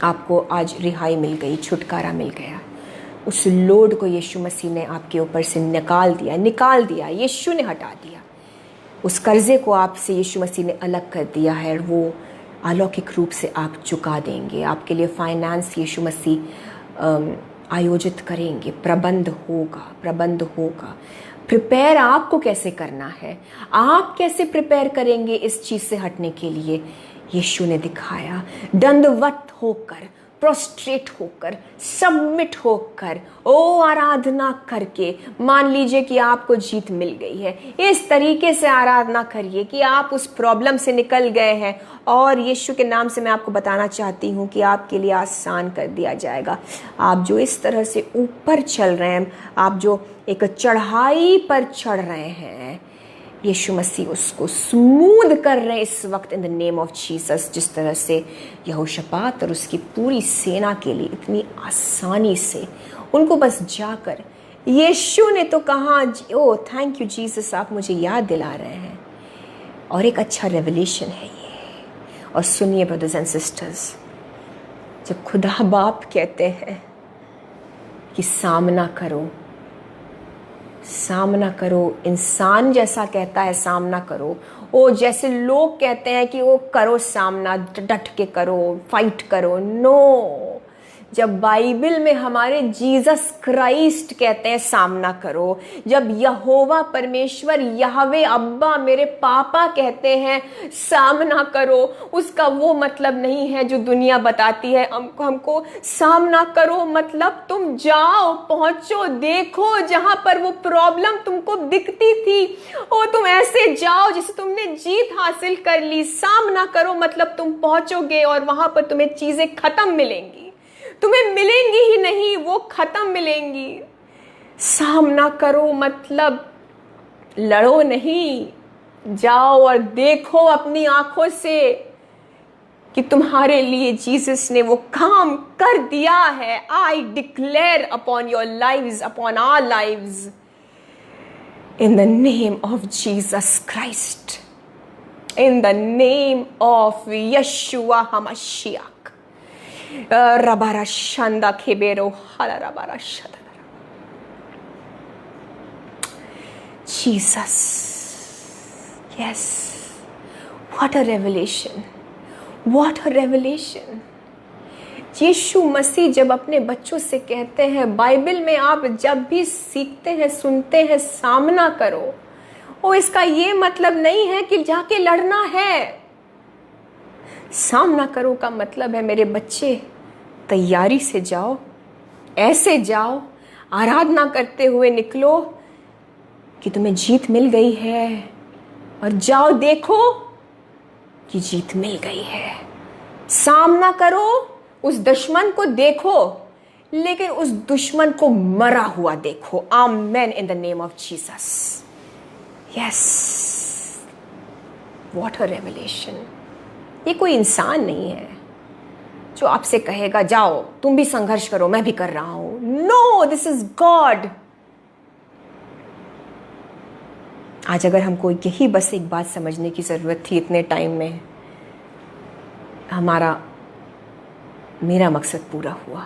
आपको आज रिहाई मिल गई, छुटकारा मिल गया। उस लोड को यीशु मसीह ने आपके ऊपर से निकाल दिया, यीशु ने हटा दिया। उस कर्जे को आपसे यीशु मसीह ने अलग कर दिया है, और वो अलौकिक रूप से आप चुका देंगे। आपके लिए फाइनेंस यीशु मसीह आयोजित करेंगे। प्रबंध होगा। प्रिपेयर आपको कैसे करना है, आप कैसे प्रिपेयर करेंगे इस चीज़ से हटने के लिए, यीशु ने दिखाया। दंडवत होकर, प्रोस्ट्रेट होकर, सबमिट होकर, आराधना करके मान लीजिए कि आपको जीत मिल गई है। इस तरीके से आराधना करिए कि आप उस प्रॉब्लम से निकल गए हैं, और यीशु के नाम से मैं आपको बताना चाहती हूँ कि आपके लिए आसान कर दिया जाएगा। आप जो इस तरह से ऊपर चल रहे हैं, आप जो एक चढ़ाई पर चढ़ रहे हैं, यीशु मसीह उसको स्मूथ कर रहे हैं इस वक्त इन द नेम ऑफ जीसस। जिस तरह से यहोशापात और उसकी पूरी सेना के लिए इतनी आसानी से उनको बस जाकर, यीशु ने तो कहा, ओ थैंक यू जीसस, आप मुझे याद दिला रहे हैं। और एक अच्छा रेवलेशन है ये। और सुनिए ब्रदर्स एंड सिस्टर्स, जब खुदा बाप कहते हैं कि सामना करो, इंसान जैसा कहता है सामना करो, ओ जैसे लोग कहते हैं कि वो करो सामना, डट के करो, फाइट करो, नो। जब बाइबल में हमारे जीसस क्राइस्ट कहते हैं सामना करो, जब यहोवा परमेश्वर यहवे अब्बा मेरे पापा कहते हैं सामना करो, उसका वो मतलब नहीं है जो दुनिया बताती है हमको। सामना करो मतलब तुम जाओ, पहुंचो, देखो जहां पर वो प्रॉब्लम तुमको दिखती थी, ओ तुम ऐसे जाओ जैसे तुमने जीत हासिल कर ली। सामना करो मतलब तुम पहुंचोगे और वहां पर तुम्हें चीजें खत्म मिलेंगी, तुम्हें मिलेंगी ही नहीं, वो खत्म मिलेंगी। सामना करो मतलब लड़ो नहीं, जाओ और देखो अपनी आंखों से कि तुम्हारे लिए जीसस ने वो काम कर दिया है। I declare upon your lives, upon our lives, in the name of Jesus Christ, in the name of Yeshua हमशियाह। रबारा शंदा खेबेरो हाला रबारा शदा। Jesus, yes, what a revelation, what a revelation। यीशु मसीह जब अपने बच्चों से कहते हैं, बाइबल में आप जब भी सीखते हैं, सुनते हैं सामना करो, और इसका ये मतलब नहीं है कि जाके लड़ना है। सामना करो का मतलब है मेरे बच्चे तैयारी से जाओ, ऐसे जाओ, आराधना करते हुए निकलो कि तुम्हें जीत मिल गई है, और जाओ देखो कि जीत मिल गई है। सामना करो, उस दुश्मन को देखो, लेकिन उस दुश्मन को मरा हुआ देखो। Amen, in the name of Jesus. Yes, what a revelation. ये कोई इंसान नहीं है जो आपसे कहेगा जाओ तुम भी संघर्ष करो, मैं भी कर रहा हूं। No, this is God. आज अगर हमको यही बस एक बात समझने की जरूरत थी इतने टाइम में, मेरा मकसद पूरा हुआ।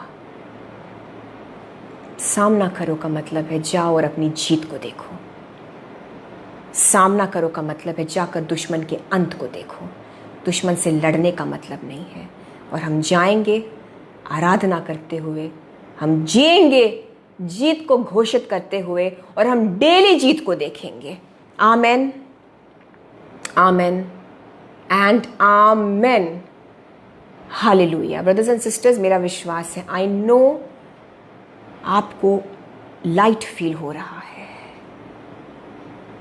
सामना करो का मतलब है जाओ और अपनी जीत को देखो। सामना करो का मतलब है जाकर दुश्मन के अंत को देखो। दुश्मन से लड़ने का मतलब नहीं है। और हम जाएंगे आराधना करते हुए, हम जिएंगे जीत को घोषित करते हुए, और हम डेली जीत को देखेंगे। Amen, amen and amen. Hallelujah. Brothers and sisters, मेरा विश्वास है, आई नो आपको लाइट फील हो रहा है,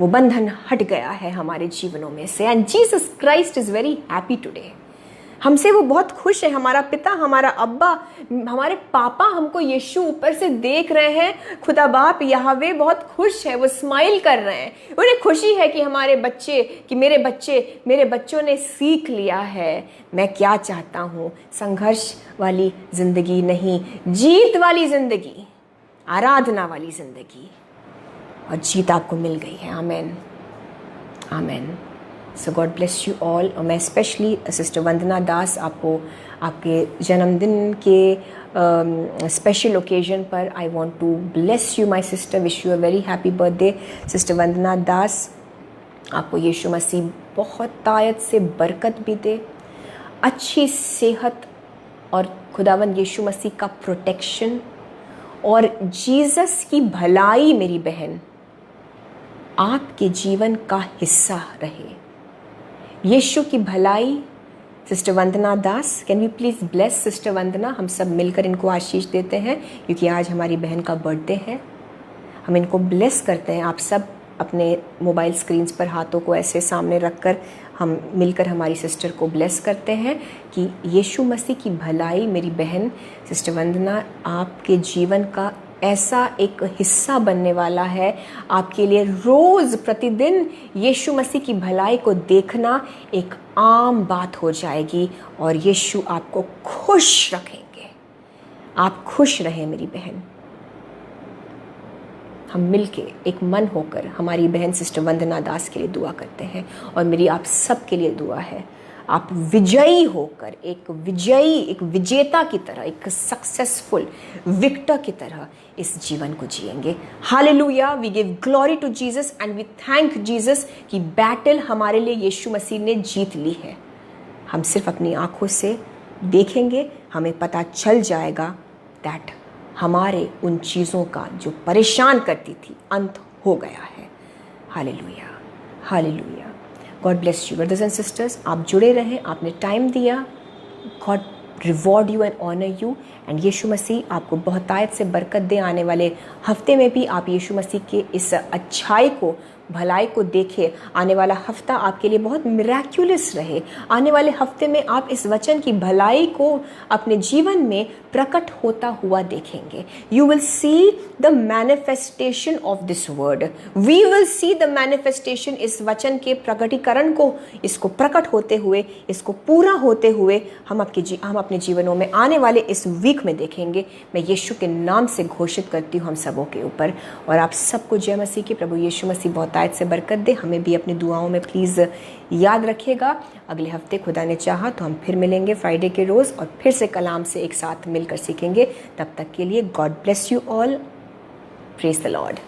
वो बंधन हट गया है हमारे जीवनों में से, and Jesus Christ is very happy today. हमसे वो बहुत खुश है। हमारा पिता, हमारा अब्बा, हमारे पापा हमको यीशु ऊपर से देख रहे हैं। खुदा बाप यहोवे बहुत खुश है, वो स्माइल कर रहे हैं। उन्हें खुशी है कि हमारे बच्चे, कि मेरे बच्चों ने सीख लिया है मैं क्या चाहता हूँ। संघर्ष वाली जिंदगी नहीं, जीत वाली जिंदगी, आराधना वाली जिंदगी, और जीत आपको मिल गई है। आमेन, आमेन। सो गॉड ब्लेस यू ऑल। और मैं स्पेशली सिस्टर वंदना दास, आपको आपके जन्मदिन के स्पेशल ओकेजन पर I want to bless you my sister, wish you a very happy birthday sister Vandana Das. आपको यीशु मसीह बहुत तायत से बरकत भी दे, अच्छी सेहत और खुदावंद यीशु मसीह का प्रोटेक्शन और जीसस की भलाई मेरी बहन आपके जीवन का हिस्सा रहे। यीशु की भलाई। Sister Vandana Das, can we please bless sister Vandana? हम सब मिलकर इनको आशीष देते हैं क्योंकि आज हमारी बहन का बर्थडे है। हम इनको ब्लेस करते हैं। आप सब अपने मोबाइल स्क्रीन्स पर हाथों को ऐसे सामने रखकर हम मिलकर हमारी सिस्टर को ब्लेस करते हैं कि यीशु मसीह की भलाई मेरी बहन सिस्टर वंदना आपके जीवन का ऐसा एक हिस्सा बनने वाला है। आपके लिए रोज़ प्रतिदिन यीशु मसीह की भलाई को देखना एक आम बात हो जाएगी और यीशु आपको खुश रखेंगे। आप खुश रहें मेरी बहन। हम मिलके एक मन होकर हमारी बहन सिस्टर वंदना दास के लिए दुआ करते हैं और मेरी आप सब के लिए दुआ है। आप विजयी होकर एक विजेता की तरह, एक सक्सेसफुल विक्टर की तरह इस जीवन को जिएंगे। Hallelujah. We give glory to Jesus and we thank Jesus कि बैटल हमारे लिए यीशु मसीह ने जीत ली है। हम सिर्फ अपनी आंखों से देखेंगे, हमें पता चल जाएगा दैट हमारे उन चीज़ों का जो परेशान करती थी अंत हो गया है। Hallelujah, hallelujah. God bless you brothers and sisters. आप जुड़े रहें, आपने टाइम दिया। God reward you and honour you and Yeshu मसीह आपको बहुतायत से बरकत दे। आने वाले हफ्ते में भी आप यीशु मसीह के इस अच्छाई को, भलाई को देखें। आने वाला हफ्ता आपके लिए बहुत मिराक्युलस रहे। आने वाले हफ्ते में आप इस वचन की भलाई को अपने जीवन में प्रकट होता हुआ देखेंगे। You will see the manifestation of this word. We will see the manifestation, इस वचन के प्रकटीकरण को, इसको प्रकट होते हुए, इसको पूरा होते हुए हम अपने जीवनों में आने वाले इस वीक में देखेंगे। मैं यीशु के नाम से घोषित करती हूँ हम सबों के ऊपर। और आप सबको जय मसीह की। प्रभु यीशु मसीह बहुत से बरकत दे। हमें भी अपनी दुआओं में प्लीज़ याद रखिएगा। अगले हफ्ते खुदा ने चाहा तो हम फिर मिलेंगे फ्राइडे के रोज़ और फिर से कलाम से एक साथ मिलकर सीखेंगे। तब तक के लिए God bless you all. Praise the Lord.